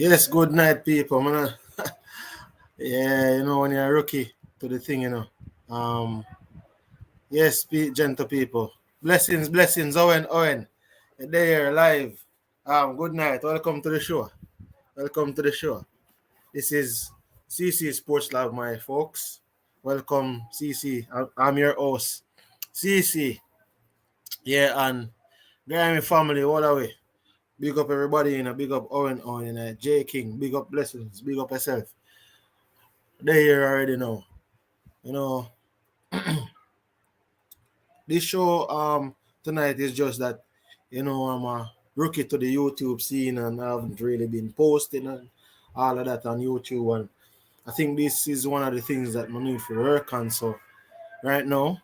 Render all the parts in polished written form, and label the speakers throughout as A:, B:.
A: Yes, good night, people. Man. Yeah, when you're a rookie to the thing, Um, yes, gentle people. Blessings, blessings, Owen. You're there live. Good night. Welcome to the show. Welcome to the show. This is CC Sports Lab, my folks. Welcome, CC. I'm your host, CC. Yeah, and Grammy family all the way. Big up everybody, big up Owen, J King, big up blessings, big up yourself. They here already know. You know, this show tonight is just that, I'm a rookie to the YouTube scene and I haven't really been posting and all of that on YouTube, and I think this is one of the things that I need to work on. So right now,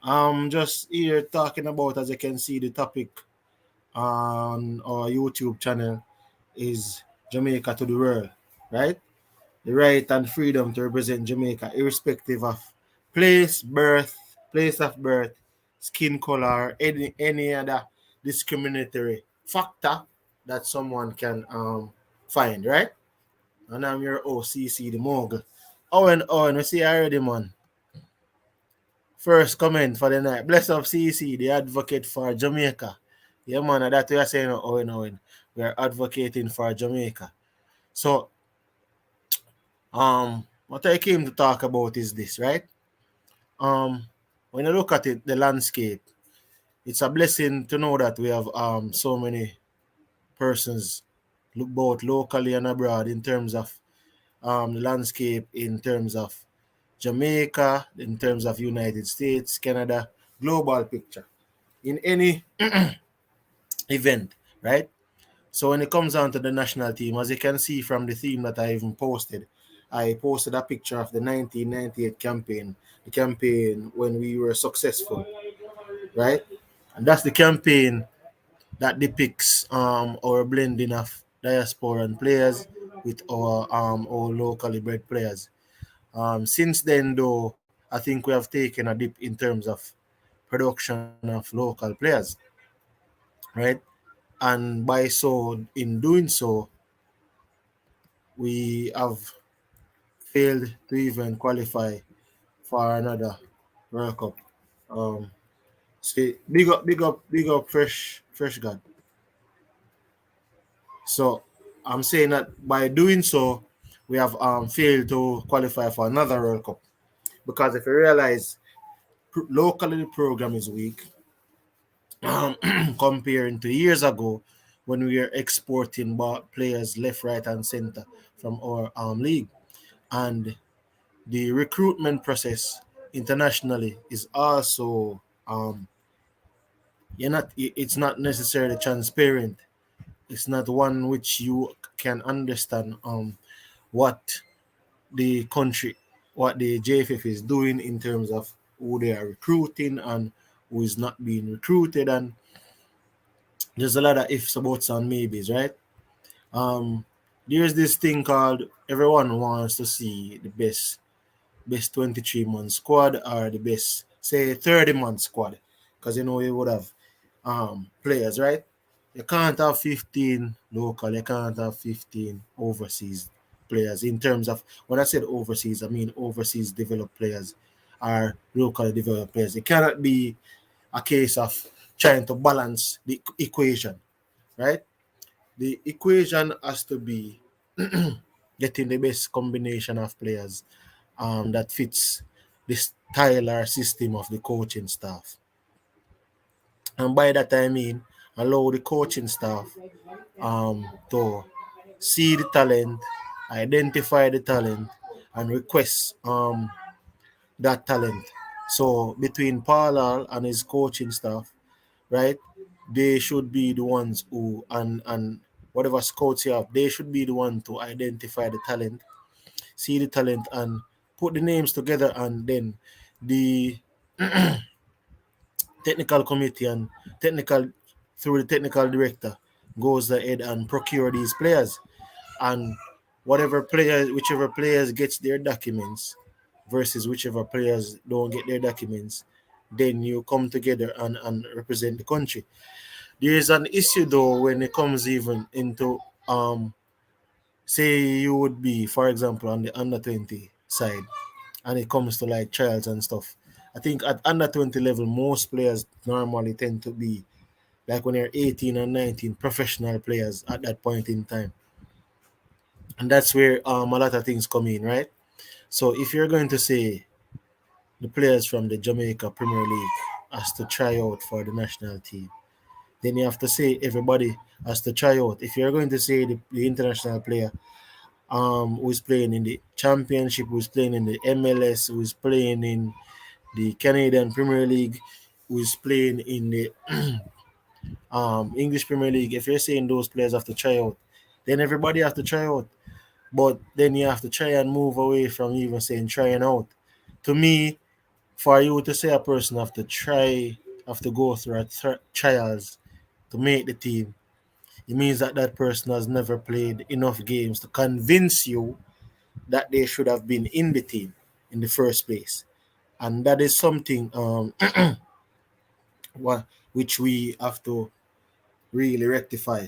A: I'm just here talking about, as you can see, the topic on our YouTube channel is Jamaica to the world, right? The right and freedom to represent Jamaica, irrespective of place of birth, skin color, any other discriminatory factor that someone can find, right? And I'm your OCC, the mogul. Owen, we see already, man. First comment for the night. Bless up CC, the advocate for Jamaica. Yeah, man, that's what you're saying, Owen. We are advocating for Jamaica. So, what I came to talk about is this, right? When you look at it, the landscape, it's a blessing to know that we have so many persons, both locally and abroad, in terms of the landscape, in terms of Jamaica, in terms of United States, Canada, global picture in any event, right? So when it comes down to the national team, as you can see from the theme that I even posted, I posted a picture of the 1998 campaign, the campaign when we were successful, right? And that's the campaign that depicts our blending of diasporan players with our locally bred players. Since then, though, I think we have taken a dip in terms of production of local players, right? And by so in doing so, we have failed to even qualify for another World Cup. Um, so big up, fresh God. So I'm saying that by doing so, we have failed to qualify for another World Cup, because if you realize, locally the program is weak, comparing to years ago when we were exporting players left, right, and center from our league, and the recruitment process internationally is also it's not necessarily transparent. It's not one which you can understand what the country, what the JFF is doing in terms of who they are recruiting and who is not being recruited, and there's a lot of ifs, buts, and maybes, right? Um, there's this thing called everyone wants to see the best 23-month squad or the best, say, 30-month squad, because you would have players, right? You can't have 15 local, you can't have 15 overseas players. In terms of, when I said overseas, I mean overseas developed players or locally developed players. It cannot be a case of trying to balance the equation, right? The equation has to be getting the best combination of players that fits the style or system of the coaching staff. And by that I mean allow the coaching staff to see the talent, identify the talent, and request that talent. So between Paul and his coaching staff, right, they should be the ones who, and whatever scouts you have, they should be the one to identify the talent, see the talent, and put the names together, and then the technical committee and technical through the technical director goes ahead and procure these players, and whichever players gets their documents versus whichever players don't get their documents, then you come together and represent the country. There is an issue though when it comes even into um, say you would be, for example, on the under 20 side, and it comes to like trials and stuff. I think at under 20 level, most players normally tend to be like when you're 18 and 19, professional players at that point in time. And that's where a lot of things come in, right? So if you're going to say the players from the Jamaica Premier League has to try out for the national team, then you have to say everybody has to try out. If you're going to say the international player who's playing in the championship, who's playing in the MLS, who's playing in the Canadian Premier League, who's playing in the English Premier League, if you're saying those players have to try out, then everybody have to try out. But then you have to try and move away from even saying trying out. To me, for you to say a person have to go through trials to make the team, it means that that person has never played enough games to convince you that they should have been in the team in the first place. And that is something which we have to really rectify.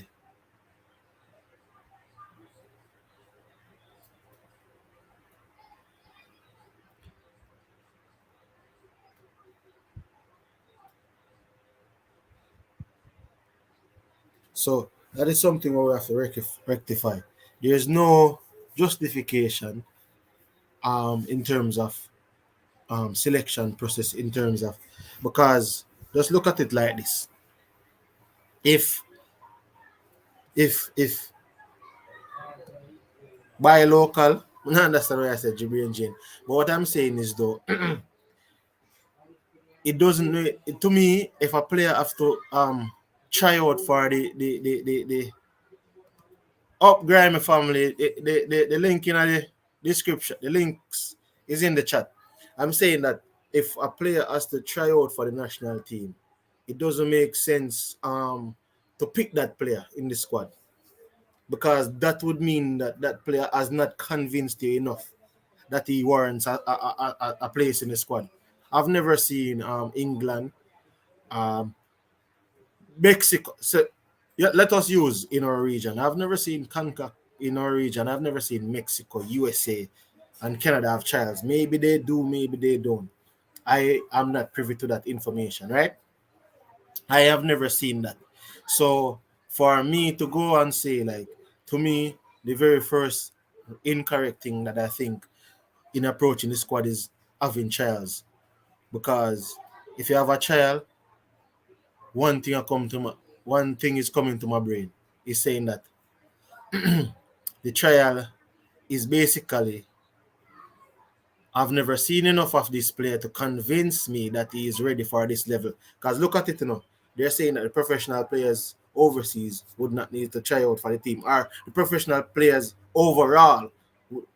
A: So that is something we have to rectify. There's no justification in terms of selection process in terms of because just look at it like this. If if buy local, I don't understand why I said Jibri and Jane. But what I'm saying is though, it doesn't to me if a player have to try out for the up grimy family, the link in the description, the links is in the chat. I'm saying that if a player has to try out for the national team, it doesn't make sense to pick that player in the squad because that would mean that that player has not convinced you enough that he warrants a place in the squad. I've never seen England, um, Mexico. So yeah, let us use in our region. I've never seen CONCACAF in our region. I've never seen Mexico, USA, and Canada have trials. Maybe they do, maybe they don't. I am not privy to that information, right? I have never seen that. So for me to go and say, like, to me, the very first incorrect thing that I think in approaching the squad is having trials. Because if you have a child, one thing is coming to my brain is saying that the trial is basically I've never seen enough of this player to convince me that he is ready for this level. Because look at it, they're saying that the professional players overseas would not need to try out for the team, or the professional players overall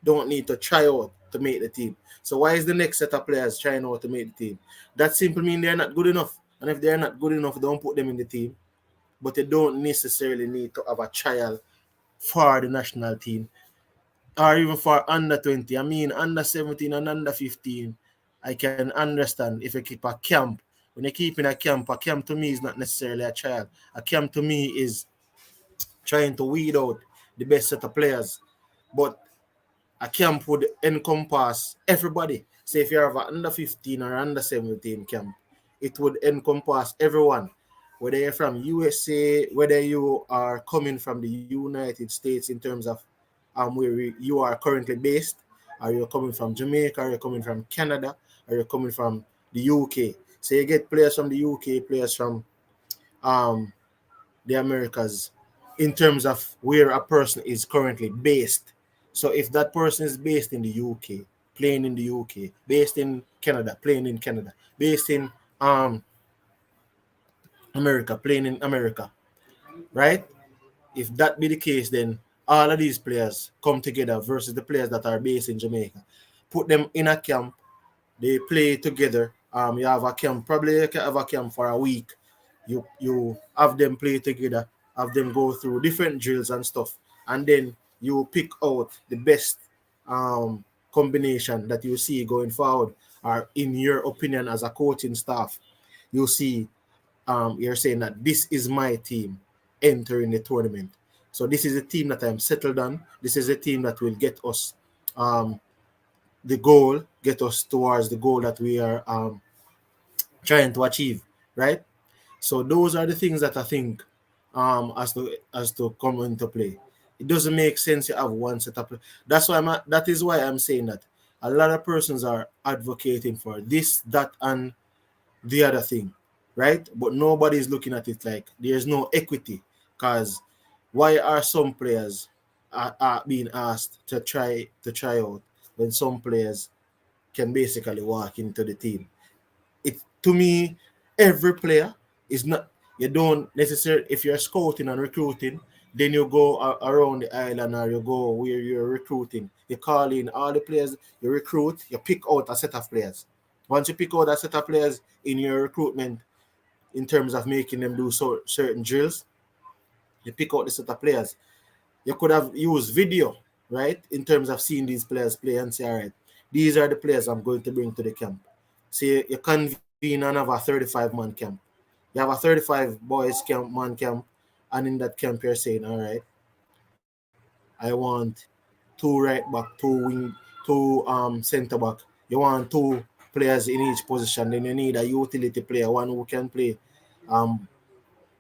A: don't need to try out to make the team. So why is the next set of players trying out to make the team? That simply means they're not good enough. And if they're not good enough, don't put them in the team. But they don't necessarily need to have a trial for the national team or even for under 20. I mean, under 17 and under 15, I can understand if you keep a camp. When you keep in a camp to me is not necessarily a trial. A camp to me is trying to weed out the best set of players. But a camp would encompass everybody. Say if you have an under 15 or under 17 camp, it would encompass everyone. Whether you're from USA, whether you are coming from the United States in terms of where you are currently based, or you're coming from Jamaica, or you're coming from Canada, or you're coming from the UK. So you get players from the UK, players from um, the Americas in terms of where a person is currently based. So if that person is based in the UK, playing in the UK, based in Canada, playing in Canada, based in America, playing in America, right? If that be the case, then all of these players come together versus the players that are based in Jamaica. Put them in a camp, they play together. You have a camp, probably you can have a camp for a week. You have them play together, have them go through different drills and stuff, and then you pick out the best combination that you see going forward, or in your opinion as a coaching staff, you see you're saying that this is my team entering the tournament. So this is a team that I'm settled on. This is a team that will get us um, the goal, get us towards the goal that we are trying to achieve, right? So those are the things that I think as to come into play. It doesn't make sense to have one setup. That is why I'm saying that a lot of persons are advocating for this, that, and the other thing, right? But nobody's looking at it like there's no equity. Because why are some players are being asked to try out when some players can basically walk into the team? It, to me, every player is not, you don't necessarily, if you're scouting and recruiting, then you go around the island, or you go where you're recruiting, you call in all the players, you recruit, you pick out a set of players. Once you pick out a set of players in your recruitment, in terms of making them do certain drills, you pick out the set of players. You could have used video, right, in terms of seeing these players play and say, all right, these are the players I'm going to bring to the camp. So you convene another 35-man camp. You have a 35 boys camp, man camp, and in that camp you're saying, all right, I want two right back, two wing, two center back. You want two players in each position. Then you need a utility player, one who can play, um,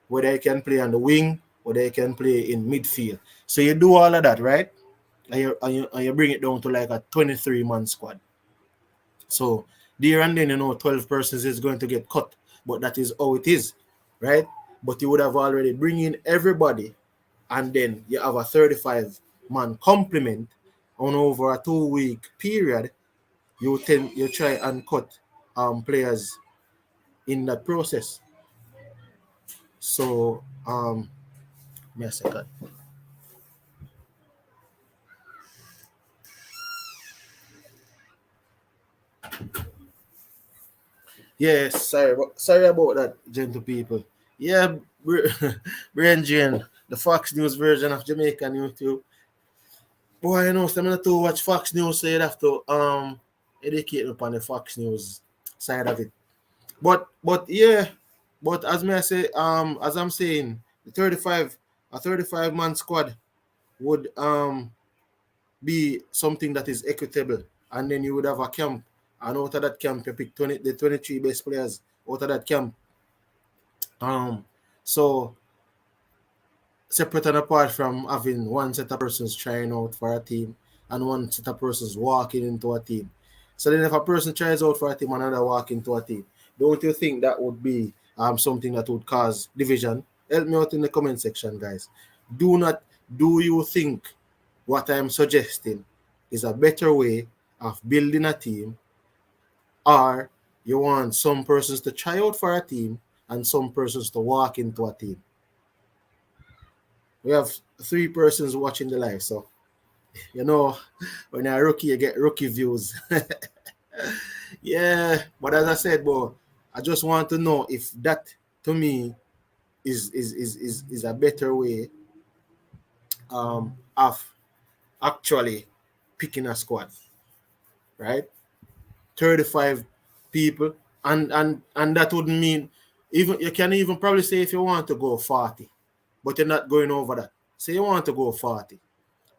A: whether he can play on the wing, whether he can play in midfield. So you do all of that, right? And you bring it down to like a 23-man squad. So there and then, 12 persons is going to get cut, but that is how it is, right? But you would have already bring in everybody, and then you have a 35-man complement on over a 2-week period. You try and cut players in that process. So give me a second. Yes, sorry about that, gentle people. Yeah, Brain Jane, the Fox News version of Jamaican YouTube. Boy, I'm not to watch Fox News, so you'd have to educate me upon the Fox News side of it. But yeah, but as I'm saying, the 35-man squad would be something that is equitable, and then you would have a camp, and out of that camp you pick the 23 best players out of that camp. Um, so separate and apart from having one set of persons trying out for a team and one set of persons walking into a team. So then if a person tries out for a team and another walk into a team, don't you think that would be something that would cause division? Help me out in the comment section, guys. Do you think what I'm suggesting is a better way of building a team, or you want some persons to try out for a team and some persons to walk into a team? We have 3 persons watching the live, so you know when you're a rookie, you get rookie views. Yeah, but as I said, bro, I just want to know if that to me is a better way of actually picking a squad, right? 35 people, and that would mean, even you can even probably say if you want to go 40, but you're not going over that. Say you want to go 40.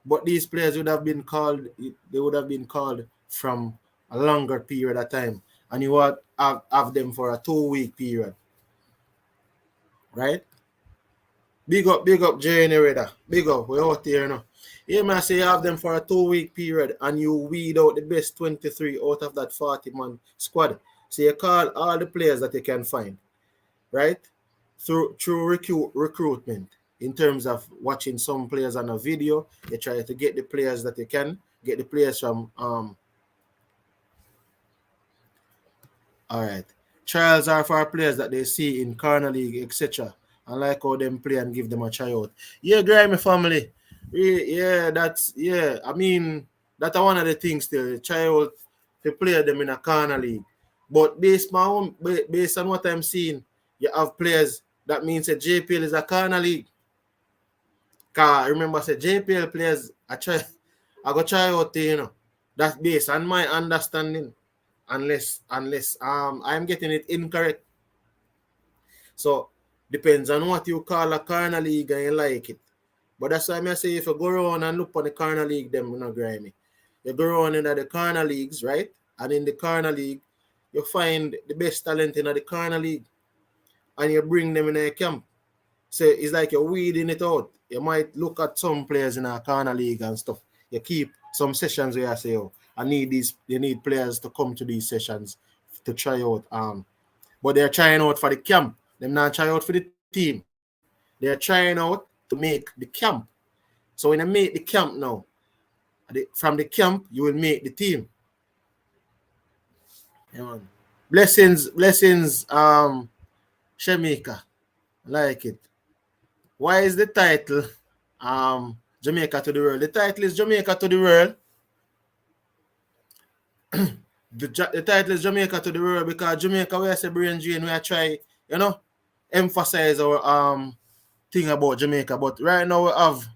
A: But these players would have been called, they would have been called from a longer period of time. And you would have them for a 2-week period, right? Big up, Jane Reda. Big up, we're out here now. Yeah, man, say you have them for a 2-week period and you weed out the best 23 out of that 40-man squad. So you call all the players that you can find, right? Through recruitment, in terms of watching some players on a video, you try to get the players that you can get, the players from all right, trials are for players that they see in corner league, etc., and like how them play and give them a tryout. Yeah, Grimy family. Yeah, I mean, that's one of the things to try out to play them in a corner league. But based on what I'm seeing, you have players that means that JPL is a corner league. Cause remember, I said JPL players, I go try out, That's based on my understanding. Unless I'm getting it incorrect. So depends on what you call a corner league and you like it. But that's why I say if you go around and look on the corner league, them you know grimy. You go around in the corner leagues, right? And in the corner league, you find the best talent in the corner league and you bring them in a camp. So it's like you're weeding it out. You might look at some players in a corner league and stuff. You keep some sessions where I say, oh, I need these, you need players to come to these sessions to try out. But they're trying out for the camp. They're not trying out for the team. They're trying out to make the camp. So when I make the camp now, from the camp, you will make the team. Yeah, man. Blessings, Jamaica. Like it. Why is the title Jamaica to the World? The title is Jamaica to the World. The title is Jamaica to the World because Jamaica we say brain drain, we are try, emphasize our thing about Jamaica. But right now we have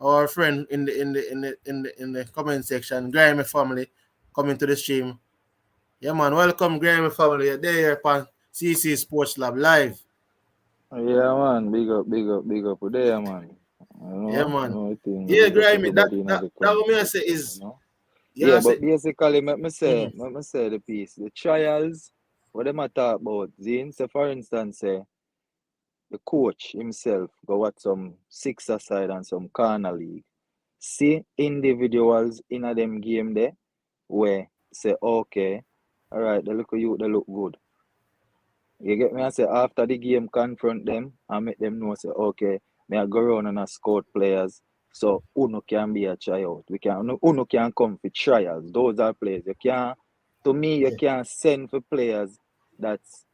A: our friend in the comment section, Grimy family, coming to the stream. Yeah man, welcome Grimy family. You're there upon CC Sports Lab live.
B: Yeah, man. Big up. There, man.
A: Yeah man.
B: No thing.
A: Yeah,
B: Big up
A: Grimy. That
B: everybody in
A: that
B: the
A: that what
B: comment
A: me I say is
B: section.
A: yeah I
B: Yeah,
A: say
B: but basically,
A: mm,
B: let me say the piece. The trials, what them a talk about, Zine, so for instance, say, the coach himself go watch some six aside and some corner league. See individuals in a them game there where say, okay, all right, they look good. You get me? I say after the game, confront them and make them know say, okay, me I go around and I scout players. So Uno can be a tryout. Uno can come for trials. Those are players. You
A: yeah.
B: can send for players that's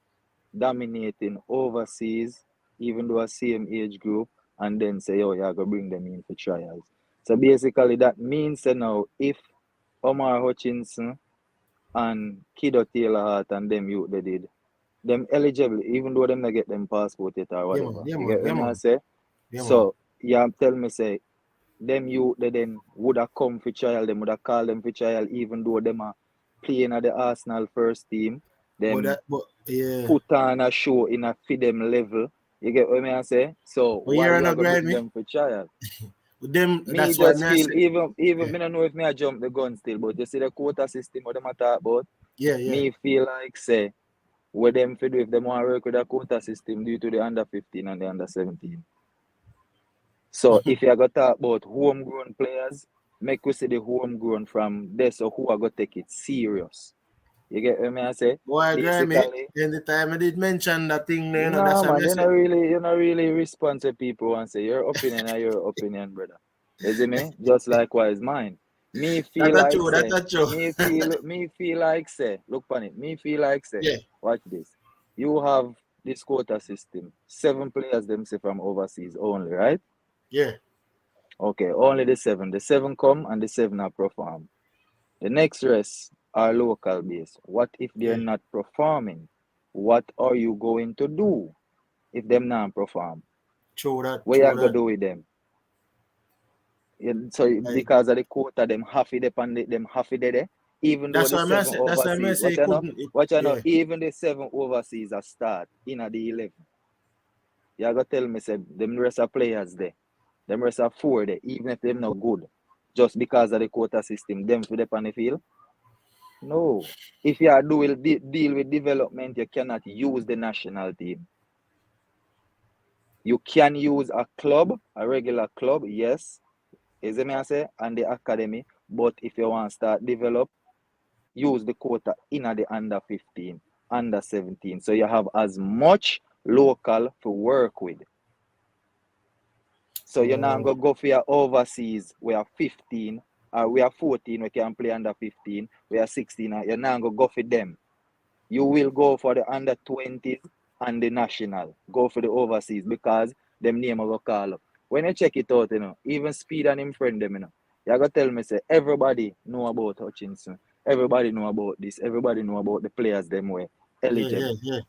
B: dominating overseas, even though a same age group, and then say, oh, you're gonna bring them in for trials. So basically that means that now if Omar Hutchinson and Kido Taylor Hart and them youth they did them eligible, even though them not get them passport yet or
A: Yeah man,
B: whatever.
A: yeah
B: You
A: man,
B: get
A: yeah
B: what I
A: man,
B: say?
A: yeah man.
B: So yeah, tell me say them you they then would have come for trial, them would have called them for trial, even though them are playing at the Arsenal first team, them
A: But yeah.
B: put on a show in a for them level. You get what I say? So
A: But
B: why
A: you're
B: you are
A: not
B: gonna bring
A: grimy.
B: them for trial?
A: With them,
B: Me
A: that's why
B: just
A: me I
B: feel
A: say
B: even
A: yeah,
B: me don't know if me I jump the gun still, but you see the quota system what them a talk about,
A: yeah, yeah.
B: me feel like say what them for do if them want to work with a quota system due to the under 15 and the under 17. So if you are going to talk about homegrown players, make we see the homegrown from there, so who are going to take it serious. You get what I say?
A: Boy, grimy.
B: Basically,
A: In the time I did mention that thing, that's
B: nah
A: why
B: man,
A: me I say
B: you're not really respond to people and say your opinion are your opinion, brother. You see me? Just likewise mine. Me feel
A: that's not
B: like
A: true. That's
B: say,
A: not true.
B: me feel like say, look on it, me feel like say,
A: Yeah,
B: watch this. You have this quota system, 7 players them say from overseas only, right?
A: yeah.
B: Okay, only the seven. The seven come and the seven are perform. The next rest are local base. What if they're
A: Yeah.
B: not performing? What are you going to do if them not perform?
A: True that.
B: What you
A: True
B: gonna
A: that.
B: do with them? So
A: Like
B: because of the quota, them half it upon them half it there. Even though
A: that's
B: the
A: why me I
B: seven
A: say. That's why me I
B: overseas,
A: say he couldn't. Yeah,
B: even the seven overseas are start in at the 11. You gonna tell me say them rest of players there. Them rest of four there, even if them not good. Just because of the quota system, them for the on the field. No. If you are deal with development, you cannot use the national team. You can use a club, a regular club, yes, is it me I say, and the academy. But if you want to start develop, use the quota in at the under 15, under 17. So you have as much local to work with. So you're not
A: oh,
B: going to go for your overseas, we are 15, or we are 14, we can play under 15, we are 16, you're not going to go for them. You will go for the under 20s and the national. Go for the overseas because them name will call up. When you check it out, even Speed and him friend them, you got to tell me, say, everybody know about Hutchinson. Everybody know about this. Everybody know about the players them were
A: yeah, yeah,
B: eligible.
A: yeah.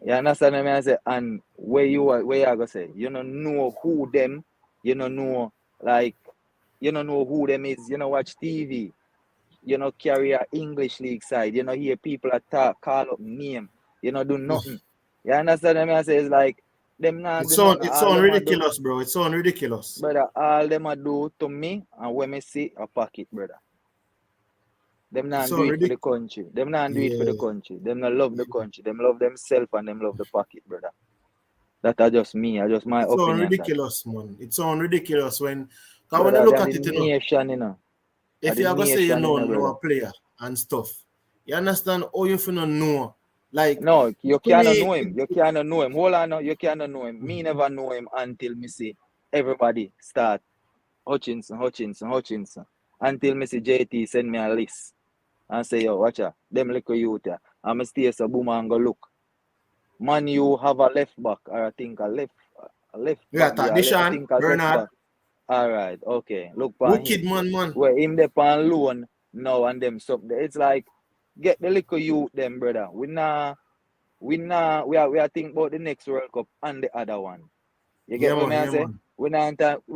B: You understand what I say? And where you are gonna say, you don't know who them, you don't know like you don't know who them is, watch TV, carry a English league side, hear people attack, call up name, do nothing. You understand what I say? It's like Them not
A: It
B: do nothing.
A: sound ridiculous, bro. It sound ridiculous.
B: Brother, all them a do to me, and when me see a pocket, brother. Them
A: It
B: not do
A: sound
B: it for the
A: ridiculous.
B: country. Them not do it for the
A: Yeah.
B: country. Them not love the country. Them love themselves and them love the pocket, brother. That are just me. I just my
A: It sound
B: opinion that.
A: ridiculous, man. It sound ridiculous when I
B: Brother,
A: look
B: they're
A: at
B: the
A: it, you know.
B: nation, Are
A: If
B: the
A: you are gonna say you
B: nation,
A: know a
B: brother.
A: player and stuff, you understand how you finna know. Like
B: No, you
A: to
B: cannot
A: me,
B: know him. You cannot know him. Hold on now. You cannot know him. Me never know him until me see everybody start Hutchinson. Until me see JT send me a list and say, yo, watch out. Them little youth there. I'm stay so boom and go look. Man, you have a left back, or I think a left
A: yeah,
B: back there. I
A: Tradition,
B: think a left
A: Bernard,
B: back. All right, okay. Look for
A: wicked
B: him.
A: man.
B: Where him there on loan now and them stuff there. It's like get the little youth them, brother. We are think about the next World Cup and the other one. You get what me I
A: Yeah,
B: say?
A: man.
B: We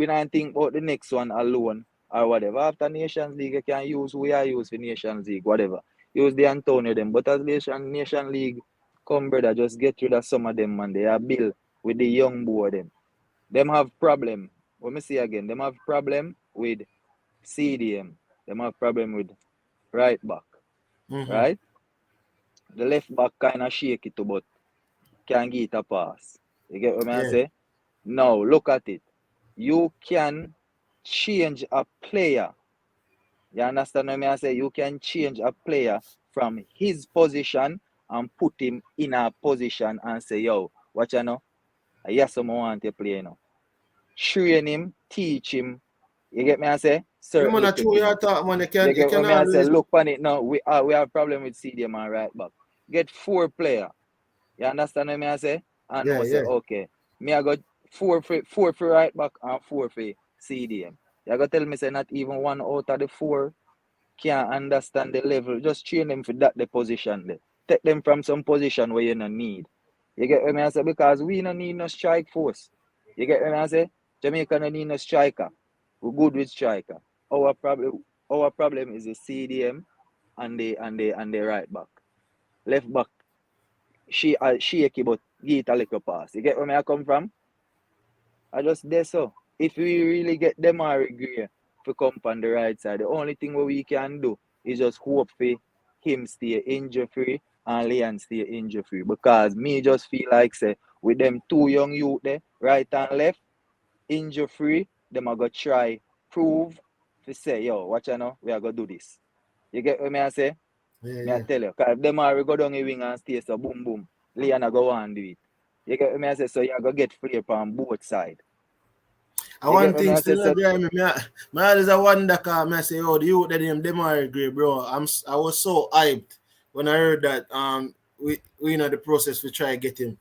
B: not think about the next one alone or whatever. After Nations League, you can use who we are use for Nations League, whatever. Use the Antonio them. But as Nation League come, brother, just get rid of some of them, man. They are built with the young boy them. Them have problem. Let me see again. Them have problem with CDM. Them have problem with right back.
A: Mm-hmm.
B: Right? The left back kind of shake it, but can get a pass. You get what I
A: Yeah.
B: say? Now look at it. You can change a player. You understand what I say? You can change a player from his position and put him in a position and say, yo, watch you know. Yes, someone want to play now. Train him, teach him. You get me I say?
A: Yeah,
B: Certain
A: man, I
B: little
A: true you
B: thing.
A: talk, man.
B: You
A: You
B: get
A: can
B: what I say?
A: always
B: Look on it now. We have problem with CDM and right back. Get 4 player. You understand what I say? And
A: yeah,
B: no say,
A: yeah.
B: okay, me I got four for right back and 4 for CDM. You got tell me say not even one out of the 4 can understand the level. Just train them for that the position there. Take them from some position where you don't need. You get what I say? Because we don't need no strike force. You get what I say? Jamaica don't need no striker. We're good with striker. Our problem is the CDM and the right back. Left back shaky, but give it a little pass. You get where I come from? I just there so. If we really get them Gray to come on the right side, the only thing what we can do is just hope for him stay injury free and Leon stay injury free. Because me just feel like say with them 2 young youth there, right and left, injury free, them are gonna try prove to say, yo, watch you know, we are gonna do this. You get what I say?
A: Yeah,
B: Me I
A: yeah.
B: tell you, because if them are go down the wing and stay so boom boom, Leon go on do it. You get me I say, so you go get flip on both sides.
A: I
B: You get
A: one
B: me
A: thing
B: I say,
A: still
B: so
A: agree me. Me always a wonder cause me say, oh, the youth that them are great, bro. I was so hyped when I heard that we know the process we try to get him.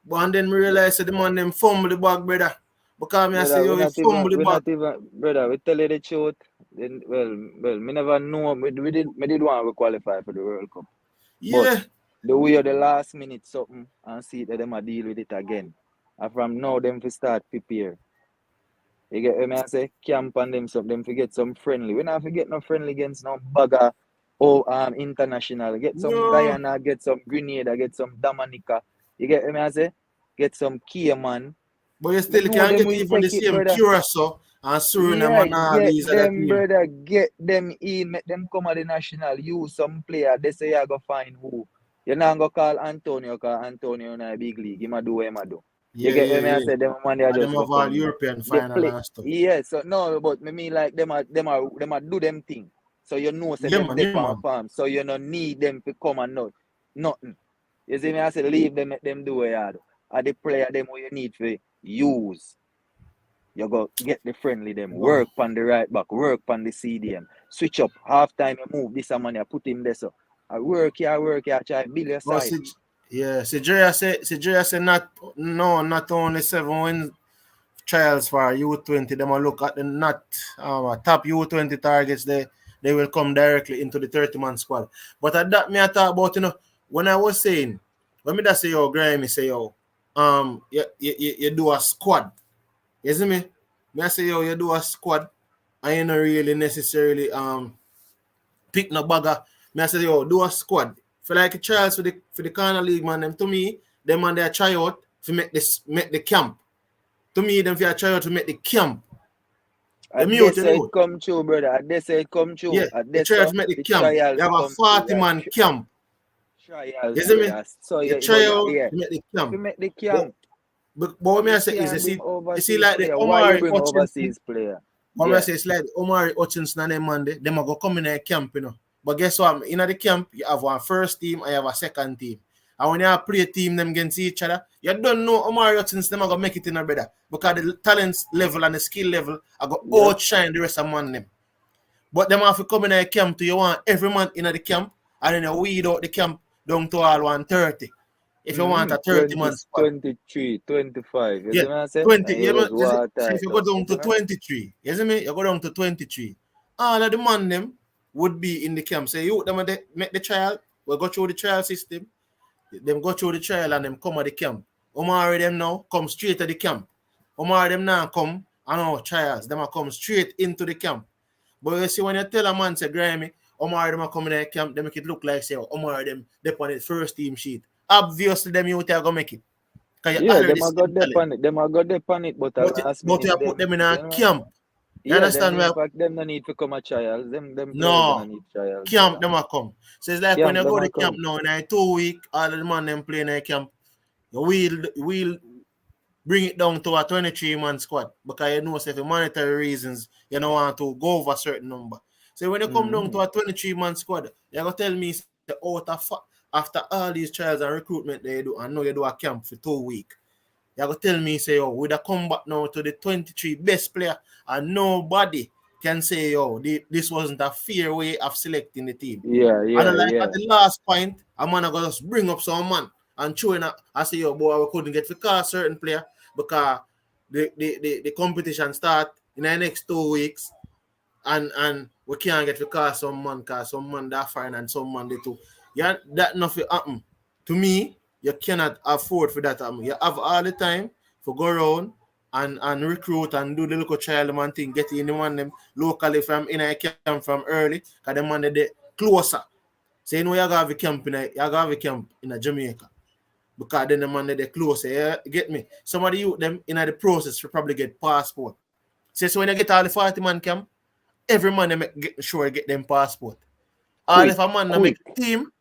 A: But and then we
B: yeah.
A: realize that the man them fumble the bag, brother. Because me I say,
B: Brother,
A: yo, he fumble the
B: we're
A: bag.
B: not even brother, we tell you the truth. Then well, me never know we did want to qualify for the World Cup. But
A: Yeah.
B: the way of the last minute something and see that them a deal with it again. And from now them to start prepare. You get what I say? Camp on them some them forget some friendly. We not forget no friendly against no bugger or international. Get some
A: No.
B: Guyana, get some Grenada, get some Dominica. You get what I say? Get some Cayman.
A: But you
B: Me
A: still
B: know
A: can
B: them
A: get
B: will
A: even the
B: take it,
A: same
B: brother.
A: Curacao and Suriname
B: Yeah,
A: and all
B: get
A: these other
B: them,
A: teams.
B: brother. Get them in. Make them come at the national. Use some player. They say you go find who. You not go call Antonio, cause Antonio in a big league. He might do what he might do. You
A: Yeah,
B: get what
A: yeah,
B: I
A: yeah.
B: say? Them man they are
A: And them
B: just go
A: have
B: come
A: all
B: in.
A: European
B: They
A: final
B: play.
A: and stuff.
B: Yeah, so no, but me mean like them are do them thing. So you know say them they
A: Yeah,
B: on
A: man.
B: farm. So you no need them to come and not nothing. You see me? I say leave them, make them do what you do. Are the player them what you need for use. You go get the friendly them,
A: Wow.
B: work on the right back, work on the CDM, switch up, half time you move this and money, I put him there so. I work here, try build your
A: But
B: side.
A: yeah, Drea say not only 7 wins trials for U20, them will look at the not top U20 targets they will come directly into the 30-man squad. But at that me I talk about, when I was saying, when me that say yo, Graham, me say yo, you do a squad. You see me? Me I say yo, you do a squad and you not really necessarily pick no bagger. Me I say yo, do a squad. For like a trials for the corner league, man, them to me, them man they try out. to make the camp. To me, them for try out to make the camp. You
B: And they
A: mute, you
B: say it
A: mute.
B: come true, brother. And they say it come
A: Yeah,
B: true. And
A: you
B: they
A: try out
B: so
A: to make the
B: the
A: camp. You
B: trials
A: have a
B: come true.
A: 40-man camp.
B: Trials,
A: You see me?
B: brother. So
A: You
B: yeah, but
A: try
B: yeah,
A: out
B: yeah.
A: to make the
B: If you
A: camp.
B: make the
A: But,
B: camp,
A: but what me
B: you
A: I say is,
B: can't bring
A: you see
B: overseas
A: like the
B: player. Why you
A: Omari
B: bring
A: Hutchinson.
B: overseas player?
A: What me I
B: Yeah.
A: say is like the Omari Hutchinson and them Monday, them are go come in a camp, you know. But guess what? In the camp, you have one first team, I have a second team. And when you play a team them against each other, you don't know Omari Hutchinson them are gonna make it in a brother. Because the talent level and the skill level are gonna
B: Yep.
A: outshine the rest of man them. But them have to come in a camp to you want every man in the camp and then you weed out the camp down to all 130. If you want a 30
B: 20,
A: man squad.
B: 23, 25. You
A: Yeah,
B: see what I say?
A: 20.
B: And you just water
A: So if
B: it
A: you go
B: up. You
A: down
B: see
A: to
B: me?
A: 23, you see me? You go down to 23. All of the man them would be in the camp. Say you them make the trial, we go through the trial system, them go through the trial and them come at the camp. Omar them now come straight to the camp. Omar them now come and our trials, them a come straight into the camp. But you see when you tell a man say Grammy, Omar them a come in the camp, they make it look like say Omar them they on the first team sheet. Obviously them you are gonna make it. Because you
B: Yeah,
A: already
B: them a
A: see
B: got their
A: talent.
B: panic. Them a got their panic, but at last
A: But
B: minute,
A: you put
B: them,
A: them in
B: you
A: a
B: know,
A: camp. You
B: yeah, them
A: understand
B: in
A: where?
B: fact, them no need to come a trials. Them players
A: No,
B: don't need trials,
A: camp
B: brother.
A: them a come. So it's like when
B: Camp
A: you
B: them
A: go
B: a
A: to camp
B: come.
A: now in a 2 week, all the man them play in a camp, we'll bring it down to a 23-man squad because you know say for monetary reasons you don't want to go over a certain number. So when you come down to a 23-man squad, you're gonna tell me say, after all these trials and recruitment they do, I know you do a camp for 2 weeks. You go tell me, say, yo, with a comeback now to the 23 best player, and nobody can say, yo, this wasn't a fair way of selecting the team.
B: Yeah,
A: And
B: yeah,
A: then, like at
B: yeah.
A: the last point, a man gonna just bring up some man and showing up. I say, yo, boy, we couldn't get to call a certain player because the competition start in the next 2 weeks, and we can't get to call some man because some man that fine and some man they too. Yeah, that nothing happen. To me, you cannot afford for that happen. You have all the time for go around and recruit and do the local child man thing, get in the man them locally from in a camp from early, because the man they closer. So you know you gotta have a camp in a Jamaica. Because then the man they closer, yeah, get me. Some of the youth them in the process will probably get passport. So when you get all the 40 man camp, every man they get sure get them passport. All
B: Quick,
A: if a man na make
B: quick,
A: team,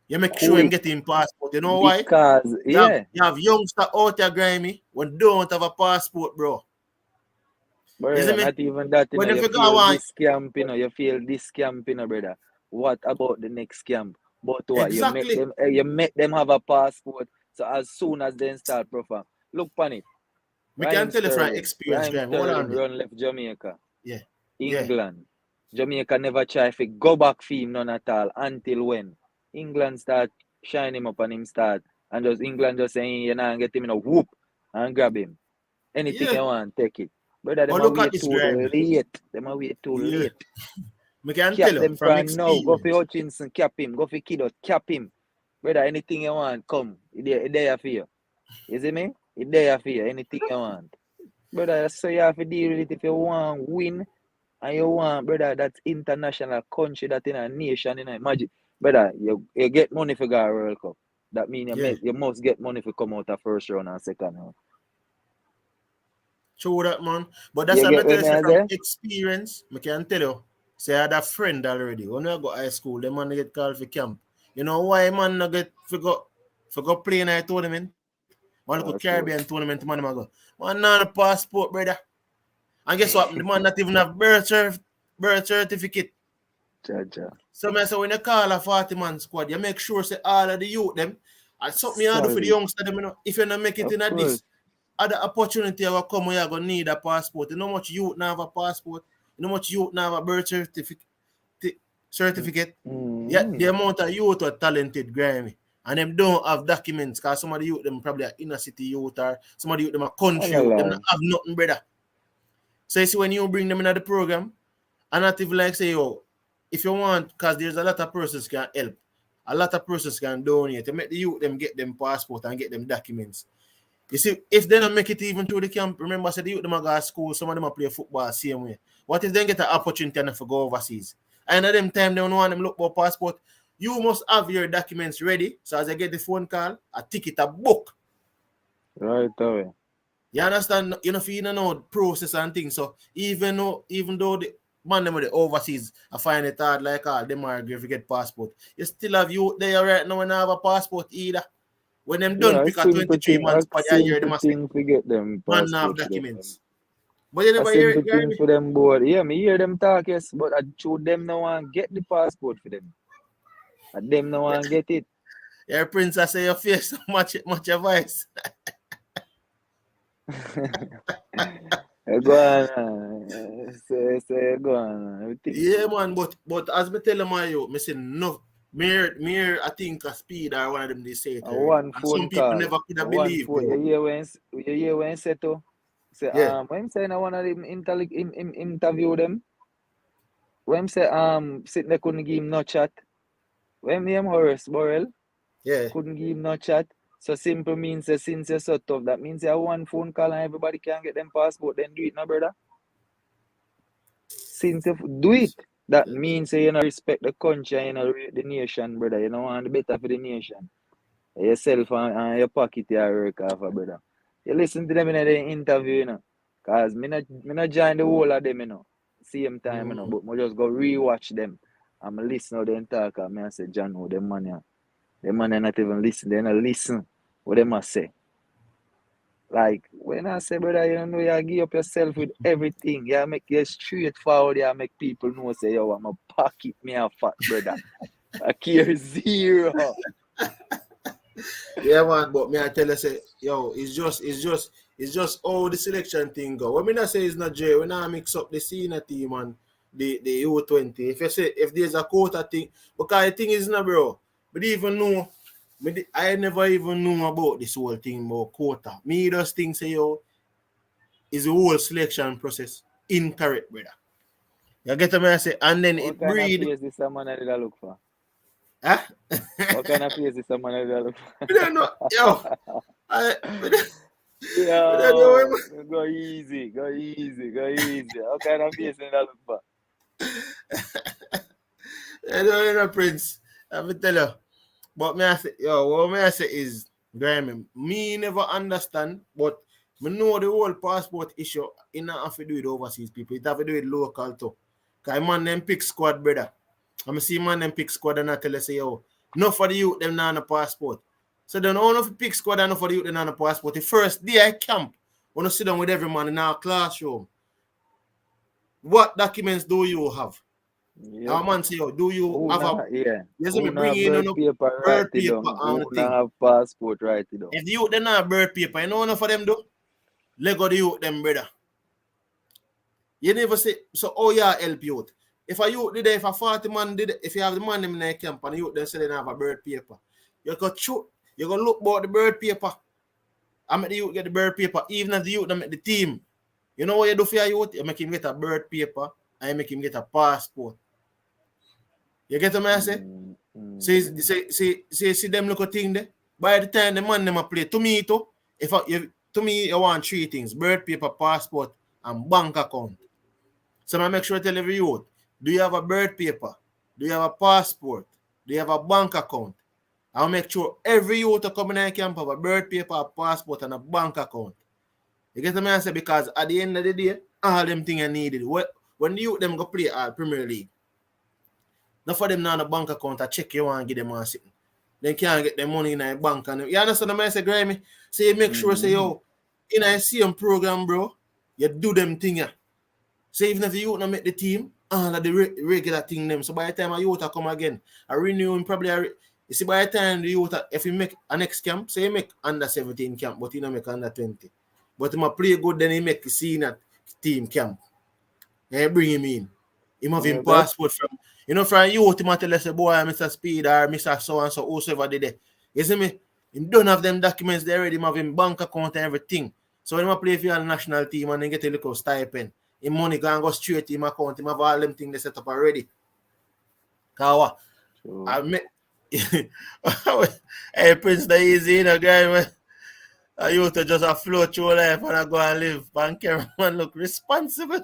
A: you make sure him
B: quick.
A: get him passport. You know why?
B: Because, yeah,
A: You have youngster out there grimy when don't have a passport, bro. You see
B: brother,
A: me?
B: not even that,
A: When you
B: you
A: figure
B: feel
A: one
B: this camp, you feel this camp, brother. What about the next camp? But what,
A: exactly,
B: you make them have a passport, so as soon as they start perform. Look on it.
A: me can tell you from experience,
B: Raheem
A: grimy. Hold
B: Sterling
A: on there.
B: run left Jamaica,
A: Yeah, yeah.
B: England. Jamaica never try to go back for him none at all until when England start shine him up and him start and just England just saying you know and get him in a whoop and grab him. Anything
A: Yeah.
B: you want, take it. Brother, them
A: But
B: are
A: look at
B: wait
A: this
B: too
A: grimy.
B: late. Them are wait too
A: Yeah.
B: late.
A: Me can
B: Cap
A: tell you
B: them
A: from
B: from now. Go for
A: experience.
B: Hutchinson, cap him. Go for Kiddo, cap him. Brother, anything you want, come. It there for you. You see me? It there for you. Anything you want. Brother, so you have to deal with it if you want win. And you want, brother, that's international country, that in a nation, imagine. Brother, you get money for go World Cup. That means
A: Yeah.
B: you must get money for come out of first round and second round.
A: True that, man. But that's
B: You
A: what I'm
B: get
A: tell
B: what
A: you
B: me I
A: from
B: say?
A: experience. I can tell you. Say I had a friend already. When I go high school, the man get called for camp. You know why man not get for go play in a tournament? One look Caribbean
B: Passport.
A: tournament, man, I go. Man, not a passport, brother. And guess what? The man not even have birth certificate.
B: Jaja.
A: So I say when you call a 40-man squad, you make sure say all of the youth them and something you do for the
B: Solid.
A: youngster them, you know, if you not make it
B: Of
A: in a
B: course.
A: this, other opportunity will come where you're gonna need a passport. You know much youth now have a passport, you know much youth now have a birth certificate. Yeah, the
B: Mm-hmm.
A: amount of youth are talented, grimy. And them don't have documents because some of the youth them probably are inner city youth or some of the youth them are
B: I
A: country
B: know
A: youth, them not
B: lie.
A: have nothing, brother. So you see when you bring them into the program, and not even like say, yo, if you want, because there's a lot of persons can help. A lot of persons can donate to make the youth them get them passport and get them documents. You see, if they don't make it even through the camp, remember I said the youth them are go to school, some of them are play football same way. What if they get an opportunity and to go overseas? And at them time they don't want them look for passport. You must have your documents ready. So as I get the phone call, a ticket, a book.
B: Right away.
A: You understand? You know, if you know process and things. So even though the man them with the overseas, I find it hard like all them are if you get passport. You still have you there right now when I have a passport either. When them done
B: Yeah,
A: pick a 23
B: a
A: months per year, they
B: simple
A: must say,
B: thing to get them
A: man have
B: passport for them.
A: documents. But you
B: A
A: never hear
B: simple
A: it,
B: thing
A: Gary.
B: for them board. Yeah, me hear them talk, yes, but I show them no one get the passport for them. And them no one get it.
A: Your princess say your face so much your voice.
B: Go on, say go on. Everything
A: Yeah,
B: good.
A: man, but as me tell them you, me say no. Mere I think a speed or one of them they say it
B: A
A: already.
B: one
A: And some
B: phone
A: people
B: call.
A: never could
B: A
A: have
B: one
A: believed,
B: phone.
A: bro.
B: You hear when say to say
A: Yeah,
B: when him say na one of them interview them. When him say sit there couldn't give him no chat. When name Horace Burrell
A: yeah.
B: couldn't give him no chat. So simple means say since you're so tough, that means you have one phone call and everybody can get them passport, then do it, no brother. Since you do it, that means you know respect the country and you know the nation, brother. You know want the better for the nation. Yourself and your pocket you work off, brother. You listen to them in the interview, you know. Cause me not join the whole of them, you know. Same time, you know,
A: Mm.
B: but me just go rewatch them. And me listen how they talk and me I say, John, oh, them man not even listen, they not listen what them must say. Like when I say, brother, you know, you give up yourself with everything. You make you straightforward, you make people know say, yo, I'm a pocket me a fat brother. I care zero.
A: Yeah, man, but me I tell you say, yo, it's just all the selection thing go. When me not say it's not Jay, when I mix up the senior team and the U20. If you say if there's a quota thing, because the thing is not, bro. But even know, I never even know about this whole thing about quota. Me just think say yo, is the whole selection process incorrect, brother. You get me I say, and then
B: What
A: it
B: kind of
A: breed.
B: face this someone I did I look for?
A: Huh?
B: What kind of face this someone I did I look
A: I don't know, yo.
B: for?
A: I don't know.
B: Yo, go easy, go easy, go easy. What kind of face did I look for?
A: I don't know, Prince. I will tell you. But me I say, yo, what me I say is, Graham, me never understand, but me know the whole passport issue, it not have to do with overseas people, it have to do with local too. Cause man them pick squad, brother. I'm see man them pick squad and I tell you say, yo, no for the youth, them not on a passport. So then all of the pick squad and no for the youth, them not on a passport. The first day I camp, when I sit down with every man in our classroom, what documents do you have?
B: Yep.
A: Our man say, yo, do you
B: Who
A: have a,
B: not, yeah.
A: you see me
B: Who
A: bring
B: not
A: in
B: birth
A: on
B: paper write
A: birth
B: it
A: paper
B: down?
A: and
B: Who
A: the
B: not
A: thing.
B: have passport write it down?
A: If the youth they not birth paper, you know enough for them do? Lego the youth them, brother. You never say, so oh yeah, help youth. If a youth did it, if a 40 man did it, if you have the man them in the camp and the youth them say they don't have a birth paper, you go shoot, you go look about the birth paper. I make the youth get the birth paper, even if the youth them make the team. You know what you do for your youth? You make him get a birth paper and you make him get a passport. You get what I say?
B: Mm,
A: See them look at thing there. By the time the man them a play, to me too, to me you want three things: birth paper, passport, and bank account. So I make sure I tell every youth, do you have a birth paper? Do you have a passport? Do you have a bank account? I'll make sure every youth to come in the camp have a birth paper, a passport, and a bank account. You get what I say? Because at the end of the day, all them things are needed. When the youth them go play Premier League, not for them now a bank account to check you and give them a sitting. They can't get their money in a bank. And you understand what I say, Grammy? So you make sure, say,
B: mm,
A: yo, in a same program, bro, you do them thing. Yeah. So even if you youth not make the team, all of the regular thing them. So by the time a youth come again, I renew him probably. You see, by the time the youth, if you make a next camp, say you make under 17 camp, but you don't make under 20. But if you play good, then you make the senior team camp. And you bring him in. He have him
B: that
A: passport from, from youth, he might tell us, boy, Mr. Speed or Mr. So and so, whosoever did it. You see me? He don't have them documents there already, he have him bank account and everything. So when he play for the national team and then get a little stipend, his money go straight to him account, he have all them things they set up already. Cause
B: true.
A: I met hey Prince the easy, guy, man. I used to just float through life and I go and live. And man look responsible.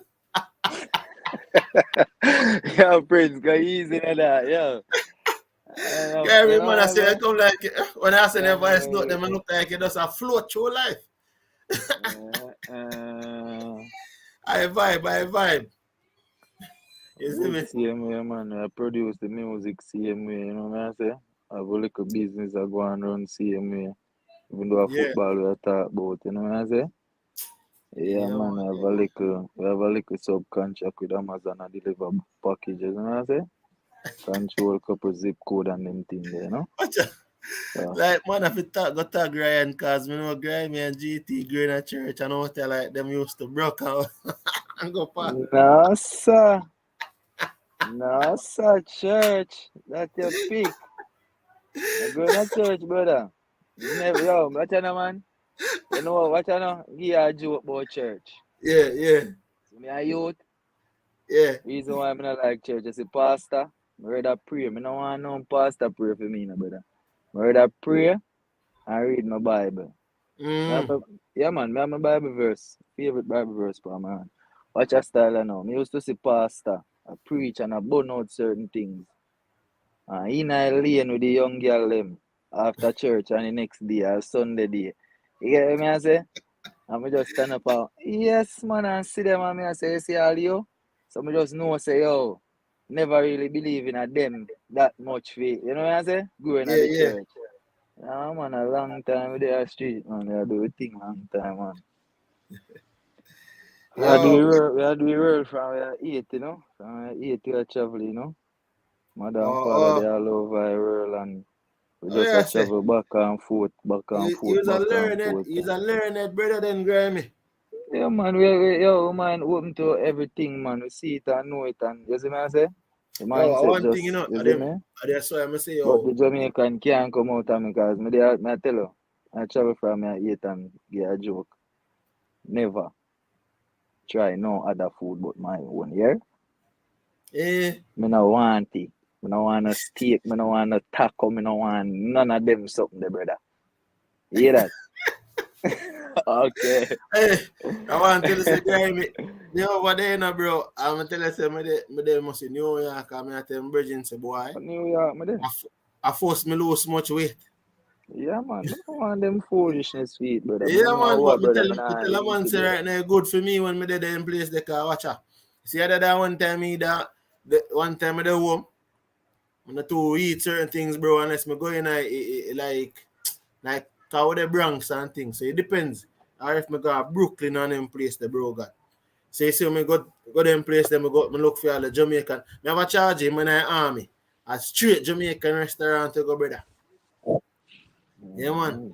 B: Yeah, Prince, go easy on that, yeah.
A: Gary,
B: You
A: man,
B: know
A: I
B: what
A: say, I
B: I'm
A: come like, when I say
B: saying?
A: the voice note, them I look like it does a float through life. I vibe. You see
B: Good
A: me?
B: same way, man. I produce the music same way, you know what I say? I have a little business I go and run same way. Even though a
A: Yeah.
B: football we are talk about, you know what I say? Yeah,
A: Yeah,
B: man,
A: man.
B: we have a little subcontract with Amazon and deliver packages, you know what I say? Control couple zip code and them thing there, you know?
A: Watch out.
B: So,
A: Like, man, if you talk, go talk Ryan, cause me know Grimy and GT going to church and out there like them used to broke out and go park.
B: no, sir. No, sir, church. That's your pick. I'm going to church, brother. Never, yo, watch out, man. You know what, watch out now? Give you a joke about church.
A: Yeah, yeah,
B: So me a youth.
A: yeah.
B: Reason why I not like church, I say pastor. I rather pray. I don't want no pastor pray for me, no brother. I rather pray and read my Bible. Me have
A: Mm.
B: my, yeah, man, me have my Bible verse. Favorite Bible verse for man. Watch a style I know. Me used to see pastor. I preach and I burn out certain things. And in I lane with the young girl them after church and the next day or Sunday day. You get me I say? And me just stand up and yes man and see them and me I say, you see all you? So me just know say yo, never really believe in a them that much faith. You know what I say? Going at
A: Yeah,
B: the
A: yeah.
B: church. Yeah man, a long time with the street man. We do the thing long time man.
A: Yo,
B: We are do the world from we are 8, you know? From we are 8 we are travel, you know? Mother and father they
A: oh,
B: all over the world and we
A: oh,
B: just
A: yeah,
B: a
A: say.
B: travel back and forth, back and
A: You
B: forth,
A: was a
B: back and
A: learned,
B: forth.
A: you was a learned brother then, Grammy.
B: Yeah, man, yo, man, open to everything, man. We see it and know it, and you see me, I say? The
A: Yo,
B: mindset
A: one thing,
B: just, you see me?
A: that's why I'm say,
B: But
A: yo,
B: the Jamaican can't come out of me, because me I tell you, I travel from here 8 and get a joke. Never try no other food but my own, yeah?
A: eh,
B: Me no want it. Me no want a steak, me no want a taco, me no want none of them something there, brother. You hear that? Okay.
A: hey, I want to tell you, say, Grammy, me over there, now, bro, I'm going to tell you, say, me there must be New York, and I tell Virgin, say, boy,
B: New York, me there.
A: I force me lose much weight.
B: Yeah, man. Me no want them foolishness feet, brother. Me no
A: Yeah,
B: know
A: man, but
B: what, brother. Me
A: me
B: not
A: tell a
B: link
A: man
B: it,
A: say
B: brother.
A: right now good for me when me there in place they can watch her. See other than one time me that one time I the home, I not to eat certain things, bro, unless me go in like cow the Bronx and things. So it depends. Or if me go to Brooklyn and them place the bro got. Say so me go them place them me look for all the Jamaican. Me have a charge him when I army. A straight Jamaican restaurant to go brother. Yeah man.
B: Mm-hmm.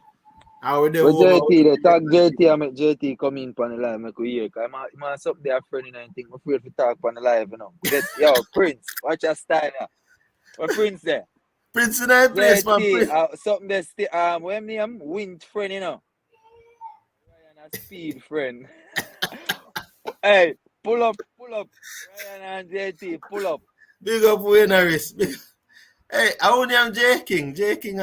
A: I would the
B: But
A: home, I
B: JT,
A: would
B: they talk JT, I make JT come in on the live, make we hear. Cause I'm up there friend and think I'm afraid to talk on the live, you know. Yo, Prince, watch your style now. What Prince there?
A: Prince in that place, man.
B: JT,
A: Prince.
B: something that's still, when me am wind friend, you know. Ryan a speed friend. Hey, pull up. Ryan and JT, pull up.
A: Big up winners. Hey, I only am J King. J King.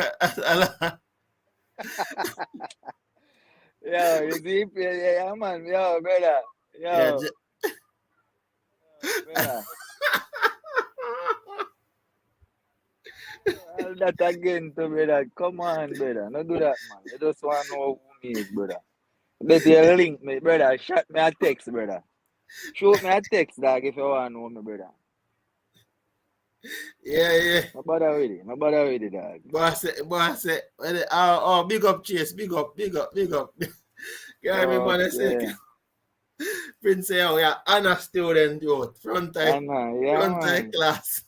B: Yo, you see, yeah, man, yo, brother,
A: Yeah,
B: yo, brother. All that again to brother. Come on, brother. Don't do that, man. You just want to know who me is, brother. Bet you link me, brother. Shot me a text, brother. Shoot me a text, dog, if you want to know me, brother.
A: yeah, yeah.
B: No bother with it. No bother with it, dog.
A: Boss, oh, big up, Chase. Big up, big up. Yeah, me man, I say,
B: Okay.
A: Prince, say, oh, yeah, honor student, yo.
B: I know, yeah,
A: Front eye
B: man.
A: class.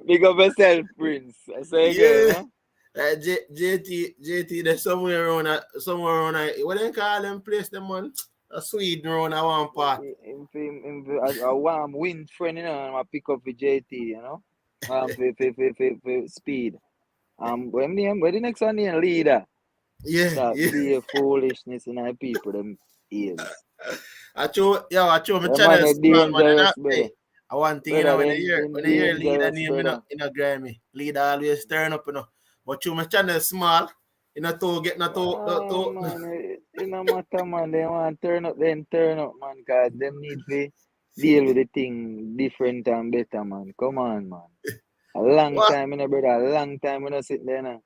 B: Big up yourself, Prince. I say again,
A: Yeah.
B: huh?
A: JT, there's somewhere around, what they call them place, them man? A Sweden around at one part.
B: A warm wind friend, you know, and I pick up with JT, you know. For speed. Where the next one name leader?
A: Yeah,
B: Stop
A: yeah.
B: be a foolishness in our people them ears.
A: I show my
B: The man
A: channel
B: is
A: small man and
B: dangerous, brother.
A: hey, I want thing,
B: Brother,
A: when
B: them
A: they hear leader
B: dangerous,
A: name
B: brother.
A: in a Grammy, leader always turn up, But show my channel small, to get not
B: Ah,
A: to
B: man, it no matter, man. They want turn up, then turn up, man, cause them need fee. deal with the thing different and better, man. Come on, man. A long
A: What?
B: time, you know, brother. A long time when I sit there now.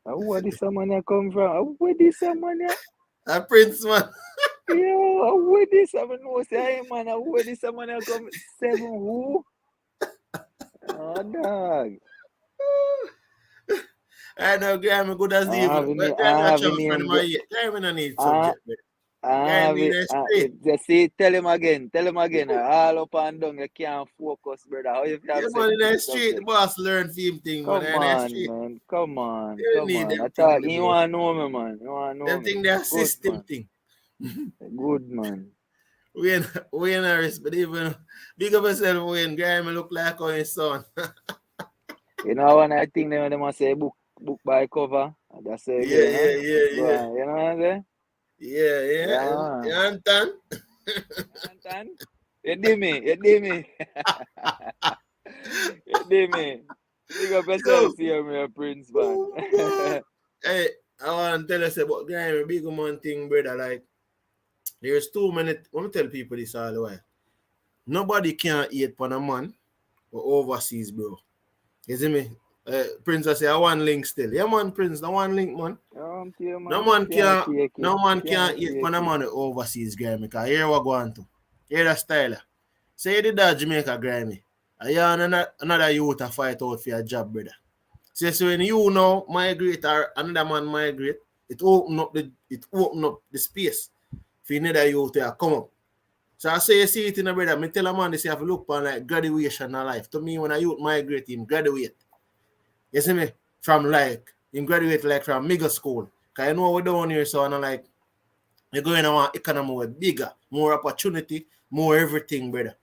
B: Where this money come from? Where this money?
A: A prince, man.
B: Yo, where this money? No, say, man, where this money come? 7 who? Oh, dog.
A: I know Grammy good as evil. But Grammy
B: I
A: a
B: have a
A: chance for
B: name.
A: my year. Grammy no need
B: I,
A: subject, man.
B: I
A: Grammy
B: have
A: need
B: it.
A: a straight.
B: Just see, tell him again. Tell him again. All up and down. You can't focus, brother. How you
A: Yeah,
B: have
A: man, in the
B: 17
A: street, the
B: subjects?
A: boss learn film thing, man.
B: Come
A: In the
B: on,
A: street,
B: man. Come on.
A: you
B: Come
A: need
B: on. I
A: them thing,
B: thought
A: the
B: you
A: bro.
B: want to know me, man. You want to know
A: Them
B: me.
A: thing, their
B: Good,
A: system
B: man.
A: thing.
B: Good, man.
A: We in a risk, but even big up yourself, Wayne. Grammy look like how his son.
B: You know, when I think them must say book by cover. That's say
A: Yeah,
B: again, you know?
A: yeah, yeah,
B: Go
A: yeah.
B: on. You know what I'm saying?
A: Yeah, yeah.
B: Yeah,
A: You
B: man.
A: understand?
B: You understand? You dig me? You dig me? You dig me? Big up yourself,
A: So,
B: see me a prince, man.
A: hey, I want to tell you about Grammy, big man thing, brother. Like, there's too many. Let me tell people this all the while. Nobody can eat on a man or overseas, bro. You see me? Prince, I say, I want link still. Yeah, man, Prince, I want link, man.
B: You,
A: No
B: man.
A: man
B: Can't
A: can
B: take it.
A: no man can
B: Can't
A: eat
B: take
A: on a
B: it.
A: man overseas Grammy because here we go on to. Here the style. Say you did that Jamaica Grammy. I and another youth to fight out for your job, brother. Say so when you know migrate or another man migrate, it open up the space for another youth to come up. So I say you see it in a brother. Me tell a man this you have to look upon like graduation in life. To me, when a youth migrate, him graduate. You see me? From like him graduate like from middle school. Cause you know we're down here, so I'm like you're going to want economy with bigger, more opportunity, more everything, brother.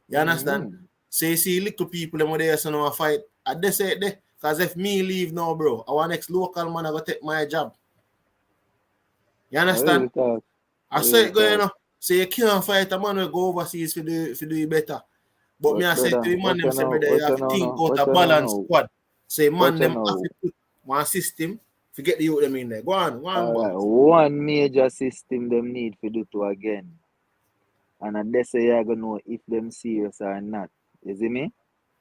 A: You understand?
B: Mm-hmm.
A: So you see little people them there so now fight. I just say there. Cause if me leave now, bro, our next local man I go take my job. You understand?
B: Real talk.
A: I say
B: Real
A: it going
B: talk.
A: on. So you can't fight a man will go overseas for do it better. But me
B: But
A: I say to
B: brother,
A: the man them say brother, you have to think out a
B: what you know
A: balanced
B: now?
A: squad. Say man
B: What you
A: them have
B: know?
A: to put one system, forget the youth them in there. Go on,
B: Alright,
A: boss.
B: one major system them need to do to again. And that's say you're gonna know if them serious or not. You see me?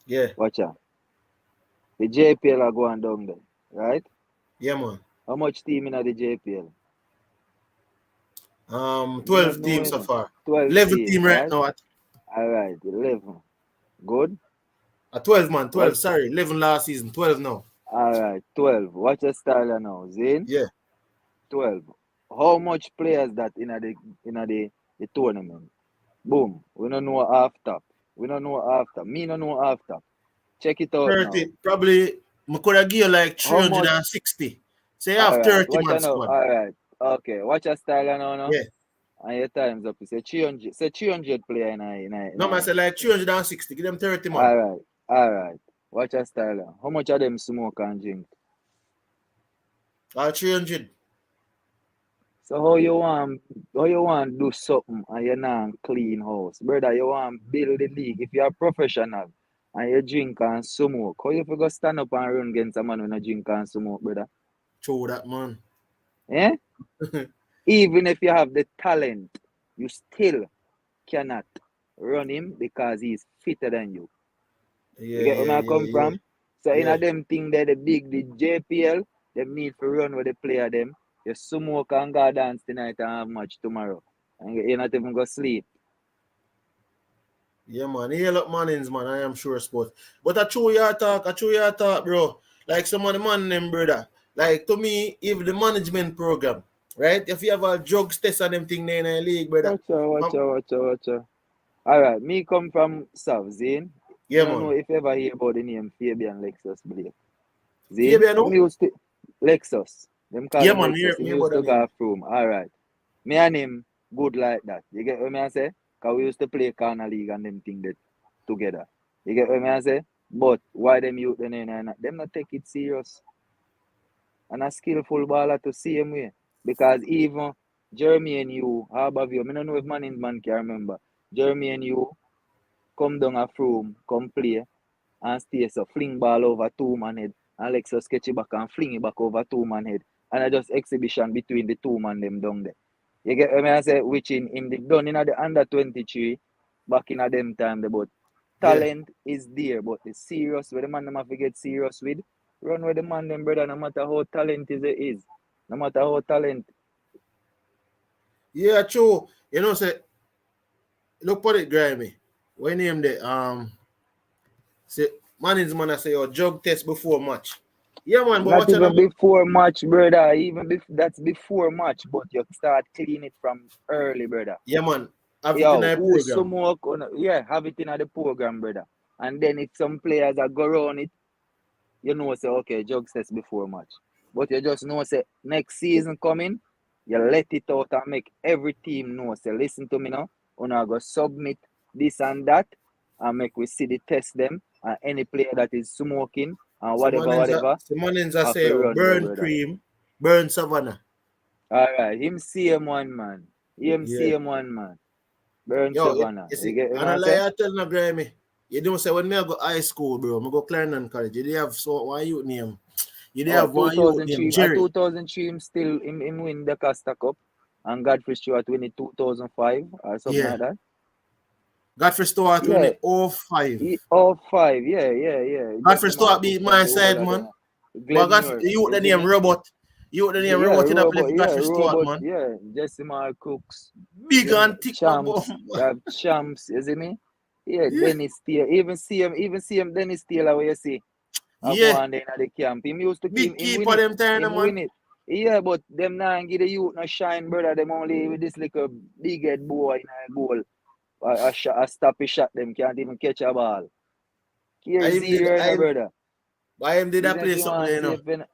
A: Yeah,
B: Watch out. The JPL are going down there, right?
A: yeah man.
B: How much team in the JPL? Me not
A: 12
B: know,
A: teams
B: you
A: so
B: know.
A: far.
B: 12
A: 11
B: team,
A: team right
B: right?
A: now at
B: Alright, 11. Good?
A: a 12 man, 12,
B: Watch.
A: sorry, 11 last season, 12 now.
B: Alright, 12. Watch your style now, Zane.
A: Yeah.
B: 12. How much players that in the tournament? Boom. We don't know after. We don't know after. Me don't know after. Check it out now.
A: 30, probably, I could have give you like
B: How much?
A: 360. Say you have
B: Alright.
A: 30
B: Watch
A: man
B: out now.
A: squad.
B: Alright. Okay. Watch your style now. No?
A: Yeah.
B: And your time's up. You say 300. Say 300 player in
A: No man, say like 360, give them 30 man.
B: Alright. Alright. Watch your style now. How much of them smoke and drink?
A: Or 300.
B: So how you want do something and you not clean house? Brother, you want build the league. If you're a professional and you drink and smoke, how you figure stand up and run against a man when you drink and smoke, brother?
A: Throw that man.
B: Eh? Even if you have the talent, you still cannot run him because he's fitter than you. You
A: Yeah,
B: get where
A: yeah,
B: I
A: yeah,
B: come
A: yeah.
B: from? So in a
A: Yeah.
B: them thing there, the JPL, them need to run with the player them. You smoke and go dance tonight and have match tomorrow. And you not even go sleep.
A: Yeah, man. Hail up Mannings, man. I am sure sport. But I true your talk, bro. Like some of the man them, brother. Like to me, if the management program, right? If you have a drugs test and them thing there in the league, brother.
B: Watch
A: Um,
B: out, watch out, watch out. Alright, me come from South, Zane. I
A: yeah,
B: don't know
A: man.
B: if you ever hear about the name Fabian Lexus Blake. Zane,
A: Fabian,
B: him
A: no?
B: used to Lexus. Them call
A: Yeah,
B: him
A: man. Me,
B: Lexus. Him
A: me
B: used
A: about the
B: to
A: name.
B: go from. Alright. Me and him good like that. You get what me I say? Cause we used to play corner league and them thing that together. You get what me I say? But why them youth them not take it serious and a skillful baller to same way. Because even Jeremy and you, how about you? I don't know if man can remember. Jeremy and you come down a room, come play and stay so fling ball over 2 man head. And Lexus sketch it back and fling it back over 2 man head. And I just exhibition between the 2 man them down there. You get what I say? Which in the done in the under 23 back in a them time, but
A: Yeah.
B: talent is there, but the serious where the man them have to get serious with, run with the man them brother, no matter how talent is. No matter how talent.
A: Yeah, true. You know, say look for it, Grammy. When him the say management I say your drug test before match. Yeah man, but
B: Not
A: watch out.
B: even before match, brother. Even that's before match, but you start clean it from early, brother.
A: Yeah man, have it in
B: Yo,
A: a
B: who
A: program.
B: smoke on yeah, have it in the program, brother. And then if some players are go around it, you know say okay, jug test before match. But you just know say next season coming, you let it out and make every team know. Say listen to me now. Una go submit this and that and make we see the test them and any player that is smoking and whatever
A: Some manins
B: have
A: say
B: to
A: oh,
B: run away,
A: burn
B: brother.
A: cream, burn savannah.
B: Alright, him CM one man. Him
A: Yeah.
B: CM one man. Burn
A: Yo,
B: Savannah.
A: you
B: You
A: see,
B: get what
A: and I
B: I
A: lie
B: say?
A: I tell no Grammy. You don't say when me I go high school, bro. I go Clarendon College. You did have so one youth name. You did
B: Oh,
A: have one youth named
B: 2003.
A: Jerry.
B: 2003, him still him win the Costa Cup. And Godfrey Stewart win it 2005 or something
A: Yeah.
B: like that.
A: Godfrey Stewart win
B: Yeah.
A: it 05.
B: All five. Yeah.
A: Godfrey
B: Them have
A: Stewart
B: to put
A: beat
B: on
A: my
B: the whole
A: side,
B: of
A: man.
B: them.
A: But
B: Glenn
A: Godfrey,
B: Muir.
A: you the
B: You see
A: name
B: me?
A: Robot. You the name
B: Yeah,
A: Robot in a play for Godfrey Stewart,
B: Robot,
A: man.
B: yeah. Jesse Mark Cooks. You
A: Big
B: see me?
A: and thick, my boy.
B: Champs. You have champs. You see me? Yeah,
A: Yeah.
B: Dennis Taylor. Even see him Dennis Taylor where you see. I go
A: Yeah.
B: on there in the camp. Him used to keep
A: Big
B: him win
A: keeper
B: it.
A: them time,
B: Him
A: man.
B: win it. Yeah, but them now give the youth no shine, brother. Them only with this little big head boy in a goal. A stop a shot them can't even catch a ball. Care zero in a brother.
A: I him did
B: You
A: that
B: think
A: play
B: you
A: something
B: want
A: there,
B: to
A: you
B: see
A: know.
B: if in
A: You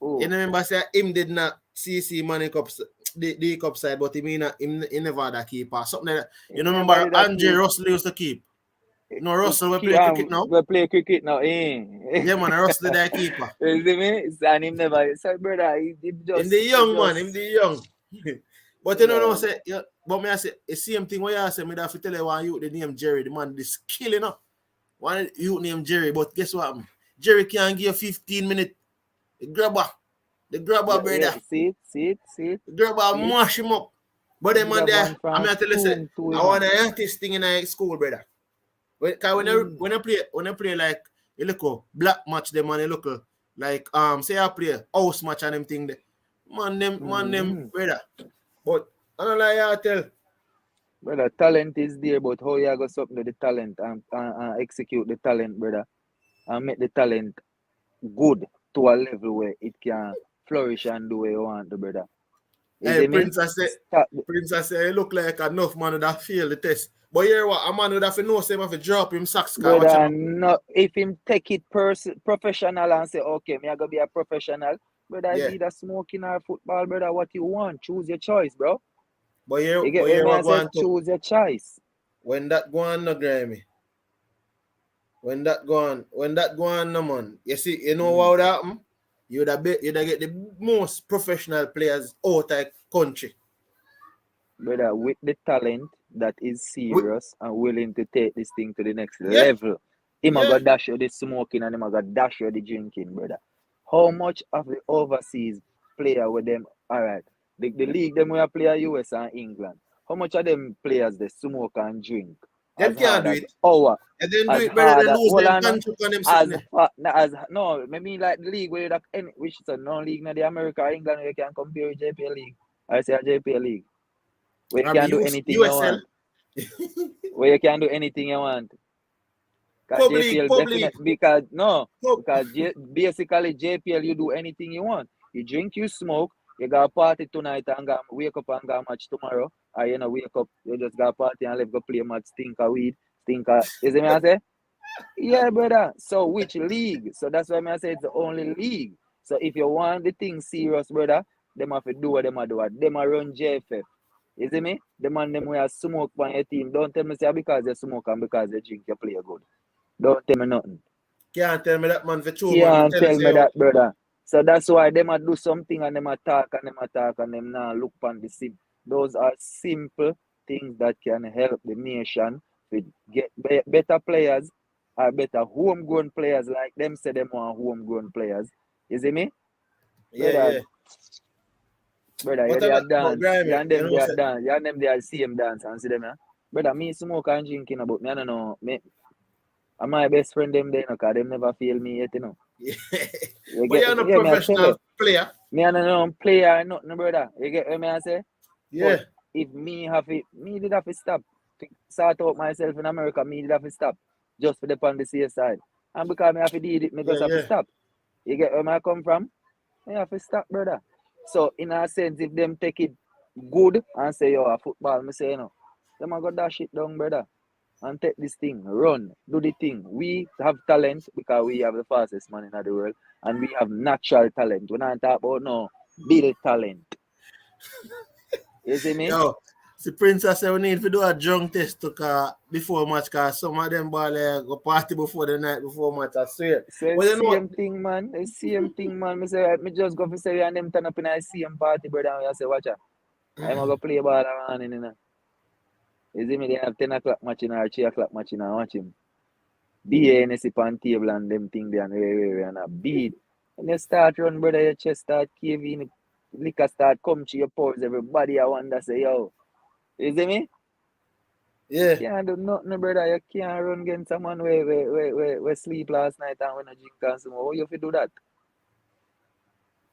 B: oh
A: know, remember say him did not CC money cup the cup side, but he mean he never had a keeper. Something like that. You
B: him
A: know,
B: never
A: remember
B: did a
A: Andre
B: keep
A: Russell used to keep. No, Russell we
B: keep
A: play cricket now.
B: we play cricket now, eh?
A: Yeah, man, Russell that keeper.
B: You see me? And him never so brother, he
A: Him the
B: he
A: young man, him
B: just
A: the young. But you know,
B: yeah.
A: say, yeah, but me I say the same thing what you say, me have to tell you one you the name Jerry, the man this killing up. One you name Jerry, but guess what? Jerry can give you 15 minutes. The grabber
B: Yeah,
A: brother.
B: see it,
A: The grabber
B: see it.
A: mash him up. But
B: Him
A: then
B: did
A: man
B: have
A: there,
B: one
A: I'm
B: from
A: gonna tell you say,
B: Toom to
A: I
B: him.
A: want to this thing in high school, brother. Cause
B: Him
A: when I play like a little black match them and a look like say I play house match and them thing there. Man them
B: mm-hmm.
A: brother. But I don't like I tell.
B: Brother, talent is there, but how you go something to the talent and execute the talent, brother, and make the talent good to a level where it can flourish and do what you want to, brother. Is
A: Hey
B: it me? Stop.
A: Prince I say he look like enough man that fail the test. But here what a man would have to know say him have to drop him socks car watch him
B: Brother,
A: up.
B: no, if him take it professional and say, okay, me I go be a professional, brother, is
A: Yeah.
B: either smoking or football, brother, what you want, choose your choice, bro. You get
A: But
B: what
A: here
B: me I
A: what go
B: say,
A: on to
B: choose your choice.
A: when that go on no Grammy. When that go on no man. You see, you know what
B: Mm.
A: would happen? You'd have get the most professional players out of country.
B: Brother, with the talent that is
A: We,
B: serious and willing to take this thing to the next
A: yeah,
B: level, him a
A: yeah.
B: go dash you the smoking and him a go dash you the drinking, brother. How much of the overseas player with them, all right, the league them where play US and England, how much of them players they smoke and drink
A: Them
B: as
A: can't
B: hard
A: do
B: as
A: it.
B: our,
A: And then do
B: as
A: it better
B: hard
A: than
B: as,
A: lose
B: hold
A: them
B: on,
A: contract on them sitting there.
B: as no, I mean like the league where that any which is a non-league in the America or England where you can compare with JPL league. I say a JPL league where you
A: I be
B: can do anything you
A: USL.
B: want. Where you can do anything you want. Because JPL
A: Pub league.
B: definitely because no,
A: Pub.
B: because basically JPL you do anything you want. You drink, you smoke, you got a party tonight and go wake up and go match tomorrow. Or you know wake up, you just got a party and leave go play match, stinker weed, stinker. You see me I say? Yeah, brother. So which league? So that's why I say it's the only league. So if you want the thing serious, brother, them have to do what them a do. Them a run JFF. You see me? The man them will smoke on your team. Don't tell me say because you smoke and because you drink you play good. Don't tell me nothing.
A: Can't tell me that man for true, man. Me
B: Can't
A: tell you
B: tell
A: say,
B: me
A: yo,
B: that, brother. So that's why them a do something and them attack and them attack and them now look on the sim. Those are simple things that can help the nation to get better players or better homegrown players like them say them are homegrown players. You see me?
A: yeah,
B: Brother,
A: yeah.
B: Brother,
A: What
B: you they are
A: about
B: dance. You
A: grimy?
B: and
A: You
B: them they
A: know,
B: are
A: say,
B: dance. You and them they are same dance and see them, yeah. Brother, me smoke and drinking about me, I don't know. Me and my best friend them there, you know, cause them never feel me yet, you know.
A: yeah.
B: You
A: But
B: get
A: you're not a
B: yeah, me I tell
A: professional
B: you.
A: player.
B: Me and no player or nothing, brother. You get what me I say? But
A: Yeah,
B: if me have it, me did have to stop to sort out myself in America, me did have to stop just for the on the safe side. And because me have to do it, me
A: yeah,
B: just have to
A: yeah,
B: stop. You get where I come from? Me have to stop, brother. So in a sense, if them take it good and say, yo, a football, me say, no, them a go dash it down, brother. And take this thing, run, do the thing. We have talent because we have the fastest man in the world, and we have natural talent. We're not talking about no build talent. You see me?
A: Yo, the princess said we need to do a drunk test to before match cause some of them ball go party before the night before match. I swear.
B: So
A: Well, you know what?
B: same thing, man. The same thing, man. Me say, me just go for say and them turn up in a same party, brother. And I say, watch out. I'm gonna go play ball around in it. You see me? They have 10 o'clock match in or 3 o'clock match in and watch him. Be Hennessy on table and them thing there and and a beat. And you start run, brother, your chest start caving, liquor start come to your pores, everybody I wonder say, yo. You see me? You
A: Yeah,
B: can't do nothing, brother. You can't run against someone where sleep last night and when I drink and some more. How you fi do that?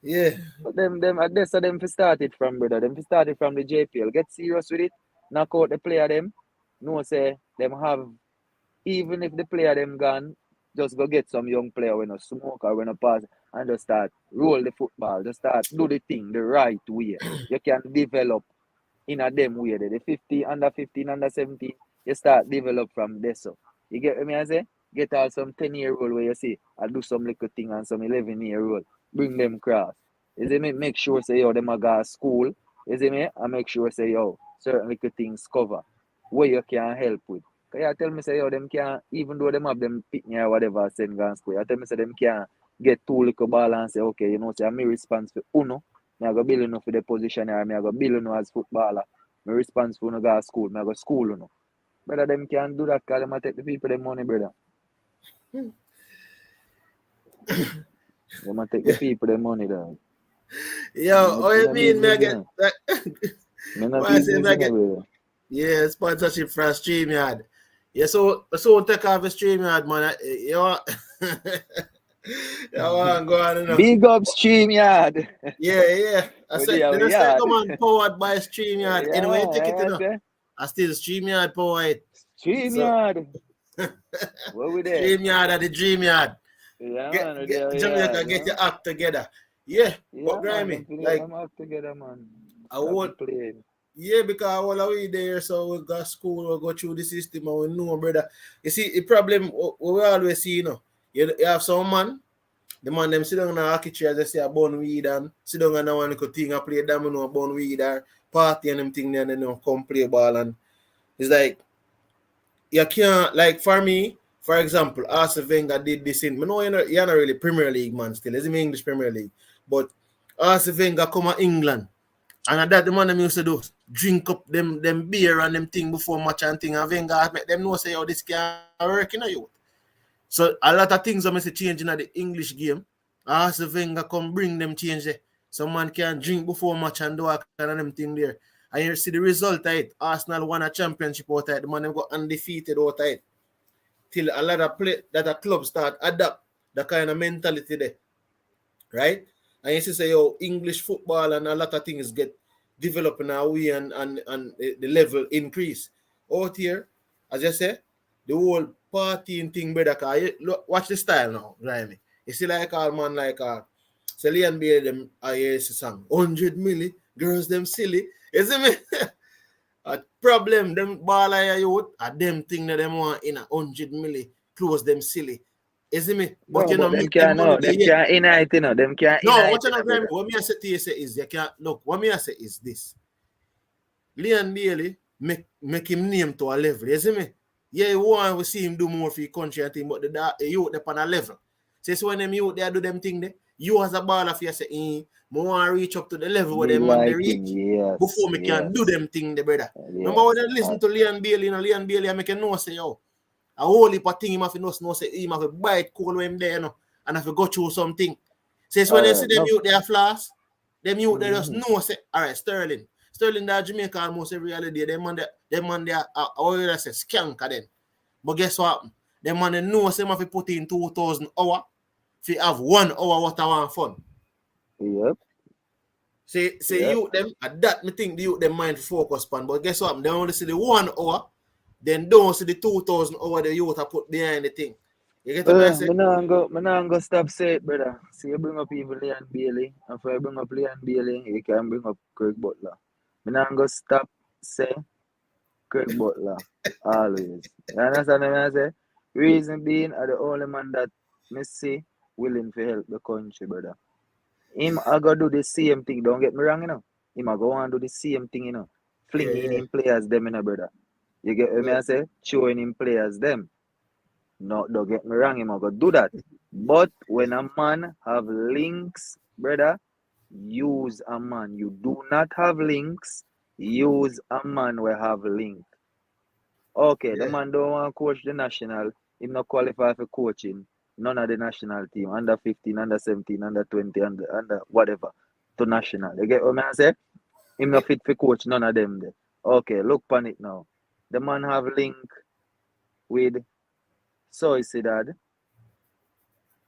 A: yeah,
B: But them I guess them fi start it from, brother. Them fi start it from the JPL. Get serious with it. Knock out the player them. No say them have even if the player them gone, just go get some young player when a smoke or when a pass and just start roll the football. Just start do the thing the right way. You can develop in a them way. The 50, under 15, under 17, you start develop from there. So you get what me I say? Get out some 10-year-old where you see I do some little thing and some 11-year-old. Bring them cross. You see me? Make sure say yo them a go to school. You see me? And make sure say yo certain little things cover where you can help with. Cause you tell me say yo them can even though them have them pitney or whatever send gun school. You tell me say them can get two little ball and say okay you know say I'm me response for uno. Me I go build enough for the position or me I go build enough as footballer. My response for no go to school. Me I go school no. Brother them can do that cause them a take the people them money brother. Them a take the
A: yeah.
B: people them money dog.
A: Yo,
B: Me
A: what you
B: no
A: mean? Me I
B: business you
A: get
B: know.
A: that.
B: Me no
A: Why I say
B: business
A: me I
B: you know
A: get
B: brother.
A: yeah sponsorship from StreamYard. Yeah, so take off the StreamYard, man. You know, you want to go on enough.
B: Big up stream yard.
A: Yeah, yeah. I
B: Oh
A: said,
B: dear
A: then
B: we
A: I said,
B: yard.
A: come on, powered by StreamYard.
B: Yeah
A: Anyway, take it,
B: man,
A: you
B: I
A: know.
B: say
A: I still StreamYard power it.
B: stream
A: So,
B: yard. Where we there?
A: StreamYard at the Dream Yard.
B: Yeah
A: Get,
B: man, oh
A: get
B: dear we
A: Jamaica,
B: yard, you
A: get your
B: know?
A: act together. Yeah, but
B: Yeah man, them
A: grimy.
B: to get
A: Like,
B: them up together man.
A: I
B: Stop the
A: won't,
B: playing.
A: yeah, because all the way there, so we got school, we go through the system, and we know, brother. You see, the problem we always see, you know, you have some man, the man them sit down in the hockey chair, they say a bun weed and sit down and one little thing and play domino, bun weed or party and them thing there, and then you come play ball. And it's like, you can't, like for me, for example, Arsene Wenger did this in, I know you're not really Premier League man still, it's in English Premier League, but Arsene Wenger come to England, and at that the man them used to do, drink up them beer and them thing before match and thing, and Wenger make them know say, oh, this can work in a youth. So a lot of things are changing in the English game. Arsene Wenger come bring them change there. Some man can drink before match and do a kind of them thing there. And you see the result of it. Arsenal won a championship out of it. The man them got undefeated out of it. Till a lot of play that a club start adapt the kind of mentality there. Right? And you see say yo, English football and a lot of things get developed in a way and the level increase. Out here, as I say, the whole partying thing, brother. Cause look, watch the style now, right? You see like all man like Celine Bay them I song 100 milli, girls them silly. You see me? A problem, them ball youth, a them thing that them want in 100 milli, close them silly. You see me? But
B: No,
A: you know,
B: but them
A: make them
B: can't
A: money
B: no,
A: there
B: them
A: yet.
B: can't unite, you know. Them can't
A: No,
B: unite,
A: what you
B: you
A: know,
B: know,
A: Grammy?
B: brother.
A: What me I say to you say is you can't look. What me I say is this: Leon Bailey make him name to a level. You see me? Yeah, you want to see him do more for your country and thing, but the youth they on a level. So when them youth they do them thing there, you as a baller for you say, want to reach up to the level where
B: Me
A: them man they
B: like him,
A: reach
B: yes,
A: before me can do
B: yes,
A: them thing there, brother. Remember when
B: yes.
A: I listen to Leon Bailey, Leon Bailey, I make a know say, yo, a whole heap of thing him have to know say him have to bite cool when him there, and have to go through something. Says when
B: All
A: you see
B: right,
A: them
B: no,
A: youth they are flaws. Them youth they just
B: Mm-hmm.
A: know say, all right, Sterling. Sterling that Jamaica almost every other day. Them man they how you say skank then. But guess what? Them man they know say have to put in 2,000 hour if you have 1 hour what I want fun.
B: Yep.
A: Say
B: Yep.
A: you them at that me think the youth them mind focus pan. But guess what? They only see the 1 hour, then don't see the 2,000 hour the youth are put behind the thing. You get what I say?
B: Me nah go stop say it, brother. See you bring up even Leon Bailey. And if I bring up Leon Bailey, you can bring up Craig Butler. Me nah go stop say Craig Butler. Always. You understand what I say? Reason being are the only man that me see willing to help the country, brother. Him I go do the same thing. Don't get me wrong, Him I go and do the same thing,
A: Yeah,
B: Flinging
A: yeah.
B: in players them, brother. You get what
A: Yeah.
B: I say? Showing him players them. No, don't get me wrong, him I go do that. But when a man have links, brother, use a man. You do not have links, use a man will have link. Okay, the
A: Yeah.
B: man don't want to coach the national. He not qualify for coaching. None of the national team. Under 15, under 17, under 20, under whatever. To national. You get what I say? Him
A: Yeah.
B: not fit for coach none of them there. Okay, look on it now. The man have link with Soicidad.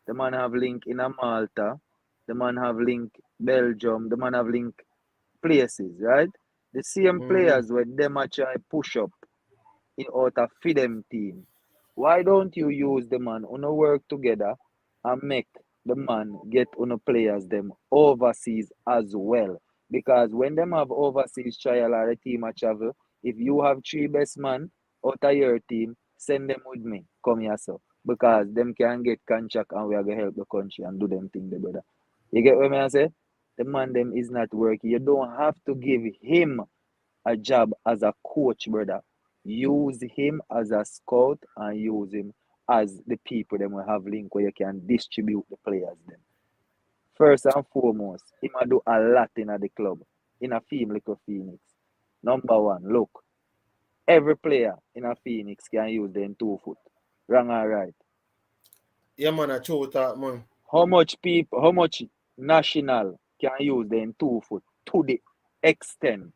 B: The man have link in a Malta. The man have link Belgium. The man have link places, right? The same
A: Mm-hmm.
B: players where them a try push up in out of feed them team. Why don't you use the man on work together and make the man get on players them overseas as well? Because when them have overseas trial or a team a travel, if you have three best man out of your team, send them with me. Come here, so because them can get contract and we are gonna help the country and do them thing, the brother. You get what I say? The man them is not working. You don't have to give him a job as a coach, brother. Use him as a scout and use him as the people them will have link where you can distribute the players them. First and foremost, him a do a lot in the club, in a team like a Phoenix. Number one, look, every player in a Phoenix can use them 2 foot. Wrong or right?
A: Yeah, man, I show that, man.
B: How much national can use them 2 foot to the extent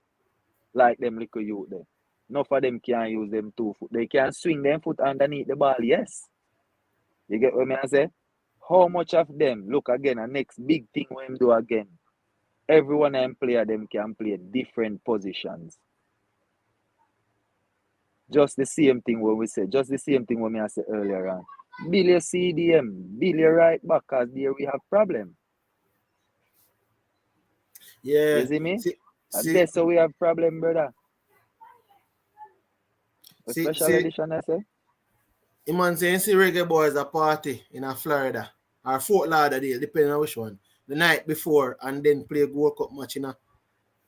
B: like them little youth there. None of them can use them 2 foot. They can swing them foot underneath the ball, yes. You get what I say? How much of them, look again, a next big thing when him do again. Everyone and player them can play different positions. Just the same thing when we say, just the same thing when I said earlier on. Build your CDM, build your right back, cause there we have problem.
A: Yeah.
B: You see me? And
A: See,
B: that's how we have problem, brother. A special
A: see,
B: edition, I say.
A: the man saying see reggae boys a party in a Florida or Fort Lauderdale, depending on which one. The night before and then play World Cup match in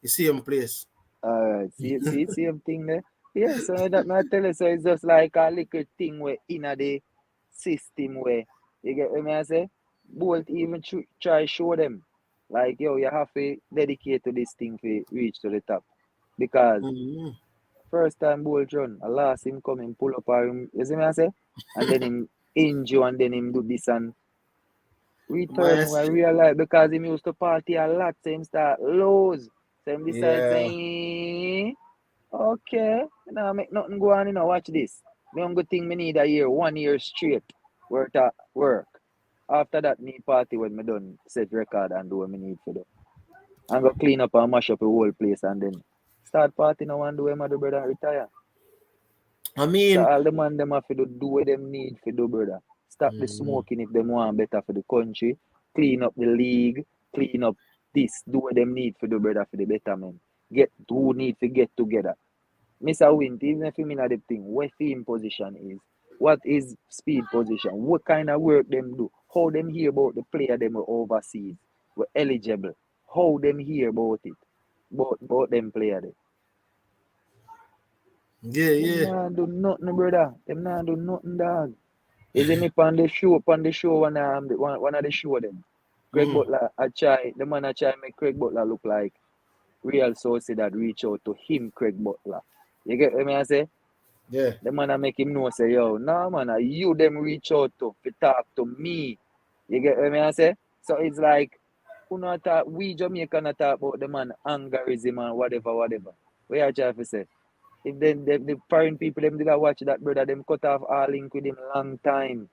A: the same place.
B: Alright, see, same thing there. Yeah, so that I tell you, so it's just like a little thing where in the system where you get what I say? Bolt even try show them. Like yo, you have to dedicate to this thing to reach to the top. Because
A: Mm-hmm.
B: first time Bolt run, I last him come and pull up him, you see me I say? And then him injure and then him do this and return
A: Yes.
B: when realize because him used to party a lot, so him start lose. So him decide
A: Yeah.
B: saying okay, now make nothing go on, watch this. Me only thing me need a year, 1 year straight worth of work. After that, me party when me done set record and do what me need to do. And go clean up and mash up the whole place and then start party now and do what I do, brother, and retire.
A: I
B: So
A: mean,
B: all the man them have to do what them need to do, brother. Stop the
A: mm-hmm.
B: smoking if them want better for the country. Clean up the league. Clean up this. Do what them need to do, brother, for the betterment. Get who need to get together. Mr. Wint, even if you mean the thing, what team position is, what is speed position, what kind of work them do, how them hear about the player them were overseas, were eligible, how them hear about it, about them player there.
A: Yeah,
B: Them
A: yeah.
B: not do nothing, brother. Them not do nothing, dog. Is it me on the show one of the show them. Craig
A: Mm-hmm.
B: Butler I try the man I try make Craig Butler look like real source that reach out to him, Craig Butler. You get what I say?
A: Yeah.
B: The man I make him know say, yo, nah man, you them reach out to talk to me. You get what I say? So it's like Uno talk, we Jamaican talk about the man angerism and whatever, whatever. Where I try to say. If the foreign people them did watch that brother, them cut off all link with him long time.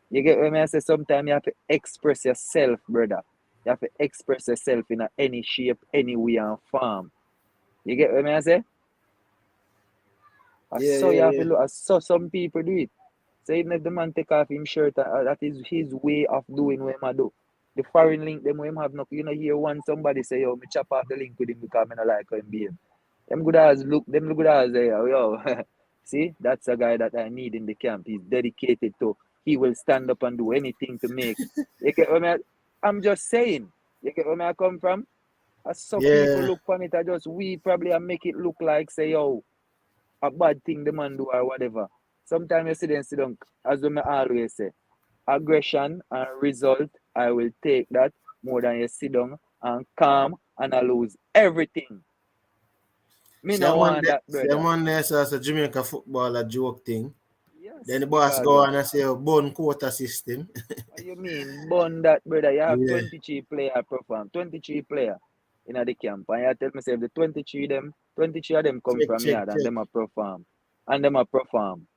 B: You get what I say? Sometimes you have to express yourself, brother. You have to express yourself in any shape, any way and form. You get what I say? I
A: Yeah,
B: saw you
A: yeah,
B: have to
A: yeah.
B: look. I saw some people do it. So even if the man take off his shirt, that is his way of doing what him do. The foreign link, them him have no, you know, hear one somebody say, yo, me chop off the link with him because I don't like how him behave. Them good as look, them good as say, yo, see, that's a guy that I need in the camp. He's dedicated to, he will stand up and do anything to make. You get what I'm just saying. You get where I come from? As some people
A: Yeah.
B: look on it, I just we probably make it look like say, yo, a bad thing the man do or whatever. Sometimes you sit down, as we always say, aggression and result, I will take that more than you sit down and calm and I lose everything. Me no want that,
A: See a
B: brother.
A: man there says a Jamaica footballer joke thing. Then
B: Yes,
A: the boss
B: because
A: go on and say, oh, bone quota system.
B: what you mean, bun that, brother? You have
A: Yeah.
B: 23 player perform, 23 player in the camp, and you tell me say if the 23 of them come
A: Check,
B: from
A: check,
B: yard and
A: check.
B: them a perform, and them a perform.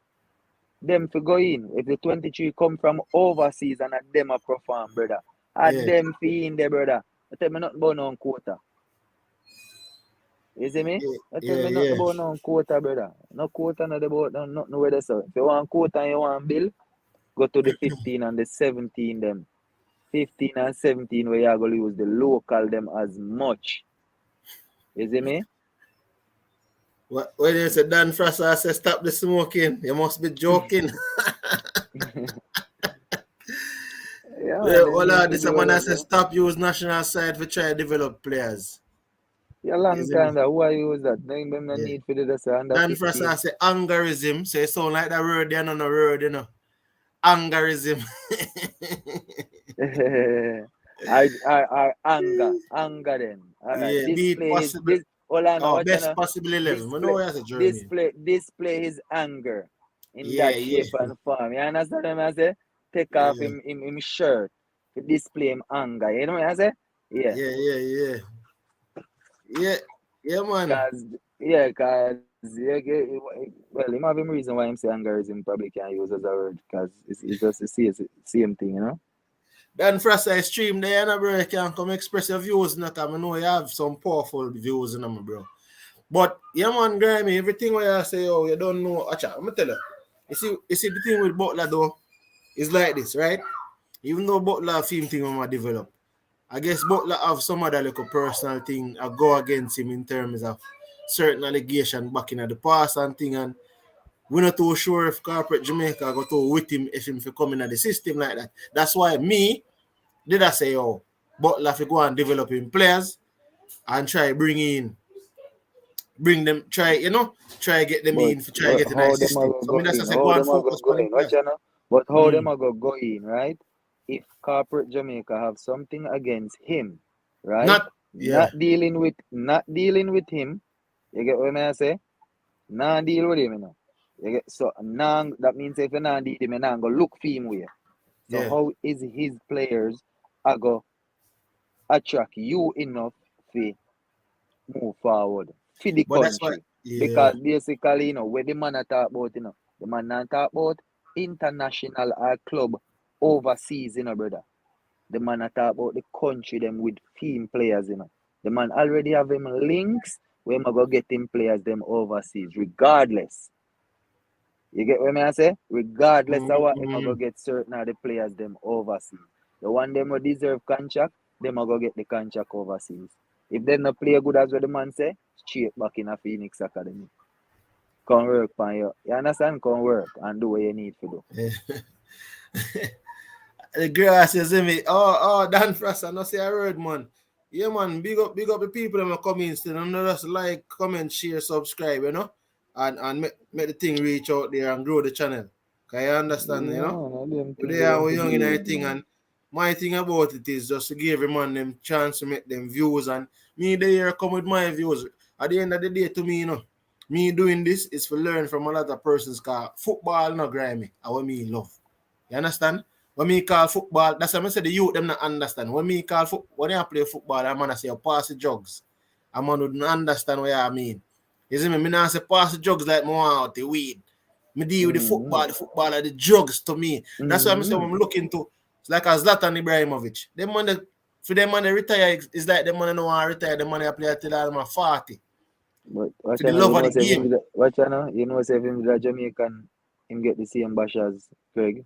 B: Them for go in. If the 23 come from overseas and at them a perform, brother. At
A: Yeah.
B: them fee in there, brother. I tell me nothing about no quota. You see me?
A: Yeah,
B: I tell
A: yeah,
B: me nothing
A: yeah.
B: about no quota, brother. No quota, not about no, nothing where they say. If you want quota and you want bill, go to the 15 and the 17 them. 15 and 17 where you going to use the local them as much. You see me?
A: When you say Dan Frassa say stop the smoking, you must be joking.
B: Yeah,
A: Yeah,
B: man, them
A: well,
B: need to
A: this man that
B: develop
A: say
B: them.
A: stop use national side for try to develop players.
B: Yeah,
A: You
B: long
A: see me?
B: time that. Who I use that? Them no
A: Yeah.
B: need for the say under
A: Dan Frassa
B: 15.
A: say angerism, so it sound like that word there, no word, you know. Angerism.
B: I anger then. All right,
A: Yeah, be it
B: display his
A: possible.
B: this. Hold on,
A: Oh,
B: watch on.
A: best possible 11. I know
B: Display,
A: where that's a German.
B: display his anger in
A: Yeah,
B: that
A: yeah,
B: shape and form. You understand what I say? Take off
A: yeah,
B: him shirt to display him anger. You know what I say? Yeah,
A: yeah, yeah, yeah. Yeah, yeah, man.
B: cause well, him have him reason why him say anger is him probably can't use as a word, cause it's just the same thing, you know.
A: Dan Frassa stream there, you know, bro. You can come express your views, you know, 'cause I know you have some powerful views, you know, bro. But yeah, man, Grammy, everything where I say, oh, you don't know. Acha, I'm gonna tell you. You see, the thing with Butler though is like this, right? Even though Butler film thing I'm develop, I guess Butler have some other little personal thing I go against him in terms of certain allegation back in the past and thing, and we're not too sure if corporate Jamaica go to with him if him for coming at the system like that. That's why me did I say, oh, Butler for go and develop him players and try bring them, try get them
B: But
A: in for try get a
B: how
A: nice
B: them a
A: system.
B: go
A: So
B: go
A: me that's
B: in?
A: say
B: How
A: go and
B: them a go
A: focus
B: go
A: on the
B: in? Watch
A: player.
B: out now. But how them
A: Mm.
B: a go in, right? If corporate Jamaica have something against him, right?
A: Not yeah,
B: Not dealing with him. You get what I say? Not deal with him, you know. You get so now that means if you not deal with him, you not go look for him where. So
A: yeah.
B: how is his players are go attract you enough to move forward for the
A: But that's why
B: country?
A: yeah.
B: Because basically, where the man a talk about, the man not talk about international or club overseas, brother. The man a talk about the country them with team players, The man already have him links where him a go get him players them overseas, regardless. You get what I say? Regardless of what him a go
A: Mm-hmm.
B: get certain of the players them overseas. The one them who deserve contract, them a go get the contract overseas. If they not play good as what the man say, straight back in a Phoenix Academy. Come work on you. You understand? Come work and do what you need to do.
A: Yeah. The grass, you see me. Oh, Dan Frost, I know say a word, man. Yeah, man. Big up the people that come in still. And just like, comment, share, subscribe, and make the thing reach out there and grow the channel. Cause I understand,
B: Yeah, man, them
A: we
B: things
A: there
B: going
A: we
B: to
A: young in
B: be
A: a
B: with,
A: thing,
B: man.
A: and my thing about it is just to give every man them chance to make them views, and me there come with my views. At the end of the day, to me, me doing this is to learn from a lot of persons. Cause football no grimy. I what me love. You understand? When me call football, that's what I say the youth them not understand. When me call when I play football, I'm gonna say pass the jugs. I'm gonna not understand what I mean. You see me? Me not say pass the jugs like more out the weed. Me deal with
B: Mm-hmm.
A: the football are the drugs to me. That's why I'm saying
B: Mm-hmm.
A: I'm looking to it's like a Zlatan Ibrahimovic. Them man for them man retire, it's like them man no want to retire, them man play till I'm 40.
B: But watch
A: For the
B: out now,
A: love of the game.
B: watch out now, if him with a Jamaican, him get the same bash as Craig.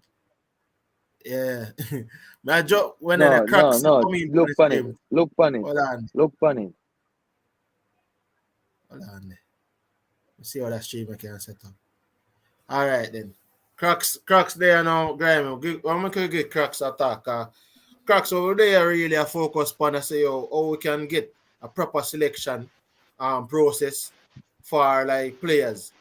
A: Yeah. My joke when the
B: No, no,
A: cracks
B: no.
A: come in for
B: Look
A: the
B: on it.
A: same.
B: Look on it.
A: Hold on.
B: Look on it.
A: Hold on. Let's see how that stream I can set up. All right then. Cracks there now, Graham. I'm gonna get cracks attack. Cracks over there really a focus on I say how we can get a proper selection process for like players,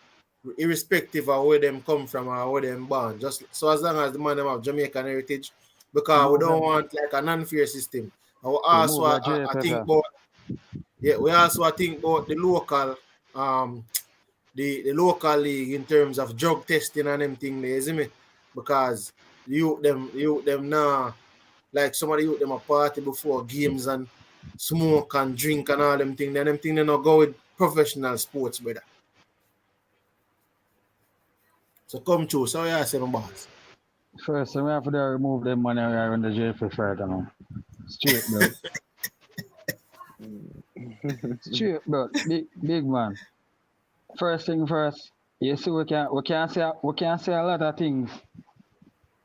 A: irrespective of where them come from or where them born. Just so as long as the man them have Jamaican heritage,
C: We
A: because we
C: move
A: don't
C: them.
A: want like an unfair system. And we
C: We
A: also
C: move like
A: I think
C: JFF.
A: about we also think about the local um the local league in terms of drug testing and them thing there, you see me? Because the youth them now like some of the youth them a party before games and smoke and drink and all them thing. Then them thing they not go with professional sports, brother. So come true. So yeah, say my boss.
C: First, we have to remove them money around the JFF right now. Straight, bro. Straight, bro. Big man. First thing first. You see, we can say a lot of things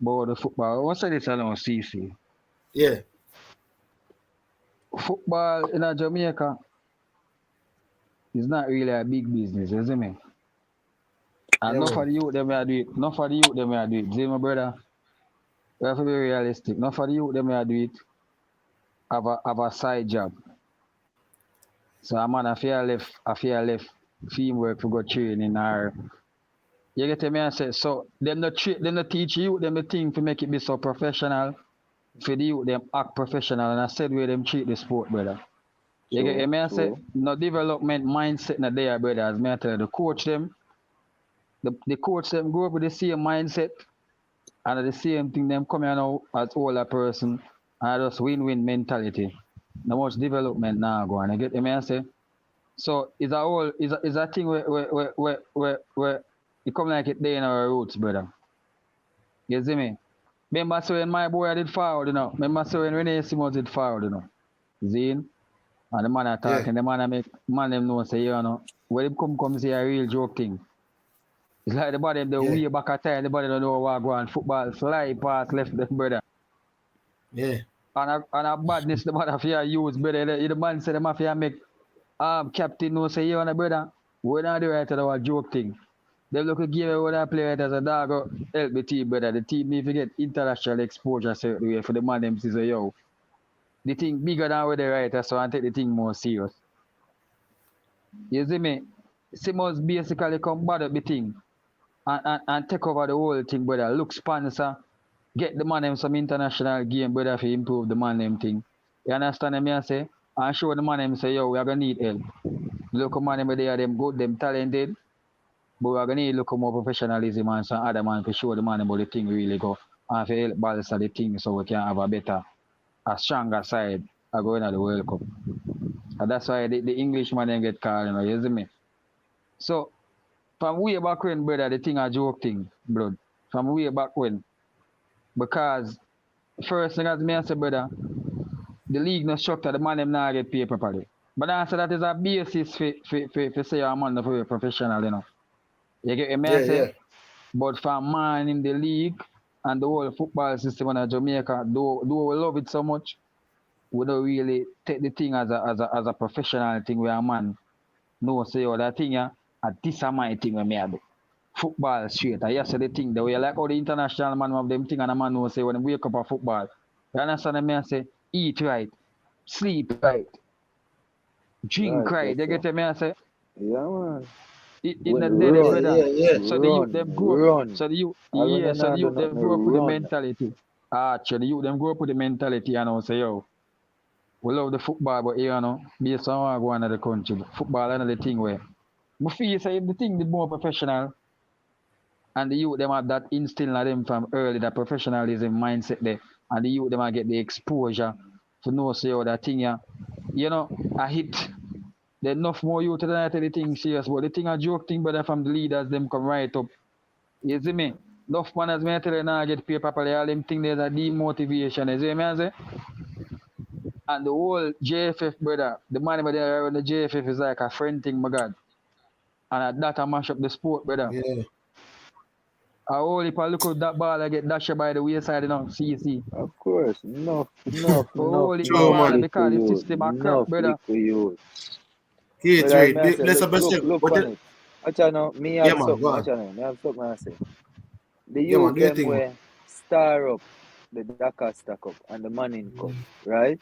C: about the football. What's this alone, CC?
A: Yeah,
C: Football in Jamaica is not really a big business, you see me? And
A: yeah,
C: not for
A: man.
C: the youth them I do it. Not for the youth them I do it. See my brother, we have to be realistic. Not for the youth them I do it. Have a side job. So I'm on a fear left team work to go training or you get me I say so them not teach you them the thing to make it be so professional for the youth them act professional and I said where them treat the sport brother. You get
B: True,
C: me I say
B: true.
C: no development mindset not there brother as me I tell you the coach them the coach them grow up with the same mindset and at the same thing them come here now as older person and just win-win mentality. No much development now go on. You get me I say so it's a whole is a thing where it come like it there in our roots, brother. You see me? Remember so when my boy did forward, you know. Remember so when Renee Simons did forward, you know. Zine and the man are
A: Yeah,
C: talking, the man make man them know say, you know, when they come say a real joke thing. It's like the body the
A: yeah,
C: way back at time, the body don't know what go on. Football fly past left them, brother.
A: yeah,
C: And a badness the body fear use, brother. The man say the mafia make captain no say, you know, brother. We not the right to the joke thing. They look at game when I play it as a dog help the team, brother. The team need to get international exposure certain way for the man them say, yo, the thing bigger than where they write, so I take the thing more serious. You see me? Simmons basically come bad up the thing and take over the whole thing, brother. Look sponsor, get the man them some international game, brother, to improve the man them thing. You understand me I say? And show the man them say, yo, we are gonna need help. Look man them there, them good, them talented. But we're gonna need look more professionalism and some other man to show the man about the thing really go and to help balance the thing so we can have a stronger side going at the World Cup. And that's why the Englishman then get called, you see me? So from way back when, brother, the thing a joke thing, blood. From way back when. Because first thing as me I say, brother, the league no structure, the man them not get paid properly. But I say that is a basis for say a man for a professional, you know. You get me I
A: yeah,
C: say?
A: yeah,
C: But for a man in the league and the whole football system in Jamaica, though we love it so much, we don't really take the thing as a professional thing where a man no say oh that thing yeah, this is my thing where me I do. Football straight. I just say the thing the way like all the international man have them thing and a man no say when they wake up a football. You understand me I say eat right, sleep right, drink
B: Right,
C: right.
B: yes,
C: You
B: sir.
C: get me I say
B: Yeah, man.
C: in
B: When
C: the dead
A: yeah,
B: run,
C: brother.
A: yeah, yeah.
C: So the youth
B: run,
C: them grow up.
B: run.
C: So the youth,
B: And when
C: yeah.
B: you
C: So the
B: not do
C: youth them
B: nothing,
C: grow up with the
B: run.
C: mentality. Actually, the youth them grow up with the mentality and I say, yo, we love the football, but you know, based on what go on in the country, football another thing where. But feel say if the thing did more professional, And the youth them have that instill in them from early, that professionalism mindset there. And the youth them get the exposure to know say how that thing yeah. You know, I hit there enough more youth than I tell the thing serious, but the thing a joke thing, brother, from the leaders them come right up. You see me? Enough man as me I tell you now get paid properly, all them thing there's a demotivation, you see me I say? And the whole JFF brother, the money over there around the JFF is like a friend thing, my God. And that a mash up the sport, brother.
A: Yeah.
C: I only if I look at that ball I get dashed by the wayside, you know, CC.
B: Of course,
C: Only the
A: True,
C: ball
A: man.
B: little
C: because the
B: youth,
C: system a crap, brother.
B: little youth.
A: Key
B: But I
A: trade.
B: may I say,
A: Let's have a
B: look
A: what
B: on
A: the,
B: it. Watch out now, me
A: yeah
B: have
A: man,
B: something,
A: go on.
B: watch out now, me have something I say. The
A: Yeah man,
B: youth
A: do your
B: them
A: thing, man.
B: where star up the Dakar Cup and the Manning Cup, right?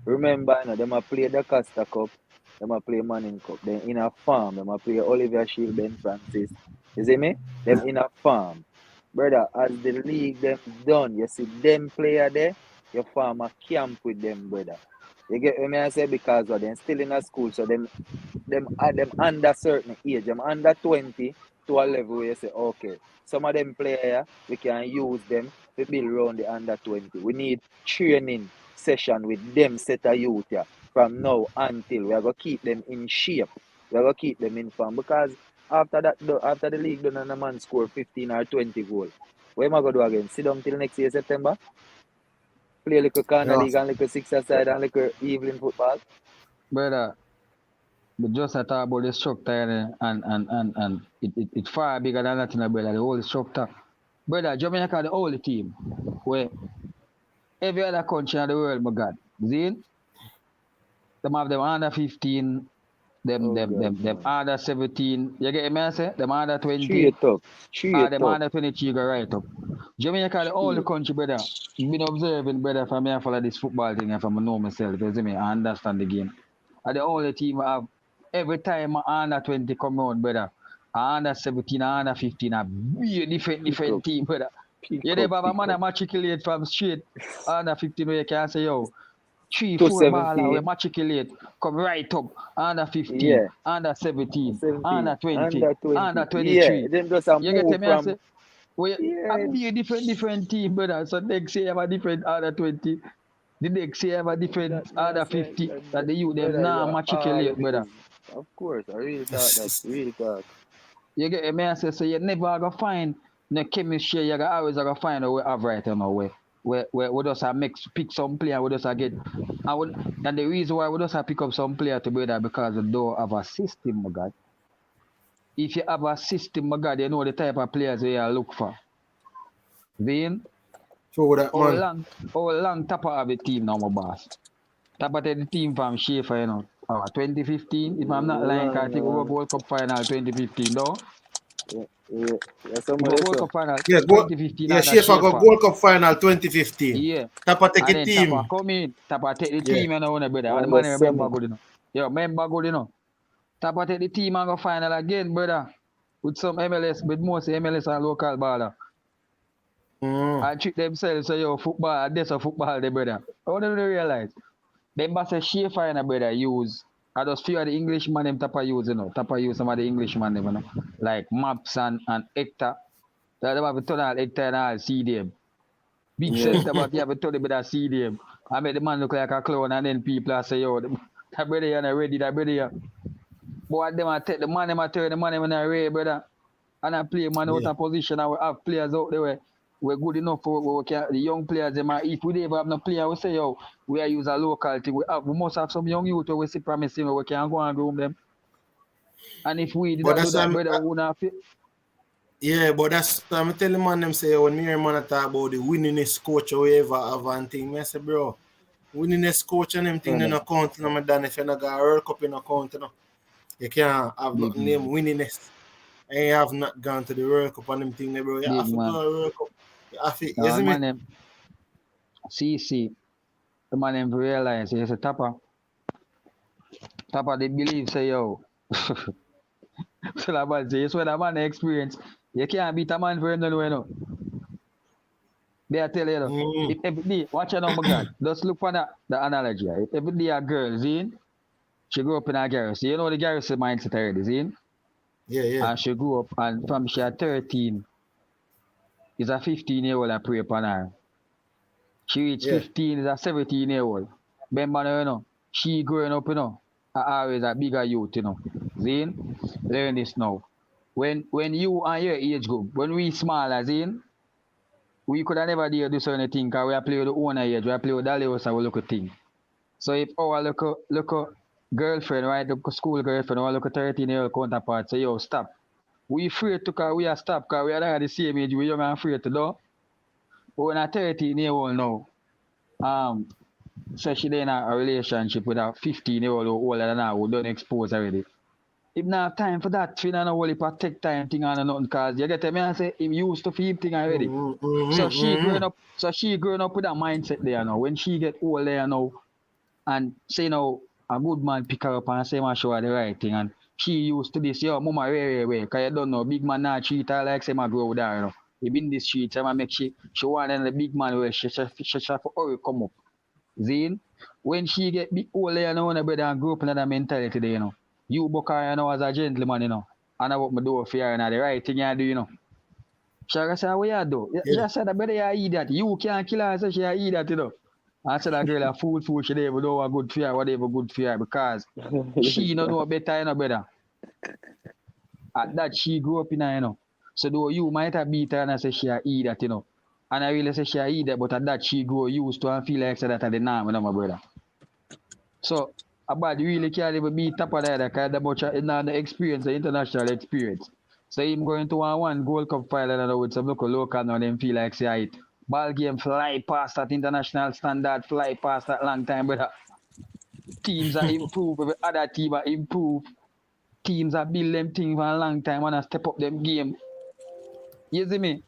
B: Remember, you know, them a play Dakar Cup, them a play Manning Cup. Then in a farm, them a play Oliver Shield, Ben Francis. You see me? Them in a farm. Brother, as the league them done, you see them player there, your farm a camp with them, brother. You get what I say? Because of them still in a school, so them under certain age, them under 20 to a level where you say, okay, some of them player we can use them to build around the under 20. We need training session with them set of youth yeah, from now until we are gonna keep them in shape. We are gonna keep them in form because after that after the league done and a man score 15 or 20 goals, what am I gonna do again? Sit down till next year September? Play a little corner
A: Yeah.
B: league and little six aside and little evening football?
C: Brother, but just I talk about the structure and it far bigger than that, brother, the whole structure. Brother, Jamaica the only team where every other country in the world, my God, see? Them have them under 15, them
B: Oh
C: them
B: God,
C: them them
B: man.
C: under 17. You get me I say? Them under 20,
B: Straight up. Straight
C: them
B: up.
C: under 23 go right up. Jamaica the only
B: Straight.
C: country, brother. Been observing, brother, from me I follow this football thing and from I know myself, you see me, I understand the game. And the only team I have every time I under 20 come round, brother. I under 17, I under 15, a be a
B: Pick
C: different
B: up.
C: team, brother.
B: Pick
C: You
B: up.
C: never have a
B: Pick
C: man
B: up.
C: that matriculate from straight under 15 where you can say, yo, three,
B: To
C: four baller, we
B: 17.
C: matriculate, come right up, under 15,
B: Yeah.
C: under 17,
B: 17.
C: under 20,
B: Under
C: under
B: 20. Yeah.
C: 23.
B: Them just a
C: You get
B: move
C: me? I
B: from.
C: say, we
B: Yeah.
C: have be a different team, brother. So next year have a different under 20. The next year have a different
B: That me I
C: under
B: say.
C: 50. That the youth them
B: Brother,
C: now
B: yeah, all
C: matriculate,
B: it
C: brother.
B: is. Of course. I real talk that. Real talk.
C: You get me? I say, so you never gonna find no chemistry. You gonna always gonna find a way of right, you know, where we just mix pick some player, we just get. And the reason why we just pick up some player to be there because we don't have a system, my God. If you have a system, my God, you know the type of players you look for. Then,
A: True that,
C: how
A: man.
C: long, how long Tapa have a team now, my boss? Tapa take the team from Schaefer, you know. 2015, if I'm not lying, I
B: Long,
C: think we go World Cup final 2015, no?
B: yeah, yeah. Yeah,
C: We
B: somebody
C: go World
B: say.
C: Cup final
A: Yeah, go.
C: 2015
A: Yeah,
C: under
A: Schaefer got
C: Schaefer.
A: Gold Cup final 2015.
C: Yeah.
A: Tapa take
C: And
A: a
C: then Tapa
A: team.
C: come in, Tapa take the
A: Yeah.
C: team, you know, brother. And the
B: And the
C: man remember
B: semi.
C: good, you know. Yeah, remember good, you know. Tapa take the team and go final again, brother. With some MLS, with most MLS and local baller.
A: Mm.
C: And treat themselves so yo football, this a football, the brother. How do they realize? Them boss say Schaefer and a brother use. I just few of the Englishman them Tapa use, you know. Tapa use some of the Englishman them, you know. Like Maps and Hector. They have a ton of Hector and all see them. Big
B: Yeah.
C: center back, you have a ton of bit of see them. I make the man look like a clown and then people are say, yo, that brother you not ready, that brother you. But them I take the man them I turn the man them not ready, brother. And I play man out
A: Yeah.
C: of position and we have players out there where we're good enough for we can, the young players them if we never have no player we say yo we are use a local thing we must have some young youth where we see promising where we can go and groom them and if we did
A: But
C: not do
A: that's
C: that brother we wouldn't have
A: yeah, but that's I'm telling man them say when me hear man talk about the winningest coach or whatever have and thing, me I say bro, winningest coach and them thing in
B: Funny.
A: account no me done if you not got a World Cup in account, you know. You can't have
C: big
A: nothing name winningest. And you have not gone to the World Cup and them thing, bro. You have to
C: man
A: go to the World Cup. You have to, you see me?
C: man them CC the man them realize he say Tapa they believe say yo so that man say it's what that man experience you can't beat a man for him no way no. They tell you,
A: Mm.
C: if every day, watch out, my God, just look for the analogy. If every day a girl, see, she grew up in a garrison. You know the garrison mindset already, see?
A: Yeah.
C: And she grew up, and from she at 13, is a 15-year-old I pray upon her. She reached
A: Yeah.
C: 15, is a 17-year-old. Remember now, she growing up, always a bigger youth, Zane, learn this now. When you and your age group, when we smaller, Zane, we could have never dare do certain thing because we are play with the owner age, we are play with the house and we look at thing. So if our look girlfriend, right, look school girlfriend, or look 13-year-old counterpart say, yo, stop. We afraid to cause we are stop because we are not the same age, we young and afraid to do. But when a 13-year-old now, um, so she in a relationship with a 15-year-old who older than her who done expose already. If not have time for that, if you don't only take time thing and nothing cause you get me and say him used to feed thing already. So she growing up with that mindset there now. When she get older now and say now a good man pick her up and say man show her the right thing and she used to this, yo, mama way, cause you don't know big man not treat her like say man grow there, He been in the streets, I make she want the big man where she for hurry come up. Zine, when she get big older, brother, and grow up in that mentality there, You book her, as a gentleman, And I what me do for her, and the right thing you do, She say, what you do?
A: Yeah.
C: She said, I better you eat that. You can't kill her, so she eat that, I said, that girl a fool, she never know what good for her, whatever good for her, because she don't know better, brother. At that, she grew up in her, So though you might have beat her and say she eat that, And I really say she eat that, but at that, she grow used to and feel like say that at the norm, my brother. So, about really can't even be top of that because the experience, the international experience. So him going to one Gold Cup final and with some local now them feel like say it. Ball game fly past that international standard, fly past that long time, brother. Teams are improve, other team are improve. Teams are build them things for a long time and step up them game. You see me?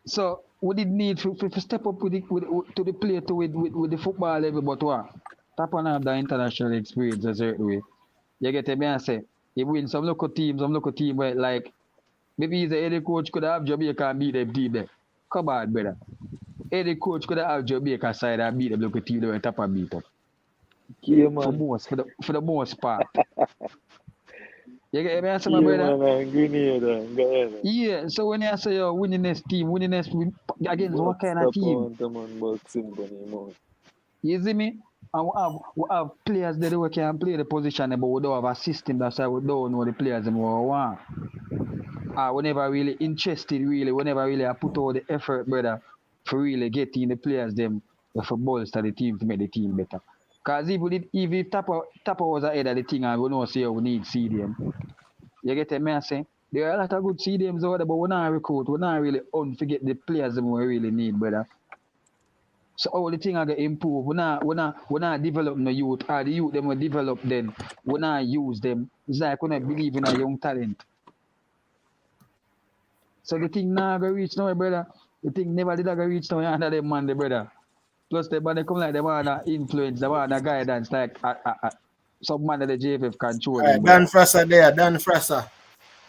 C: So we did need to step up to the plate with the football level, but what? Tap on have the international experience a certain way. You get me and say, you win some local team where like maybe the head coach could have Jamaica and beat them team there. Come on, brother. Head coach could have Jamaica side and beat them local team there top and beat up.
B: Yeah,
C: For
B: man.
C: the most part. You get me and say, my
B: Yeah,
C: brother?
B: man, and Grenada, and Guyana.
C: Yeah, so when you say you're winningest team, against what
B: Bucks
C: kind of
B: top
C: team?
B: on, man, Bucks Symphony, man.
C: You see me? And we have players that we can play the position, but we don't have a system that's why we don't know the players we want. We never really interested, really. We never really put all the effort, brother, for really getting the players them for bolster the team to make the team better. Because if Tapa was ahead of the thing and we know say we need CDM, you get me? I say there are a lot of good CDMs out there, but we're not recruit. We're not really forget the players that we really need, brother. So all the thing I get improve. We not develop no youth. Or the youth them we develop then. We not use them. It's like we not believe in a young talent. So the thing now go reach now, brother. The thing never did go reach now under them man, the brother. Plus the man they come like them want influence, they want guidance, like some man that the JFF
A: All right,
C: controlling,
A: Dan
C: brother.
A: Frasser there, Dan Frasser.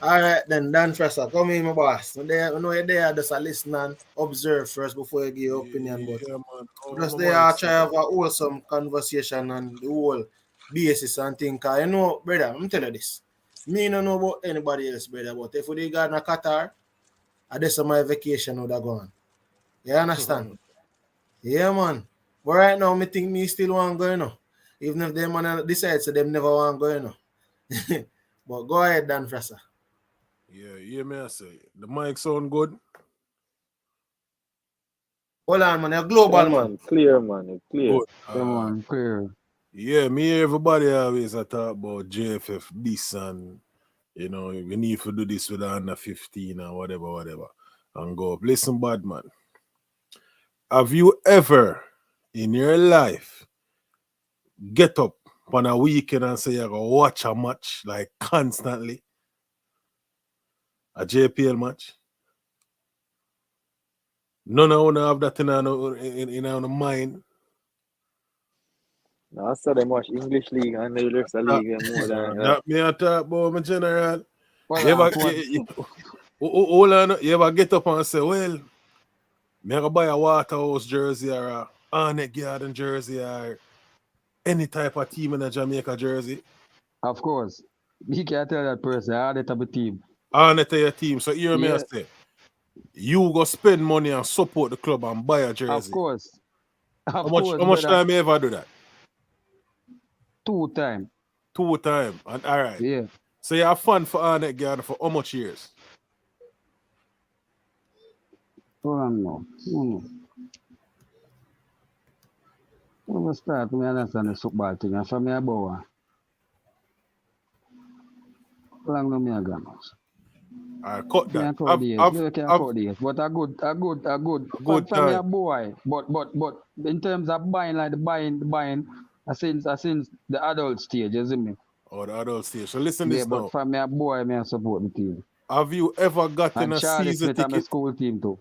A: All right, then, Dan Frasser, come in, my boss. So there, you know, you're there, just a listen and observe first before you give your opinion. But
D: Yeah, man.
A: just
D: No
A: there,
D: man
A: I try
D: say.
A: to have a wholesome conversation on the whole basis and thing. Cause you know, brother, I'm telling you this. Me don't know about anybody else, brother. But if we got in a Qatar, I just my vacation would have gone. You understand? Yeah, man. But right now, me think me still want to go, Even if them man decide so them never want to go, But go ahead, Dan Frasser.
D: Yeah, me I say. The mic sound good.
A: Hold on, man. You're
B: Yeah,
A: global, man.
B: man, clear, man, it's clear.
D: Good.
C: Come on, clear.
D: Yeah, me everybody always I talk about JFF this and we need to do this with the under 15 or whatever. And go up. Listen, bad man. Have you ever in your life get up on a weekend and say you're gonna watch a match like constantly? A JPL match? None of you have that in our mind.
B: Now, I saw them watch English League and the rest of the
D: That,
B: league and more than that.
D: that me I talk about my general.
C: Well,
D: You ever,
C: what?
D: hold on, you ever get up and say, well, me I go buy a Waterhouse jersey or a Arnett Garden jersey or any type of team in a Jamaica jersey?
C: Of course. You can't tell that person. I had it of a team.
D: On it to your team. So hear me I
C: Yeah,
D: say, you go spend money and support the club and buy a
C: of
D: jersey.
C: course.
D: How
C: Of
D: much
C: course,
D: how much
C: brother.
D: time you ever do that?
C: 2 times.
D: 2 times. And all right.
C: Yeah.
D: So you have fun for Arnett Garden for how much years?
C: Hold on now. When we start, me understand the football thing. And from me about how long do me a gone?
D: I cut
C: Me
D: that.
C: a couple days. You can
D: Have
C: couple days. But a good.
D: a good
C: From me a
D: time.
C: boy. But in terms of buying, like the buying, since the adult stage, you see me?
D: Or the adult stage. So listen
C: Yeah,
D: this
C: but
D: now.
C: from me a boy, me a support the team.
D: Have you ever gotten
C: And
D: a
C: Charlie
D: season
C: Smith, I'm a
D: ticket?
C: school team too.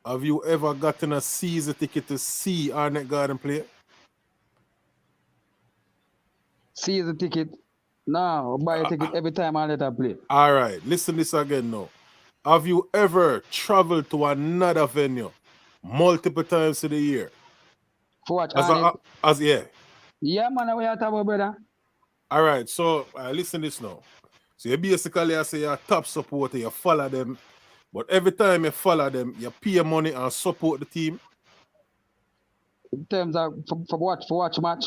D: Have you ever gotten a season ticket to see Arnett Garden play?
C: Season ticket. No, buy a ticket every time I let her play.
D: All right, listen this again now. Have you ever traveled to another venue multiple times in the year?
C: For watch
D: As
C: on it.
D: yeah.
C: Yeah, man, we are talking about, brother.
D: All right, so listen this now. So you basically I say you're a top supporter, you follow them, but every time you follow them, you pay money and support the team.
C: In terms of for watch match.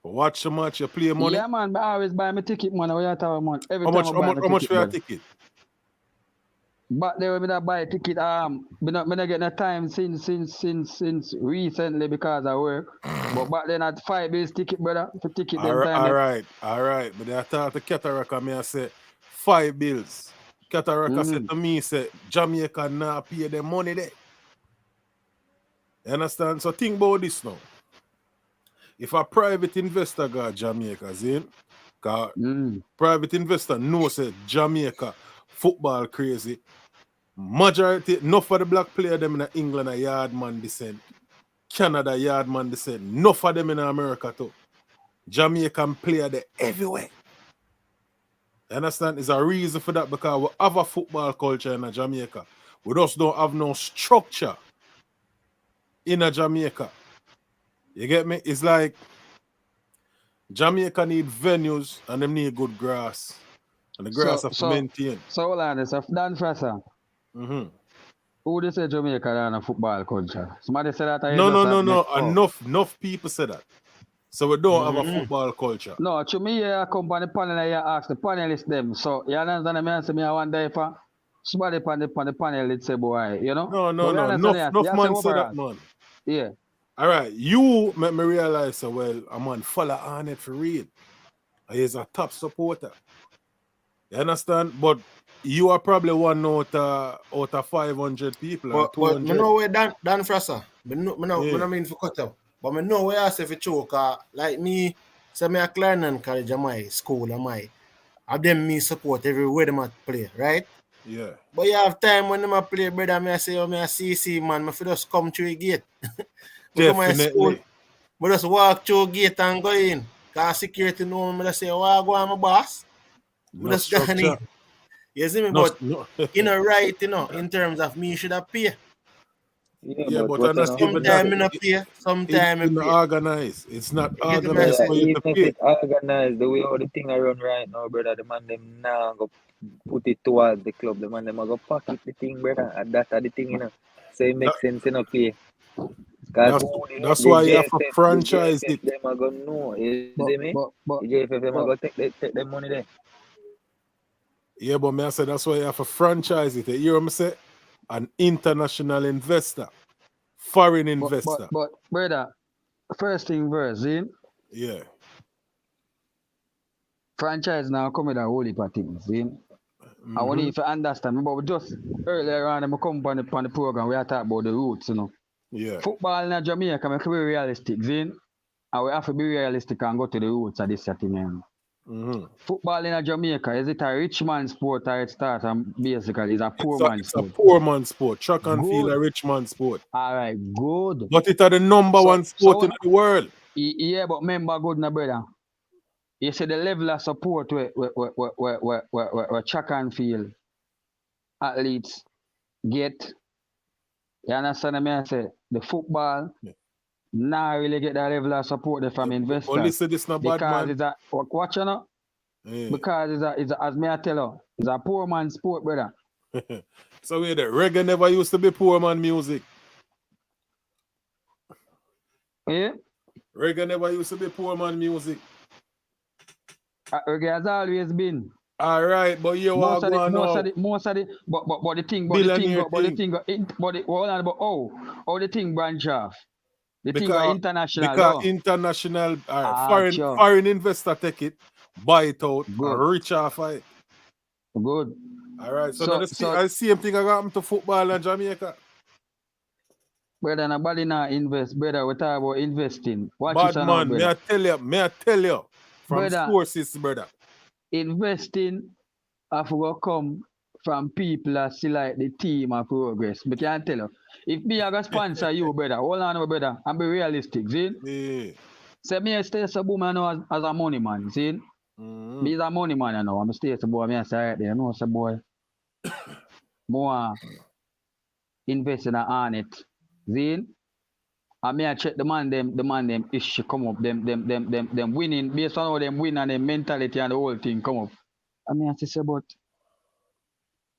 D: Watch the match, you play money.
C: Yeah, man, but I always buy my ticket, man. We are talking about every
D: How
C: time
D: much?
C: I buy my
D: How much
C: ticket,
D: for your
C: brother.
D: ticket?
C: But there we not buy a ticket. Me not get no time since recently because I work. But back then at 5 days ticket, brother, for ticket them time.
D: All right. But I thought the Cataract and me I say 5 bills. Cataract said to me, say Jamaica not pay them money there. You understand? So think about this now. If a private investor got Jamaica, Zane, cause private investor knows that Jamaica football crazy. Majority, enough of the black player them in England are yardman descent. Canada yardman descent. Enough of them in America too. Jamaican player there everywhere. You understand? There's a reason for that because we have a football culture in Jamaica. We just don't have no structure in Jamaica. You get me? It's like Jamaica need venues and them need good grass. And the grass have to maintain.
C: So hold on, so Dan Frasser. Who they say Jamaica than a football culture? Somebody say that
D: No. Enough people say that. So we don't have a football culture.
C: No, to me, I come on the panel and you ask the panelists them. So you understand me and say me I wonder if somebody on the panel it say boy, you know?
D: No. Enough man say that, man.
C: Yeah.
D: All right, you make me realize well, a man follow Arnett for real. He's a top supporter. You understand? But you are probably one out of 500 people.
A: But me know where Dan Frasser. Me no mean for cut out. But me know where I say for choke. Like me, say me a Clarendon College of my school of my. Of them me support everywhere them a play, right?
D: Yeah.
A: But you have time when them a play, brother, me I say, oh, me a CC man, me fi just come through the gate.
D: Definitely.
A: Me just walk through the gate and go in. Cause security know me, just say, oh, I go on my boss. Me just go in. You see me? But right, in terms of me should have pay.
D: Yeah, but
A: sometimes me not pay, sometimes
D: it's not organized. It's not organized for you to pay.
B: If it's organized, the way all the thing I run right now, brother, the man them now go put it towards the club. The man them go pocket the thing, brother, and that's the thing, you know. So it makes sense, you know, pay.
D: That's why you have to franchise it.
B: Them are gonna know, you see me? The JFF them are gonna take them money there.
D: Yeah, but me I say that's why you have to franchise it. You hear me say? An international investor, foreign investor.
C: But brother, first thing first, see?
D: Yeah.
C: Franchise now come with a whole heap of things, see? I want you to understand. But we just earlier on, I come on the program, we are talking about the roots, you know.
D: Yeah.
C: Football in Jamaica, we have to be realistic, see? And we have to be realistic and go to the roots of this thing. Football in Jamaica, is it a rich man sport or it starts basically it's a poor man sport?
D: It's a poor man sport. Track and field a rich man sport.
C: Alright, good.
D: But it's the number one sport in the world.
C: Yeah, but remember good now, brother. You see the level of support where track and field athletes get. You understand me? I say the football now really get that level of support from investors.
D: But listen, this not bad, man.
C: Because it's a watch you know.
D: Yeah.
C: Because as me I tell you, it's a poor man's sport, brother.
D: So wait there. Reggae never used to be poor man music.
C: Yeah?
D: Reggae never used to be poor man music.
C: Reggae has always been.
D: Alright, but you are going now.
C: But the thing,
D: Billionaire
C: hold on, but how the thing branch off? The thing go
D: because
C: international, though.
D: international
C: Sure.
D: foreign investor take it, buy it out,
C: Good.
D: and rich off of it.
C: Good.
D: Alright, so,
C: So-
D: now the
C: so-
D: same thing happened to football in Jamaica.
C: Brother, nobody now invest. Brother, we talk about investing. Watch
D: Bad
C: this now,
D: man,
C: brother.
D: may I tell you from
C: Brother.
D: sources, brother.
C: Investing have to come from people that see like the team of progress. But can tell you, if me I go sponsor you, brother, hold on, my brother, and be realistic, see?
D: Yeah.
C: Say me stay so boom, I know as a money man, see? Me is a money man, I know. I'm stay so boy, me I say right there, I know, so boy. More invest in on it, see? And me I check the man them issue come up, them winning based on how them win and them mentality and the whole thing come up. I mean I say, but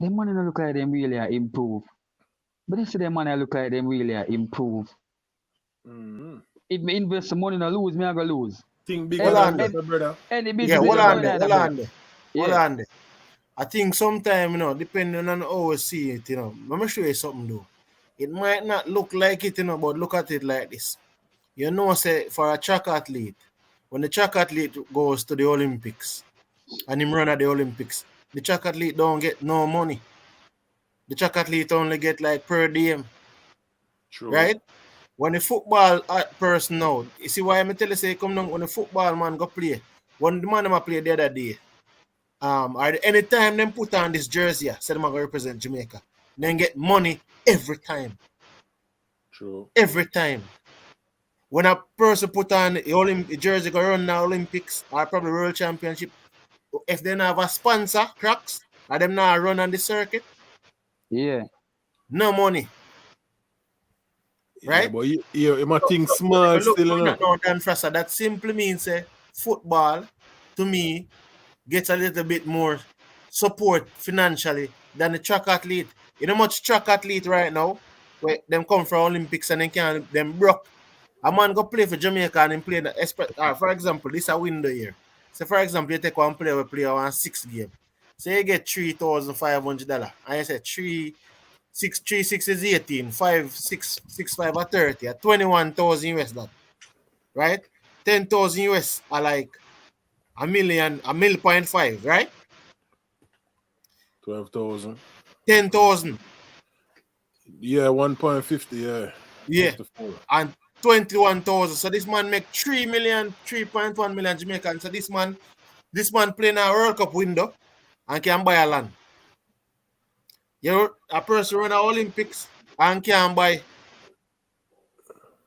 C: them money don't look like them really are improve. But they say them money look like them really are improve. If me invest some money and lose, me I go lose.
D: Think bigger
A: Hold
D: than
A: on
D: that,
A: there.
D: brother.
C: Any
A: Yeah,
C: business
A: hold
C: is
A: on
C: going
A: there.
C: on
A: Hold
C: brother.
A: on there. Hold
C: Yeah.
A: on there. I think sometime, depending on how we see it, let me show you something though. It might not look like it, but look at it like this. Say for a track athlete, when the track athlete goes to the Olympics and him run at the Olympics, the track athlete don't get no money. The track athlete only get like per diem,
D: True.
A: right? When the football person now, you see why I tell you say come down when the football man go play. When the man them play the other day, or anytime them put on this jersey, say them gonna represent Jamaica, then get money every time.
D: True.
A: Every time. When a person put on the jersey go run the Olympics or probably World Championship, if they don't have a sponsor, cracks, or them not run on the circuit,
C: Yeah.
A: no money. Right?
D: Yeah, but you might think small
A: Look,
D: still,
A: Dan Frasser, that simply means football, to me, gets a little bit more support financially than the track athlete. You know much track athlete right now, where them come from Olympics and them broke. A man go play for Jamaica and him play for example, this a window here. So for example, you take one player, we play one 6 game. So you get $3,500. And you say 3 6 is 18, 5 6 6 5 are 30, at 21,000 US that. Right? 10,000 US are like a million, a mil point five, right?
D: 12,000.
A: 10,000.
D: Yeah, 1.50, yeah.
A: Yeah.
D: 54.
A: And 21,000. So this man make 3 million, 3.1 million Jamaican. So this man playing a World Cup window and can buy a land. You're a person run the Olympics and can buy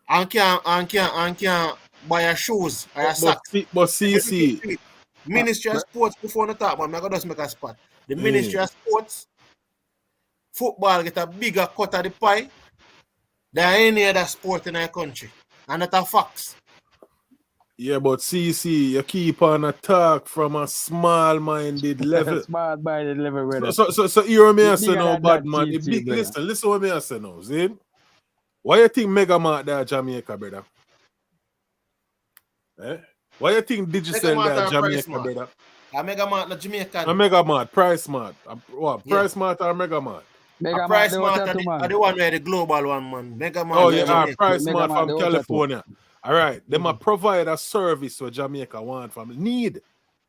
A: and can buy a shoes or a socks.
D: But CC,
A: Ministry of Sports before the top, man, I gotta just make a spot. The Ministry of Sports, football get a bigger cut of the pie than any other sport in our country. And that's a fact.
D: yeah, but CC, you keep on attack from a small-minded level.
C: Small-minded level, brother.
D: So hear me I say
C: Bigger
D: now,
C: than
D: bad
C: that,
D: man.
C: CC, brother.
D: Listen what me I say now, see? Why you think Mega Mart there Jamaica, brother? Why you think Digicel there Jamaica, brother?
A: A Mega Mart not Jamaican.
D: A Mega Mart, Price Mart. What?
A: Yeah.
D: Price Mart or Mega Mart?
C: Mega
A: A Price
C: Man,
A: Mart are the one where the global one, man. Mega Mart.
D: Oh,
A: is
D: yeah,
A: Jamaica.
D: Price
C: Mega
D: Mart
C: Mart,
D: from
C: the outer
D: California. All right, them a provide a service what Jamaica want from need,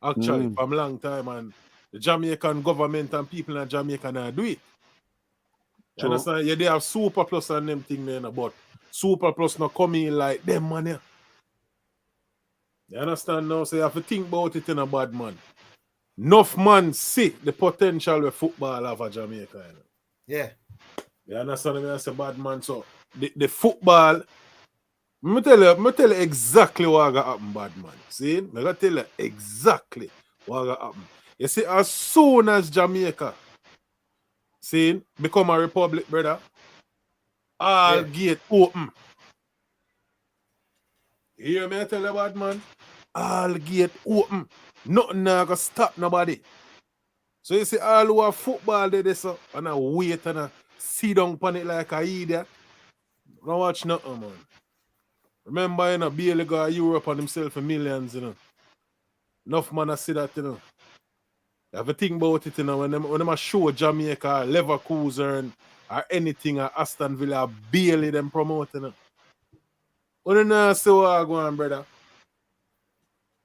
D: actually, from long time, and the Jamaican government and people in Jamaica now do it. You
C: True.
D: understand? Yeah, they have Super Plus and them thing there, but Super Plus not coming like them money. You understand now? So you have to think about it in a bad man. Enough man see the potential of football have a Jamaica. You know?
A: Yeah.
D: You understand me? I say bad man. So the football, me tell you exactly what gonna happen, bad man. See? I'm gonna tell you exactly what gonna happen. You see, as soon as Jamaica become a republic, brother, all gate open. You hear me I tell you, bad man? all gate open. Nothing now gonna stop nobody. So you see all who are football there so and I wait and I sit down on it like a idiot. Don't watch nothing, man. Remember, you know, Bailey go to Europe and himself for millions, you know. Enough man I see that, you know. You have to think about it, you know, when them show Jamaica, Leverkusen, or anything, or Aston Villa, Bailey them promote, you know. What do you know see what go on, brother?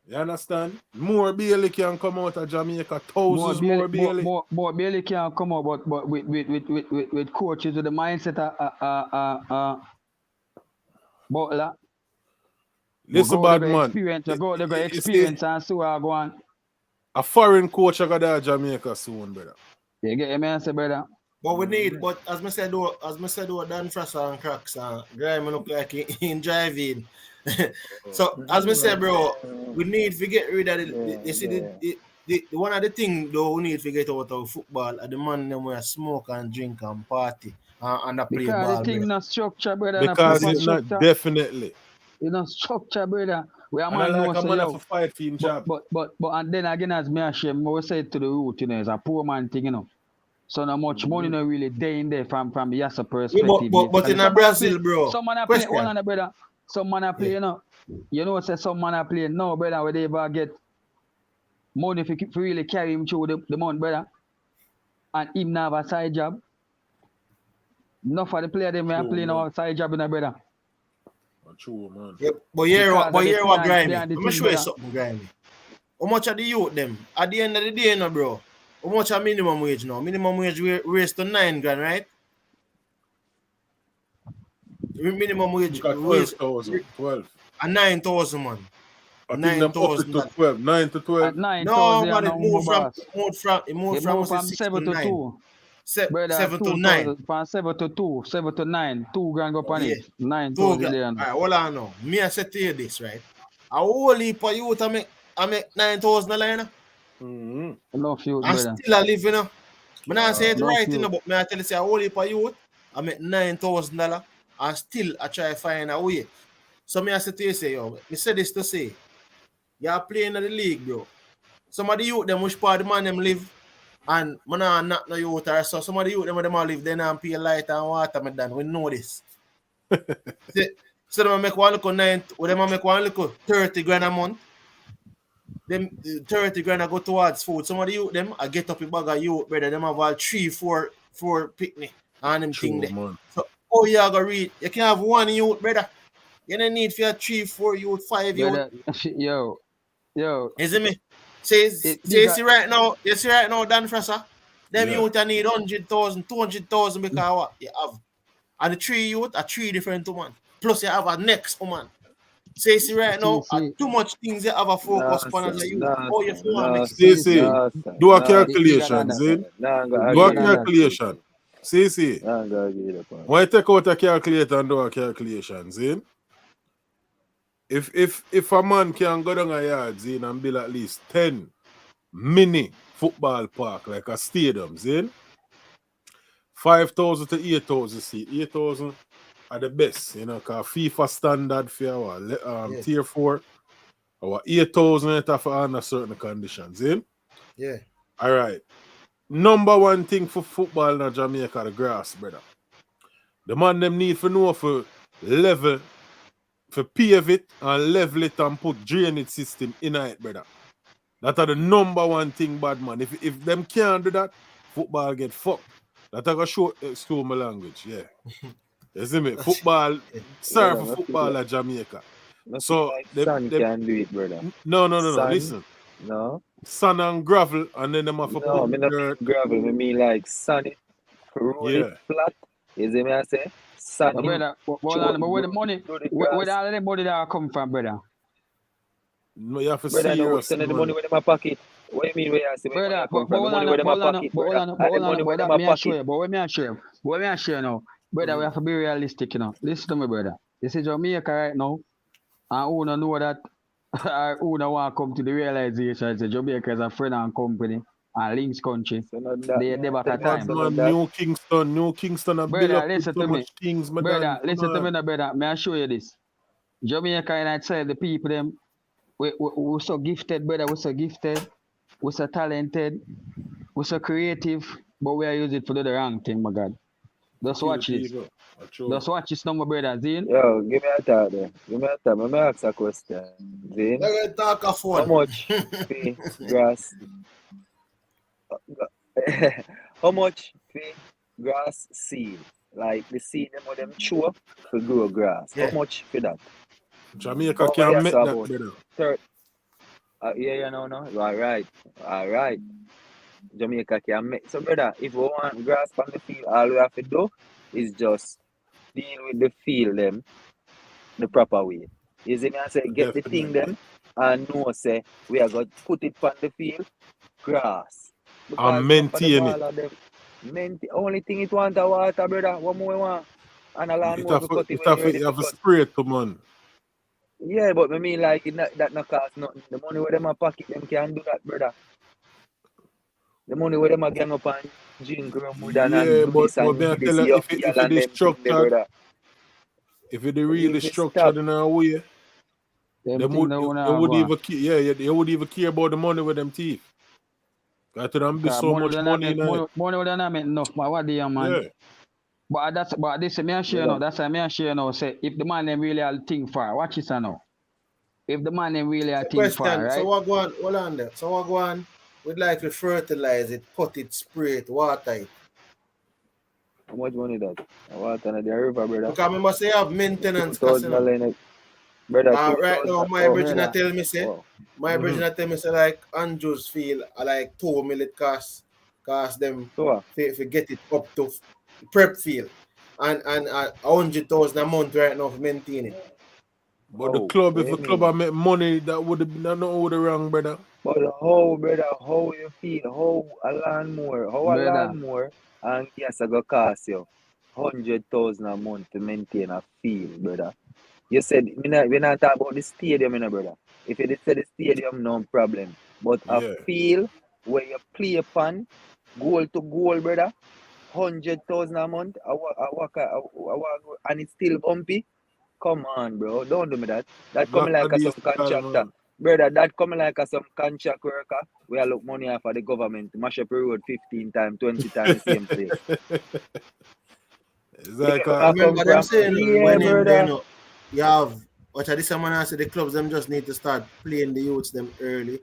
D: You understand? More Bailey can come out of Jamaica, thousands more Bailey.
C: More Bailey can come out, but with coaches with the mindset Butler.
D: Listen, bad man.
C: Experience and see what go on.
D: A foreign coach I got there Jamaica soon, brother.
C: You get me, answer, brother.
A: But we need, but as I said, Dan Frasser and Cracks and Grime look like in driving. So as I said, bro, we need to get rid of the one of the things though we need to get out of football are the man them where smoke and drink and party and play
C: because
A: ball.
C: Because the thing not structure, brother.
D: Because it's not definitely.
C: It's not structure, brother. We are
D: man like a man have to fight for him job.
C: But and then again as me ashamed, we say to the root, you know, it's a poor man thing, you know. So not much money not really there in there from the Yasa perspective.
A: Yeah, but in Brazil, bro.
C: Some man are playing one on the brother. Some man are playing, you know. You know, say some man are playing no, brother, where they ever get money if you really carry him through the month, brother. And him now have a side job. Enough for the player them are playing our side job in the brother.
D: True, man.
A: Yeah, but here what grimy. I'm gonna show you something grimy. How much are the youth them? At the end of the day, you know, bro. How much are minimum wage now? Minimum wage raised to 9 grand, right? Minimum wage
D: 12,000.
A: And 9,000, man.
D: I think them up to 12. 9 to 12.
A: No, man, it moved from
C: 7 to 2.
A: 7 to 9.
C: From 7 to 2, 7 to 9. 2 grand up on it. 9
A: 2 grand. All right, hold on now. Me, I said to you this, right? A whole heap of youth I make 9,000 a line.
C: Enough youth,
A: and
C: brother.
A: still I live, you know. But I say it right, you know, but me I tell you, say a whole heap of youth I make $9,000 and still I try to find a way. So me I say to you, say, yo, me say this to say, you're playing in the league, bro. Some of the youth, them which part of the man them live, and man not no youth or so. Some of the youth, them all live, they don't pay light and water, me done. We know this. So them make one look on 9, them make one look 30 grand a month. Them 30 grand I go towards food. Some of the youth, them I get up a bag of youth, brother. Them have all 3, 4 picnic and them thing there.
D: Man.
A: So you go read. You can have one youth, brother. You don't need for your 3, 4 youth, 5
C: brother,
A: youth.
C: Yo.
A: Is it me? See right now, Dan Frasser, them youth I need 100,000, 200,000 because what you have. And the 3 youth are 3 different women. Plus you have a next woman. See right now, too much things you have a focus on as a youth. Oh, you feel
D: do a calculation, Zin. Do a calculation. See. When you take out a calculator and do a calculation, Zin. If a man can go down a yard, Zin, and build at least 10 mini football park, like a stadium, Zin, 5,000 to 8,000 seat. 8,000 are the best, you know, because FIFA standard for our tier 4, our 8,000 it have under certain conditions, eh?
A: Yeah.
D: All right. Number one thing for football in Jamaica, the grass, brother. The man them need to know for level, for pave it and level it and put drainage system in it, brother. That are the number one thing, bad man. If them can't do that, football get fucked. That I go show school my language, yeah. You see me? Football, sorry for football at Jamaica. So
B: they can do it, brother.
D: No. Listen.
B: No.
D: Sand and gravel, and then them have to
B: put dirt. Gravel, I mean like sand it, roll it flat. You see me? I say sand.
C: Brother, but where the money, where all the money that come from, brother?
D: No, you have to
B: brother,
D: see
B: no, send the money with my pocket. What do you mean? Where I say
C: brother, but let me assure you now. Brother, we have to be realistic, you know. Listen to me, brother. This is Jamaica right now. And who don't know that, who don't want to come to the realization that Jamaica is a friend and company and links country.
B: So
C: they never have time.
D: New Kingston, and
C: brother,
D: build up
C: listen
D: so
C: to
D: much
C: me.
D: things,
C: brother, listen to me, brother. May I show you this? Jamaica and I tell the people them we're so gifted, brother. We're so gifted. We're so talented. We're so creative, but we are using it for the wrong thing, my God. Just
D: Kill
C: watch this.
D: people.
C: Just watch this number, brother. Zine.
B: Yo, give me a thought there. Give me a thought. Let me ask a question. Zin,
A: They're gonna talk a
B: how
A: phone.
B: much fee grass? How much fee grass seed? Like the seed them with them chew for grow grass. How
A: Yeah.
B: much for that?
D: Jamaica
B: Over
D: can't
B: here,
D: make
B: so
D: that,
B: about
D: brother.
B: third. Yeah, no. All right. Jamaica can make. So, brother, if we want grass from the field, all we have to do is just deal with the field them the proper way. You see me? I say, get the thing
D: Definitely.
B: them and know, say, we are going to put it on the field, grass. Because
D: And
B: enough of them
D: maintain it.
B: all of them. Only thing it want a water, brother. What more we want? And a
D: It
B: lawnmower
D: have
B: for
D: to,
B: cut it
D: it
B: when
D: have,
B: you're
D: to-
B: ready
D: it
B: for
D: have a
B: cut.
D: spray to man.
B: Yeah, but I mean, like, that no cost nothing. The money where them a pocket, them can do that, brother. The money where them a gang up and drink rum with and
D: Yeah,
B: do
D: but
B: this and
D: may I
B: give this
D: tell you,
B: young
D: if
B: girl
D: it
B: and
D: is
B: them thing there,
D: structured,
B: brother.
D: if it is
B: You
D: really
B: need to stop.
D: structured in a way,
C: Them
D: them
C: thing
D: would
C: they wanna
D: they
C: have
D: would
C: one.
D: even care, yeah, they would even care about the money with them teeth. Got to them be
C: Because
D: so much money in it.
C: money would not make enough, but what do you, man?
D: Yeah.
C: But this me and share now.
B: Brother.
C: That's why me and share now. Say if the man them really a think far, watch this now. If the man them really a
A: So
C: think far,
A: question. So
C: right?
A: what go on? Hold on there. So what go on? We'd like to fertilize it, cut it, spray it, water it.
B: How much money that? I want another river, brother.
A: Because I must say have maintenance cost, you know.
B: $2,000 in it. Brother,
A: Right
B: 2,000.
A: now, my
B: Oh,
A: bridge
C: Brother,
A: tell me say,
B: wow.
A: like Andrews feel like 2 million cost them
B: So,
A: for get it up to prep field, and 100,000 a month right now for maintain it.
D: But the
B: how?
D: club,
B: What
D: if
B: you
D: the club
B: mean?
D: had make money, that would have been nothing would have wrong, brother.
B: But how, brother, how you feel? How a
C: brother,
B: lawnmower and gas a go cost you 100,000 a month to maintain a field, brother. You said we not talk about the stadium, you know, brother. If you did say the stadium, no problem. But a
D: Yeah.
B: field where you play upon goal to goal, brother, 100,000 a month, and it's still bumpy. Come on, bro. Don't do me that. That coming
D: Back to
B: like a some
D: this time,
B: contractor.
D: man.
B: Brother, that coming like a some contract worker. We are look money off of the government. Mash up the road 15 times, 20 times the same place.
D: It's
B: You
D: like
B: get where I come
A: Remember them
B: from?
A: saying
B: Yeah,
A: when in there,
B: brother.
A: you have what are this someone I say the clubs them just need to start playing the youths them early.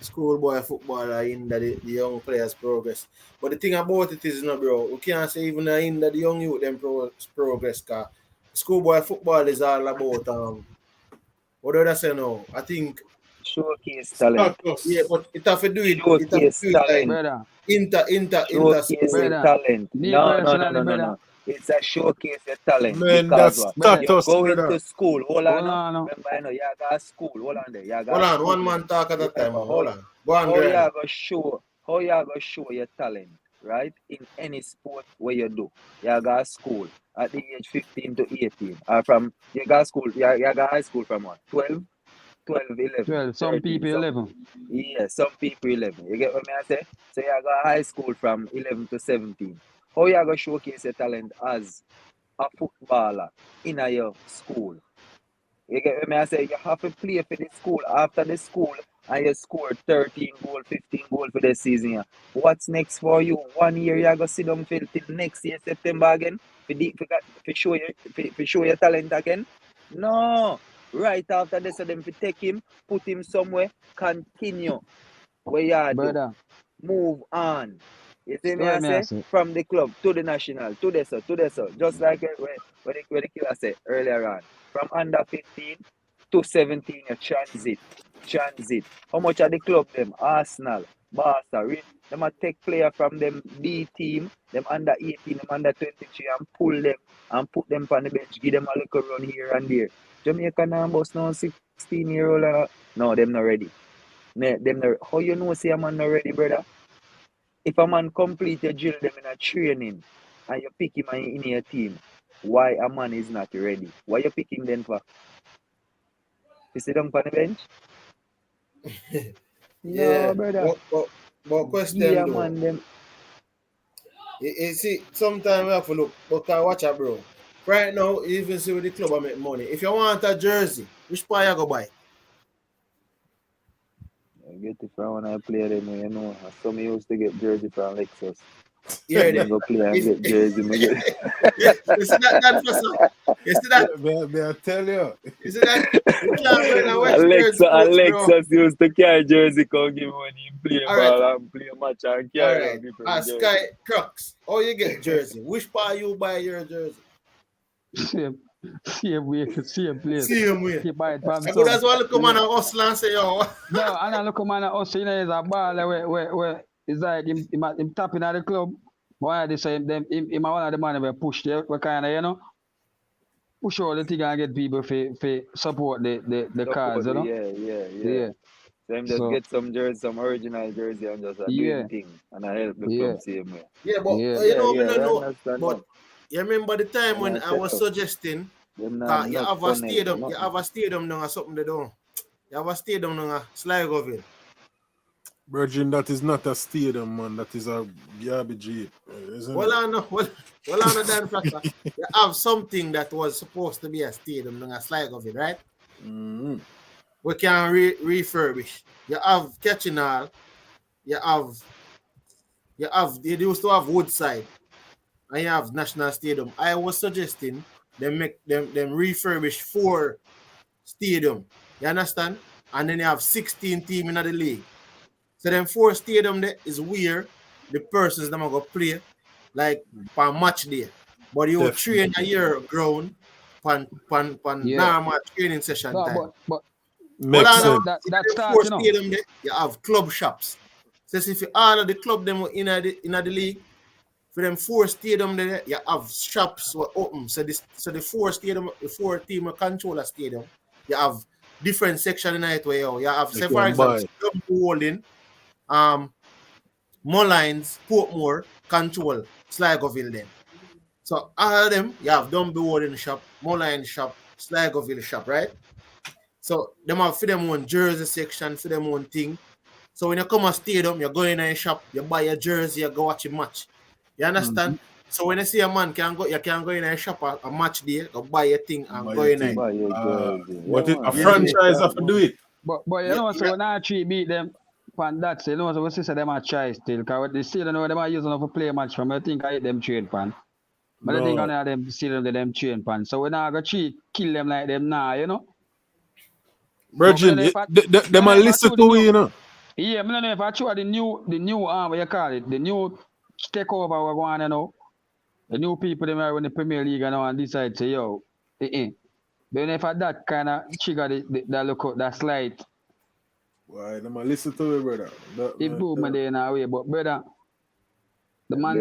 A: Schoolboy football are in the young players progress. But the thing about it is, bro, we can't say even in the young youth them progress car. Schoolboy football is all about what do I say now? I think
B: Showcase talent.
A: yeah,
D: status.
A: but it have to
B: Showcase
A: do it like
B: talent.
C: brother,
A: inter
B: Showcase
A: school.
B: your
C: brother.
B: talent.
C: Me
B: No, no, no,
C: personally,
B: no, no,
C: brother,
B: no. It's a showcase your talent
D: Man,
B: because
D: that's
B: what?
C: brother.
B: You
D: status,
B: go
D: brother.
B: into school. Hold on,
C: Hold
B: no.
C: on, no.
B: Remember, I know you got school. Hold on there. You
A: Hold
B: got
A: on,
B: school.
A: one man talk at a time.
B: Remember
A: Hold on. Go on,
B: how you
A: Granny.
B: gonna show your talent, right? In any sport where you do. You got school at the age 15 to 18. Or from you got school, you got high school from what? 12, 12, 11,
C: 12. Some
B: 13.
C: people
B: Some
C: 11.
B: yeah, some people 11. You get what I say? So you got high school from 11 to 17. How you gonna showcase your talent as a footballer in your school? You get what I say? You have to play for the school after the school and you score 13 goal, 15 goal for the season. Yeah. What's next for you? 1 year you go sit down till next year September again for show your talent again? No. Right after this, so them to take him, put him somewhere, continue. What you do?
C: Brother,
B: Move on. You see me,
C: so
B: I
C: me I
B: say?
C: say,
B: From the club to the national, to the so, to the so. Just like what the killer said earlier on. From under 15 to 17, you transit. Transit. How much are the club them? Arsenal, Barca, them a take player from them B team, them under 18, them under 23 and pull them and put them on the bench, give them a little run here and there. Jamaica now boss now 16-year-old. No, them not ready. Them not, how you know say a man not ready, brother? If a man complete a drill them in a training and you pick him in your team, why a man is not ready? Why you pick him then for? You sit down on the bench? No,
A: Yeah.
B: brother.
A: But
B: Give
A: question
B: a
A: though.
B: man them.
A: You see, sometimes we have to look, but watch out, bro. Right now, even see with the club I make money. If you want a jersey, which part you go buy?
B: get it from when I play them, you know. Some used to get jersey from Lexus.
A: Yeah,
B: And then go play and get jersey. Me get...
A: yeah. You see that Professor? You see that?
D: May I tell you?
A: You see that? You can't go in and watch Bird Sports, bro.
B: Alexis used to carry jersey, come give when he play
A: All
B: ball
A: right.
B: and play match and
A: All
B: carry
A: right.
B: and different jersey.
A: Sky Crux. Oh, you get jersey. Which part you buy your jersey?
C: Same way, same place.
A: Same way.
C: He buy it from
A: I go, that's
C: some.
A: why look man and hustle and say, yo.
C: No, and I look man us, you know, is a baller where it's like him tapping at the club. Why they say them him one of the man where push there, we kind of, you know, push all the thing and get people for support the cause, you know.
B: Yeah. Them just get some jersey, some original jersey and just do him thing and I help the club same way.
A: Yeah, but you know, me don't know. But you remember the time when I was suggesting you have a stadium, you have a stadium now or something they don't. You have a stadium now at Sligoville.
D: Virgin, that is not a stadium, man. That is a garbage heap.
A: Well, I know, Dan Proctor. You have something that was supposed to be a stadium now at Sligoville, right?
D: Mm-hmm.
A: We can refurbish. You have Ketchinall, you used to have Woodside, and you have National Stadium. I was suggesting them make them refurbish 4 stadium. You understand? And then you have 16 teams in the league. So them 4 stadium there is where the persons them are gonna play like per match day. But you train a year ground pan normal training session time.
C: But
D: makes sense.
C: That starts,
A: 4
C: you know.
A: stadium there, you have club shops. So if you all of the club them in the league, for them 4 stadium there, you have shops were open. So the 4 stadium, the 4 team control a stadium, you have different section in it where you have, say for example, Holding, Mullines, Portmore, control Sligoville then. So all of them, you have Dunby Holding shop, Mullines shop, Sligoville shop, right? So them have for them own jersey section, for them own thing. So when you come to stadium, you go in a shop, you buy a jersey, you go watch a match. You understand? Mm-hmm. So when you see a man you can go in a shop a match day, go buy a thing and go in there.
D: But a franchise have to do it.
C: But you know, so when I beat them pan that, you know, so we say them a try still, because they still don't know them are using for play match from. I think I hit them train pan. But I think I know them still them train pan. So when I go kill them like them now, you know.
D: Virgin, them a listen to you, you know.
C: Yeah, I don't know if I try the new what you call it, the new takeover we're going on, you know. The new people them are in the Premier League now and decide to say, yo, Then if I that kind of trigger that look out, that slide.
D: Why, them a listen to you, brother.
C: It boom me there in a way, but brother, the man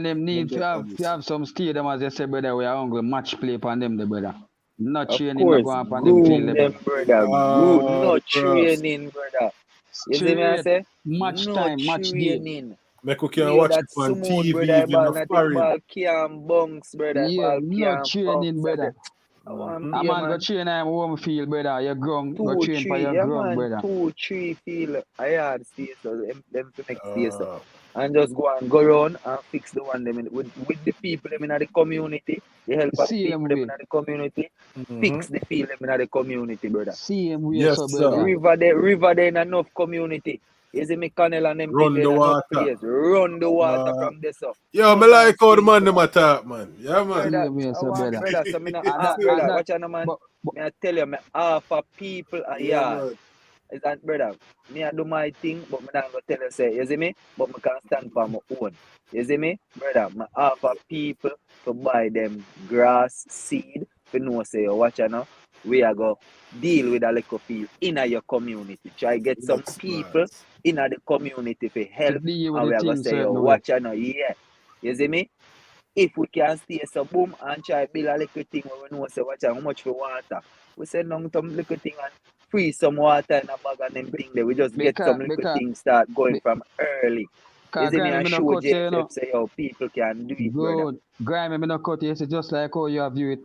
C: them need to have some stadium, as I said, brother, we are hungry match play upon them, the brother. Not training,
B: go
C: on upon
B: them
C: field,
B: brother. Not training, brother. You see me I say?
C: Match time, match day.
D: Make we can watch it on TV,
B: brother,
D: ball
B: can't bunks, brother.
C: Yeah, not training, brother.
B: A
C: man go train at home field, brother. Your ground, go train for your ground, brother.
B: 2-3 field, I had space, them to make space. And just go around and fix the one them with the people them in the community. The help of people them in the community. Fix the field them in the community, brother.
C: Same way,
D: yes,
C: so, brother.
B: River there in enough community. You see me Connell and them
D: run
B: people
D: the water.
B: Place. Run the water from this up.
D: Yeah, me like how the man them attack, man. Yeah, man.
B: Brother, so me not brother, watch out, man. Me I tell you, me half of people are yard. Is that, brother? Me I do my thing, but me not gonna tell you say, you see me? But me can stand for my own. You see me? Brother, me half of people to buy them grass seed. You know say, watch out now. We are go deal with a little field in your community. Try get some people in the community to help. And we are going to say, watch out now. Yeah. You see me? If we can stay so boom and try build a little thing where we know say, watch out how much for water. We say no some little thing and freeze some water in a bag and them thing there. We just get some little things start going from early. You see me and show JFF say, yo, people can do it, brother.
C: Grime, me no cut you. It's just like how you have view it.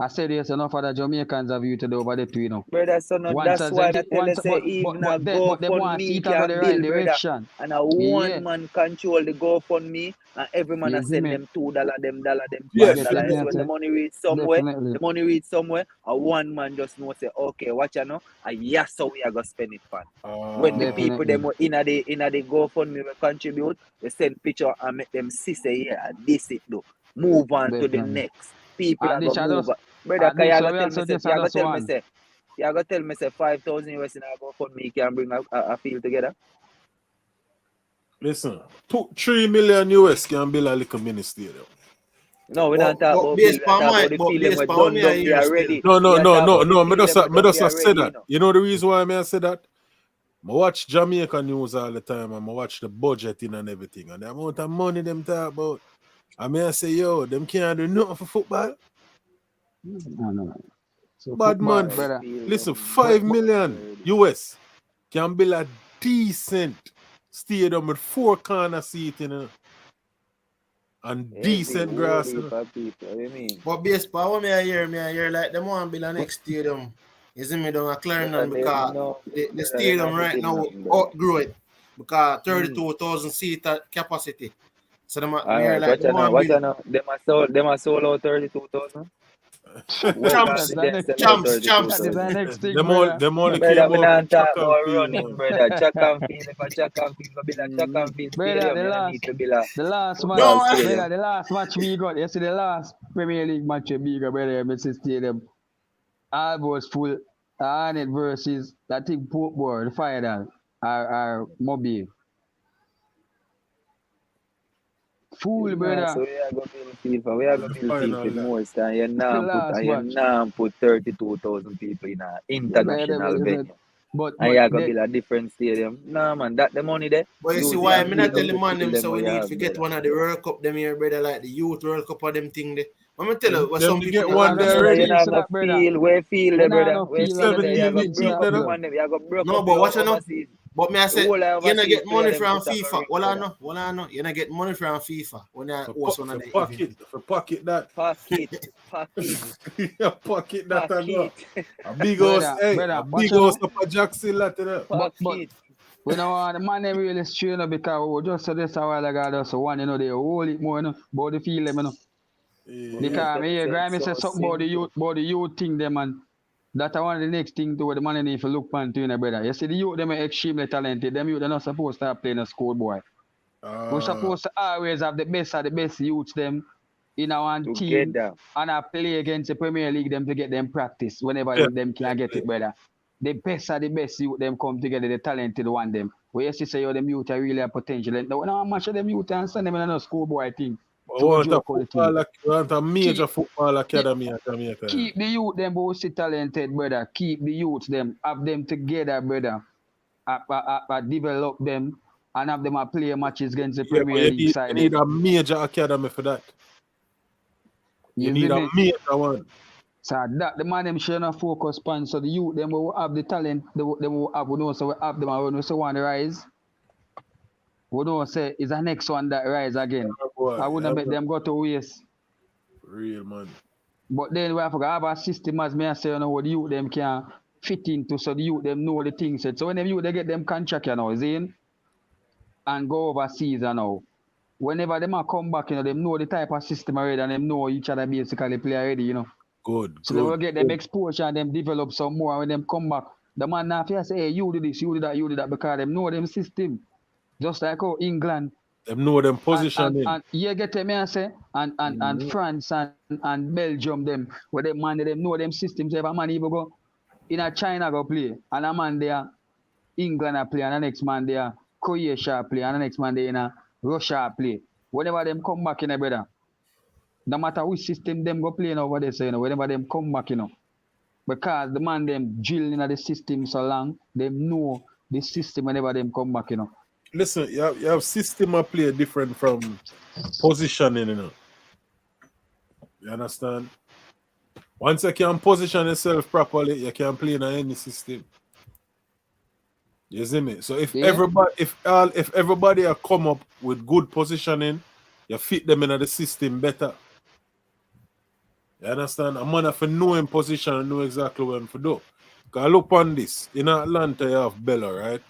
C: I said there's enough other Jamaicans have you to do over there too, you know.
B: Brother, so no,
C: Once
B: that's
C: as
B: why
C: them,
B: I tell you
C: once,
B: say even a
C: but them want to see
B: GoFundMe
C: it go the
B: can
C: right
B: build, brother.
C: direction.
B: And a
C: Yeah,
B: one man control the GoFundMe and every man a
C: you see
B: send
C: me?
B: them $2, them dollar, them
C: You
D: Yes,
C: get
B: $5.
C: me?
B: So
C: I
B: when the
C: say
B: money reach somewhere,
C: definitely,
B: a one man just know say, okay, watch you know, and yes, so we are gonna spend it fun. When the people
C: definitely.
B: them in the GoFundMe will contribute, they send picture and make them see say, yeah, this it do. Move on to the
C: Definitely.
B: next. People are
C: And this
B: gonna
C: I
B: move.
C: just,
B: Brother, cause
C: this
B: you
C: so
B: gotta
C: we
B: tell
C: are
B: me
C: so
B: say,
C: just I just one.
B: you gotta tell me say 5,000 US in a GoFundMe can bring a field together.
D: listen, 3 million US can build a little mini stadium.
B: No, we don't talk
A: But
B: about
A: based
B: build, we
A: on
B: talk
A: my
B: about the
A: but
B: field them
A: based
B: were
A: on what
B: done
A: me I
B: down
A: hear
B: there
A: still.
B: already.
D: No,
B: We are talk about the
D: me
B: field them were done there
D: just say
B: already, you
D: that.
B: know.
D: You know the reason why I say that? I watch Jamaica news all the time and I watch the budgeting and everything and the amount of money them talk about. I mean, I say, yo, them can't do nothing for football.
C: No. So
D: Bad
C: football,
D: man.
B: Yeah, the
C: brother.
B: field
D: Listen,
B: them
D: 5
C: But
B: done
D: million
B: already.
D: US can build a decent stadium with 4 corner seating and
B: Yeah, big
D: decent
B: whole
D: grass.
B: heap of people. What do you mean?
A: But based on what me I hear like them want build a next stadium. You see me down a
B: Brother,
A: Clarendon
B: they
A: because
B: no,
A: the
B: brother, they
A: stadium
B: not
A: right
B: building
A: now
B: nothing, brother.
A: outgrow it because
B: Mm.
A: 32,000 seat capacity. So them me
B: All
A: hear
B: right,
A: like them want
B: watch
A: build
B: out now. Them a sold out 32,000. Where can
A: champs,
B: be
C: that's the
B: them
C: next
B: sell out
C: thing.
A: champs,
C: That
A: champs.
C: is
B: 32,000?
C: the next thing,
D: them all
C: brother.
D: them only
B: Brother,
D: came
B: we
D: out
B: not
D: with
B: talk
D: track and
B: about
D: field,
B: running,
D: man.
B: brother. Track and field, if a track and field, go build a track and field
C: Brother,
B: stadium, you don't need to build a
C: the last match,
B: football
A: No,
C: brother,
B: stadium.
C: the last match we got, you see the last Premier League match we got, brother, Mrs. Stadium, almost full, Arnett versus, I think, Portmore, the final, our Mobile. Full,
B: Nah, so
C: brother,
B: we are going to build FIFA. We are going
D: The
B: to build FIFA
D: final
B: with
D: that.
B: more and you
C: the
B: now put
C: last
B: and you
C: match.
B: now put 32,000 people in an
C: Brother,
B: international
C: brother,
B: venue.
C: but,
B: And you
C: but,
B: are going to
C: the,
B: build a different stadium. Nah, man, that the money there,
A: but you see
B: use it
A: why
B: and
A: me
C: the,
A: not
B: build
A: tell
B: up
A: the
B: the
A: man
B: field
A: them
B: them
A: so
B: what
A: we
B: you
A: need
B: have,
A: to get
B: brother.
A: one of the World Cup them here, brother, like the Youth World Cup or them thing there. I'm gonna tell you what
D: Them
A: some
D: to
A: people
D: get
A: don't
D: one
C: I don't
D: there
C: know
B: Brother, you
D: already.
C: feel
B: not
C: for
B: no
C: that, brother.
B: feel. Where feel
C: You
B: there,
C: know,
B: brother?
C: no
B: Where
C: feel like
B: feel
C: the
B: there? You
D: 17
B: go
C: stadium
D: inch
B: broke
D: seat
B: up
C: start,
B: the
D: there.
C: blood.
B: man them. You go broke
A: No,
B: up
A: but
B: your
A: watch you know.
B: overseas.
A: But me I
B: The
A: say
B: whole
A: you not
B: overseas
A: get
B: player
A: money
B: them
A: from
B: put up a
A: FIFA.
B: ring, brother.
A: Well I know. You not get money from FIFA when you host one of the event.
D: For pocket that.
B: Pocket,
D: Yeah, pocket that I go.
B: pocket,
D: A big house, hey, a
C: Brother, watch
D: big
C: you
D: house
C: know.
D: up a Jackson Latin.
C: But,
B: pocket.
C: we know the man them really straight up because we just said this a while ago, just one, you know, they hold it more, you know, about the feel them, you know.
B: But me
C: Because
B: tell
C: me
B: you,
C: hear
B: say it's
C: Grimy say
B: so
C: something
B: simple.
C: about the youth thing them, and that's one of the next thing to what the man need to look on to, you know, brother. You see the youth them are extremely talented. Them youth they're not supposed to have playing a school boy. We're supposed to always have the best of the best youths them in our team
B: Together.
C: and I play against the Premier League them to get them practice whenever
D: Yeah,
C: them can get it, brother. The best of the best youth them come together, the talented one them. Where you see say yo them youth are really have potential. And now much of them youth and send them in a schoolboy thing.
D: I
C: To a
D: want a
C: joke of the thing.
D: major
C: Keep
D: football
C: keep
D: academy in Jamaica.
C: keep the youth them who see talented, brother. Keep the youth them, have them together, brother. Develop them and have them play matches against the
D: Yeah, but
C: Premier League
D: you
C: side
D: need
C: them.
D: a major academy for that. You
C: You see
D: need a
C: me?
D: major one.
C: So that the man them should not focus on. So the youth them will have the talent, them will have, we know, so we have them and when we say one rise, we don't say is the next one that rise again.
D: Yeah, boy.
C: I wouldn't make them go to waste.
D: Real man.
C: But then we have to have a system as me I say, you know, what the youth them can fit into so the youth them know the things. So when them youth they get them contract, you know, Zane, and go overseas, you know. Whenever them a come back, you know, them know the type of system already and them know each other basically play already, you know.
D: Good.
C: So they will get them exposure and them develop some more. When them come back, the man now fear say, hey, you do this, you do that, you do that, because them know them system. Just like how England
D: Them know them
C: and
D: positioning.
C: you get them here say, and France and Belgium them, where them man them know them systems. If a man even go in a China go play, and a man there, England a play, and the next man there, Croatia play, and the next man there in a Russia play. Whenever them come back in a brother, no matter which system them go play over there, so you know, whenever them come back, you know. Because the man them drill in the system so long, them know the system whenever them come back, you know.
D: Listen, you have system of play different from positioning, you know. You understand? Once you can position yourself properly, you can play in any system. You see me? So if everybody are come up with good positioning, you fit them in the system better. You understand? A man have to know him position and know exactly what him to do. Because look on this. In Atlanta, you have Bello, right?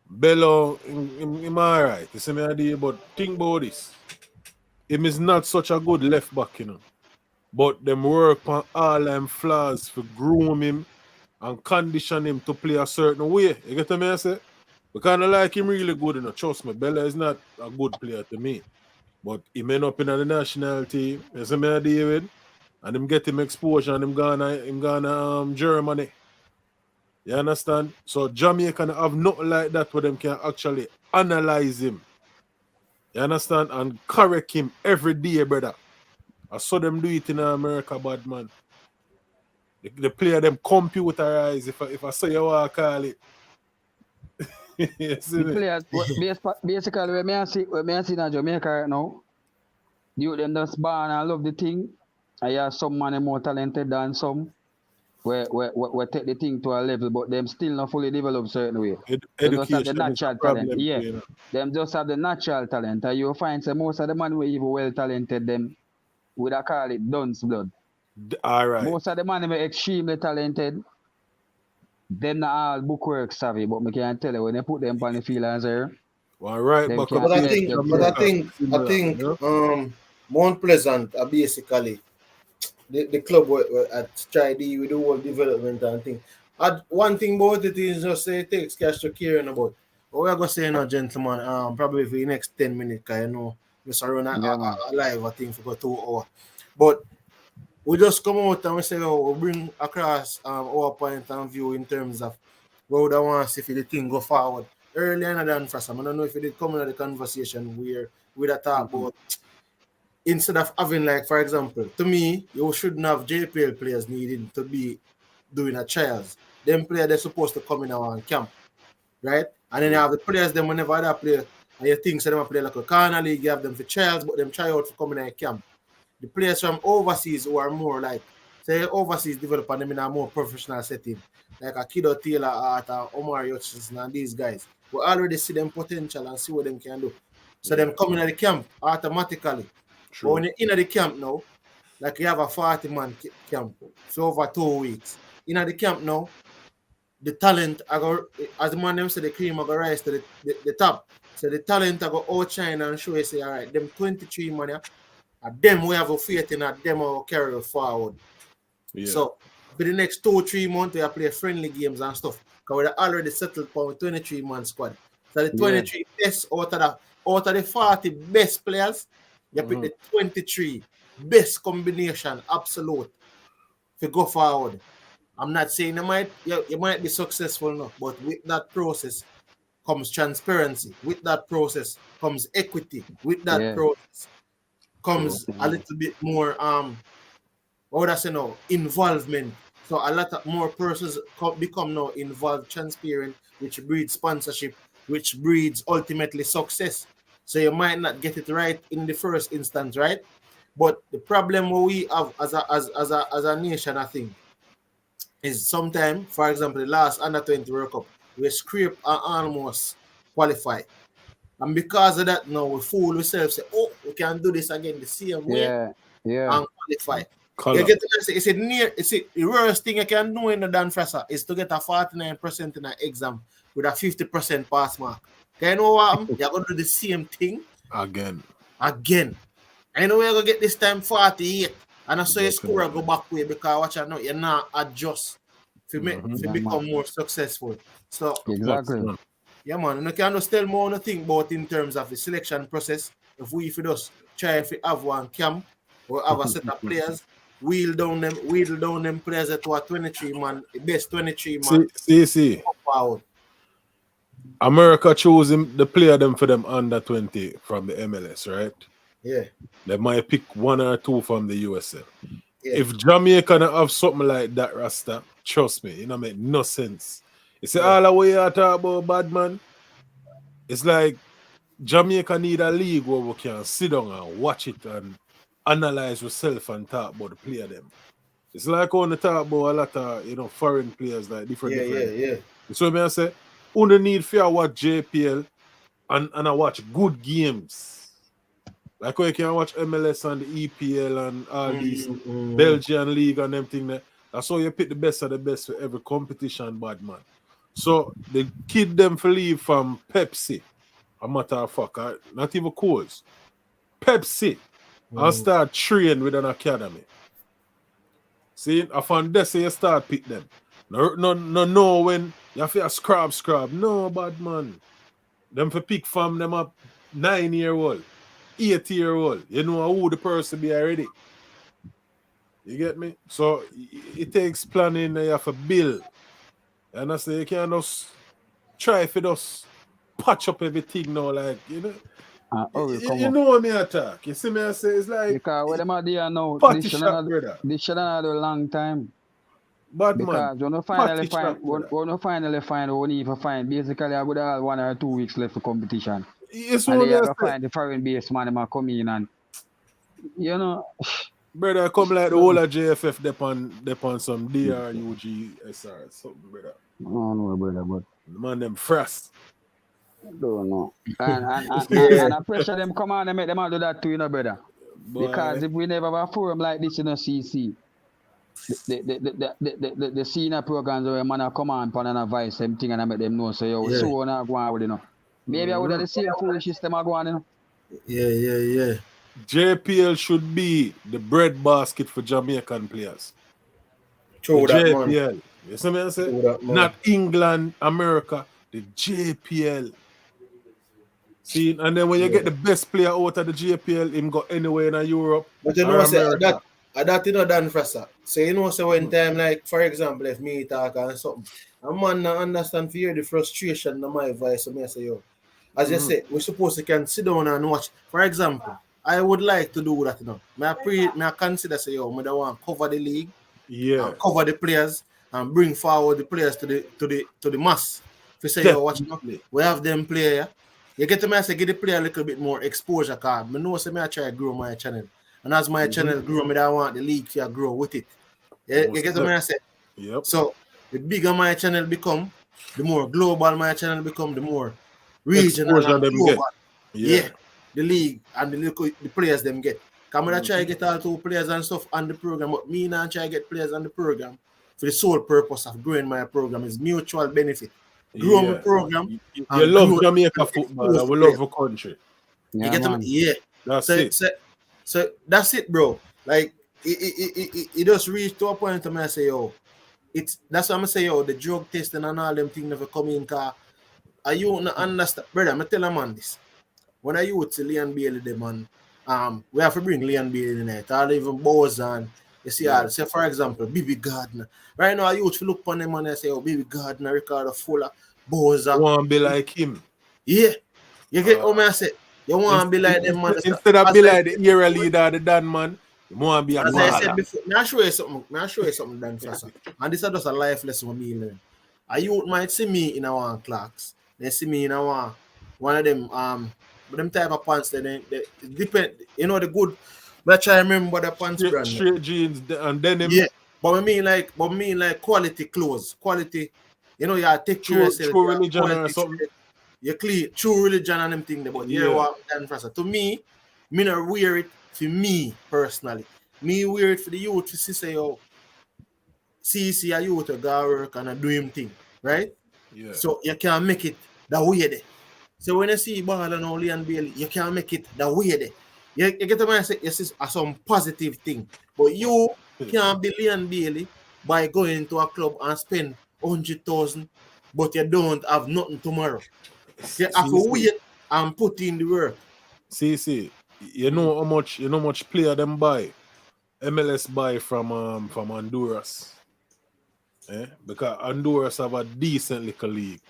D: Bello, him alright. You see me idea, but think about this. Him is not such a good left back, you know. But them work on all them flaws to groom him and condition him to play a certain way. You get me I say? We kind of like him really good, you know. Trust me, Bella is not a good player to me. But he may up in the national team. You see me, David? And him get him exposure and him gonna Germany. You understand? So Jamaica have nothing like that where them can actually analyze him. You understand? And correct him every day, brother. I saw them do it in America, bad man. The player them computerized, if I say you want to call it. You see
C: The
D: me?
C: players, basically, when I see in Jamaica right now, you them just born and love the thing. I have some man more talented than some. We take the thing to a level, but them still not fully developed certain way. Them just have the
D: Education is a
C: natural talent.
D: problem,
C: Yeah.
D: you know.
C: Them just have the natural talent. And you find say most of the man who even well talented them would I call it dunce blood.
D: All right.
C: Most of the man who extremely talented, them not all bookwork savvy, but me can tell you when they put them on the field as there,
D: All right,
C: them
D: back
C: can
D: up
A: But I
D: here in
C: make
A: think,
C: them
A: but I
C: play.
D: Jamaica.
A: think, I
D: Similar,
A: think,
D: you know?
A: Mount Pleasant are basically the club where at try deal with the whole development and thing. One thing about it is just say it takes cash to caring about. But we're gonna say now, gentlemen, probably for the next 10 minutes, cause you know, we start run
C: Yeah man.
A: a live I think for 2 hours. But we just come out and we say, oh, we bring across our point of view in terms of what would I want to see if the thing go forward. Earlier than for some, I don't know if it did come into the conversation where we talk about instead of having, like, for example, to me, you shouldn't have JPL players needing to be doing a trials. Them players they're supposed to come in our camp, right? And then you have the players them whenever they play, and you think so them play like a corner league, you have them for trials, but them try out for coming in a camp. The players from overseas who are more like, say, overseas develop and them in a more professional setting, like a Kido Taylor Art or Omar Hutchinson and these guys. We already see them potential and see what them can do. So them coming at the camp automatically. But when
D: True.
A: you're in the camp now, like you have a 40-man camp for over 2 weeks. In the camp now, the talent I go, as the man them say, the cream I go rise to the top. So the talent I go outshine and show you say, all right, them 23 man, yeah, them we have a faith in, them will carry forward.
D: Yeah.
A: So for the next 2 3 months, we play friendly games and stuff. Because we already settled for 23-man squad. So the
C: Yeah.
A: 23 best out of the 40 best players, you pick the 23 best combination, absolute, to go forward. I'm not saying you might be successful now, but with that process comes transparency. With that process comes equity. With that
C: Yeah.
A: process
D: True.
A: comes a little bit more what would I say now? Involvement. So a lot of more persons become now involved, transparent, which breeds sponsorship, which breeds ultimately success. So you might not get it right in the first instance, right? But the problem we have as a nation, I think, is sometimes, for example, the last under 20 World Cup, we scrape and almost qualify. And because of that, now we fool ourselves, say, oh, we can do this again the same way
C: Yeah. Yeah.
A: and qualify. You
D: Color.
A: get to say, the worst thing you can do in the Dan Frasa is to get a 49% in an exam with a 50% pass mark. Can you know what? You're going to do the same thing
D: Again.
A: again. I know you're going to get this time 48. And I saw your score go
D: Definitely.
A: back way because watch out now, you're not adjust to
C: Yeah man.
A: become more successful. So,
D: Facts,
C: Exactly.
D: man.
A: yeah, man, and I can just tell more to think about in terms of the selection process. If we just try if we have one camp or have a set of players, wheel down them players to a 23 man, the best 23 man
D: See.
A: up forward.
D: America chose the player them for them under 20 from the MLS, right?
A: Yeah,
D: They might pick one or two from the USL.
A: yeah,
D: If Jamaica don't have something like that, Rasta, trust me, it don't make no sense. You see,
A: yeah,
D: all the way you talk about bad man, it's like Jamaica need a league where we can sit down and watch it and analyze yourself and talk about the player them. It's like on the talk about a lot of foreign players, like
A: yeah, yeah,
D: different.
A: yeah.
D: So me I say, only need fear watch JPL and I watch good games. Like how you can watch MLS and the EPL and all these
A: Mm.
D: Belgian league and them thing there. That's how you pick the best of the best for every competition, bad man. So the kid them for leave from Pepsi, a matter of fact, not even Coors, Pepsi, and start train with an academy. See, I found this you start pick them. No, when you have to scrub. No, bad man. Them for pick from them up 9-year-old, 8-year-old. You know who the person be already. You get me? So it takes planning. You have to build. And I say you can't just try for just patch up everything now, like you know. You know what me attack. You see me I say it's like
C: because what them are there now,
D: party shop, brother.
C: this should have a long time.
D: Bad
C: Because
D: man.
C: when we finally find we need to find basically I would have 1 or 2 weeks left for competition.
D: Yes,
C: And
D: what
C: they
D: me
C: are
D: I
C: gonna
D: say.
C: find the foreign based man them come in and you know
D: Brother, come like the whole of JFF depend some DRUGSR something, brother.
C: I don't know brother, but
D: The man them frost.
C: don't know. And I pressure them come on and make them all do that too, you know, brother.
D: Boy.
C: Because if we never have a forum like this in a CC, the senior programs where man come on and advise them thing and I make them know so yo so on go on with you know. Maybe I would have the same foolish system I go on, you know.
A: Yeah.
D: JPL should be the bread basket for Jamaican players.
A: True
D: the
A: that,
D: JPL.
A: man.
D: You see me I say?
A: True that, man.
D: Not England, America, the JPL. See, and then when you get the best player out of the JPL, him go anywhere in Europe
A: But you
D: or
A: know, say
D: America.
A: that you know done for us. So you know, say when time like for example, if me talk and something, a man not understand fear the frustration of my voice. So me I say yo, as you say, we're supposed to can sit down and watch. For example, I would like to do that. You know, may I consider say yo, me I want to cover the league, and cover the players, and bring forward the players to the mass. If you say yo, watch, we have them play. Yeah? You get to me, I say, give the player a little bit more exposure, cause I know, say, I try to grow my channel. And as my channel grow, I want the league to grow with it. You get to me, I say?
D: Yep.
A: So, the bigger my channel become, the more global my channel become, the more regional
D: exposure
A: and
D: them
A: global.
D: get. Yeah.
A: The league and the players them get. Cause I try to get all two players and stuff on the program, but me not try to get players on the program for the sole purpose of growing my program. Is mutual benefit. Grow my program.
D: You love Jamaica football and we love the country.
A: You get them? Yeah.
D: That's it.
A: So that's it, bro. Like it just reached to a point where I say, yo, that's what I'm say, yo, the drug testing and all them things never come in car. Are you not understand, brother? I'm tell a man this. When I youth to Leon Bailey the man, we have to bring Leon Bailey in it. Or even Bozan. You see, say for example, Bibi Gardner. Right now, I used to look upon them and I say, oh, Bibi Gardner, Ricardo Fuller, Boza.
D: Want to be like him.
A: Yeah. You get what I say? You want to be like them, man.
D: Instead of be like the era leader, the Dan man, you want to be a
A: as I said before, may I show you something, Dan Frasser. And this is just a life lesson for me learn. A youth might see me in our clocks. They see me in our one of them type of pants they depend, you know, the good. But I try to remember the pants brand.
D: Straight jeans and denim.
A: Yeah. But I mean like quality clothes. Quality, you know, you take
D: true religion or something.
A: You clean true religion and them thing. But you know what Dan Frasser. To me not wear it for me personally. Me wear it for the youth to say, yo, see a youth to go work and do him thing, right?
D: Yeah.
A: So you can't make it that way there. So when you see ball and Oli and Bailey, you can't make it that way there. You get to say this is some positive thing. But you can't be Leon Bailey by going to a club and spend 100,000, but you don't have nothing tomorrow. You have to wait and put in the work.
D: See, you know how much player them buy? MLS buy from Honduras. Because Honduras have a decent little league.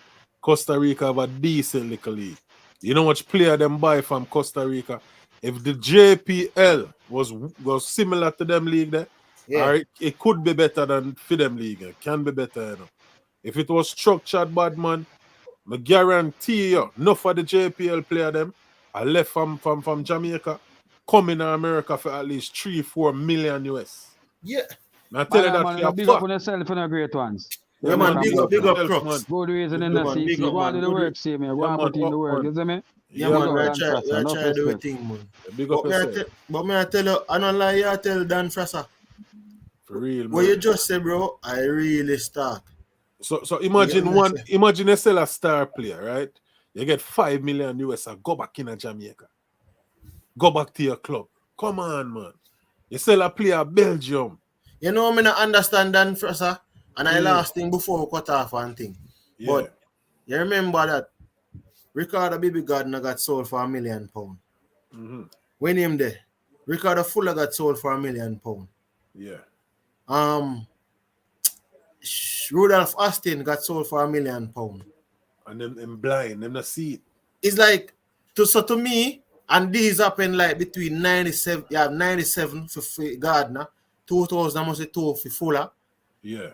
D: Costa Rica have a decent little league. You know how much player them buy from Costa Rica? If the JPL was similar to them league there, or it could be better than for them league. It can be better, you know. If it was structured bad man, I guarantee you, enough of the JPL player them I left from Jamaica, come in America for at least 3-4 million US.
A: Yeah.
D: I tell you that
C: man, big up on yourself for the great ones.
A: Yeah,
C: make
A: man,
C: a
A: big
C: move,
A: up, big
C: man.
A: up,
D: Self, man.
A: Crooks.
C: Good reason in
A: Yeah,
C: the
A: man, big
C: CC.
A: up,
C: Go and
A: man.
C: do the
A: Good.
C: work, see me. Go
D: Yeah,
C: and
D: man.
C: put in the
D: Up,
C: work.
D: man.
C: You see me?
A: Yeah,
D: Yeah,
C: Big
A: man,
C: up
D: man.
C: Dan
A: we
C: Frasser.
A: are
C: Enough
A: try do a
C: respect.
A: thing, man.
D: Yeah, big up yourself.
A: But me I tell you, I don't lie, you tell Dan Frasser.
D: For real,
A: What you
D: man.
A: just say, bro, I really start.
D: So
A: You get
D: imagine
A: me? I say?
D: imagine you sell a star player, right? You get 5 million US and go back in a Jamaica. Go back to your club. Come on, man. You sell a player Belgium.
A: You know, me not understand Dan Frasser, and I
D: Mm,
A: last thing before we cut off and thing.
D: yeah.
A: But you remember that Ricardo Baby Gardner got sold for £1 million.
D: Mm-hmm.
A: When him there, Ricardo Fuller got sold for £1 million.
D: Yeah.
A: Um, Rudolph Austin got sold for £1 million.
D: And them blind, them not see it.
A: It's like to me, and these happen like between 97, 97 for Gardner, 2000 I must say 2 for Fuller,
D: Yeah.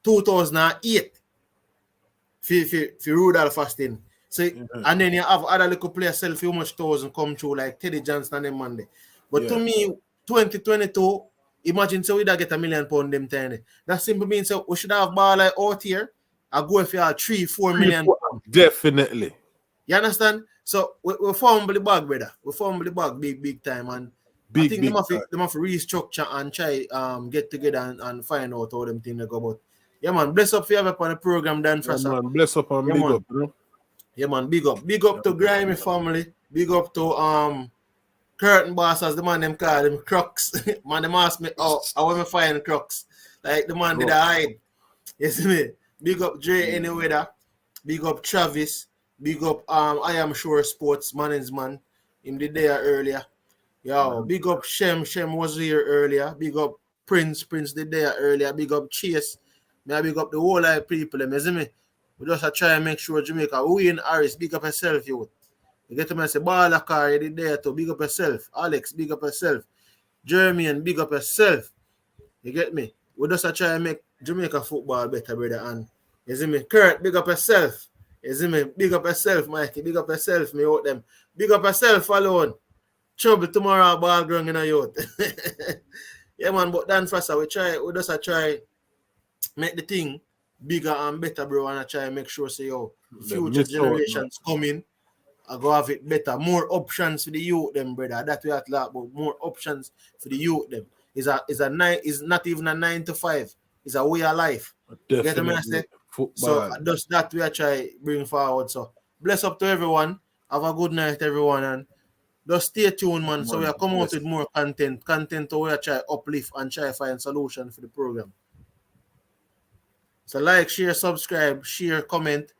A: 2008 for Rudolph Austin. So
D: Mhm.
A: and then you have other little players sell for how much thousand come through like Teddy Johnson and them Monday. But to
D: Yeah.
A: me, 2022, imagine so we don't get £1 million them tiny. That simply means so we should have ball like out here. I go if you have 3-4 million pounds.
D: Definitely.
A: You understand? So we fumble the bag, brother. We fumble the bag big time, and I
D: Big,
A: think
D: big time.
A: them have to restructure and try get together and find out how them things go. But yeah, man, bless up for you up on the program, Dan
D: Yeah,
A: Frasser.
D: man. Bless up and
A: Yeah,
D: big
A: man.
D: up, you know?
A: Yeah, man, big up. Big up to Grimy family. Big up to Curtain Boss, as the man them call them Crux. Man, them ask me, oh, I want to find Crux. Like the man did I hide. You see me? Big up Dre anyway that. Big up Travis. Big up I am sure sports man's man. Him did there earlier. Yo, big up Shem. Shem was here earlier. Big up Prince. Prince did there earlier. Big up Chase. May I big up the whole lot of people, you see me? We just try and make sure Jamaica win. Harris, big up yourself, you. You get to me say Balakar, you did there too. Big up yourself. Alex, big up yourself. Jeremy, and big up yourself. You get me? We just try and make Jamaica football better, brother. And you see me? Kurt, big up yourself. You see me? Big up yourself, Mikey. Big up yourself, me out them. Big up yourself alone. Trouble tomorrow, ball ground in a youth. Yeah, man, but Dan Frasser, we just try make the thing bigger and better, bro, and I try and make sure say yo, future generations coming, I go have it better. More options for the youth, them, brother. That we have to talk about more options for the youth, them. Is not even a 9 to 5. It's a way of life. Get me, I say? So just that we are try bring forward. So bless up to everyone. Have a good night, everyone, and just stay tuned, man. So we are coming out with more content to we are try uplift and try find solution for the program. So like, share, subscribe, share, comment,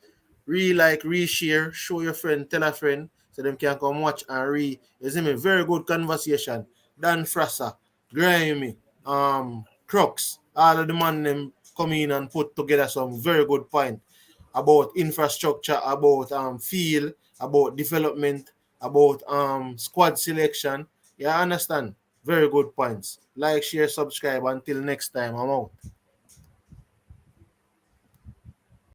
A: re-like, re-share, show your friend, tell a friend, so them can come watch and read. You see me? Very good conversation. Dan Frasser, Grimy, Crooks, all of the man them come in and put together some very good point about infrastructure, about field, about development, about squad selection. You understand? Very good points. Like, share, subscribe. Until next time, I'm out.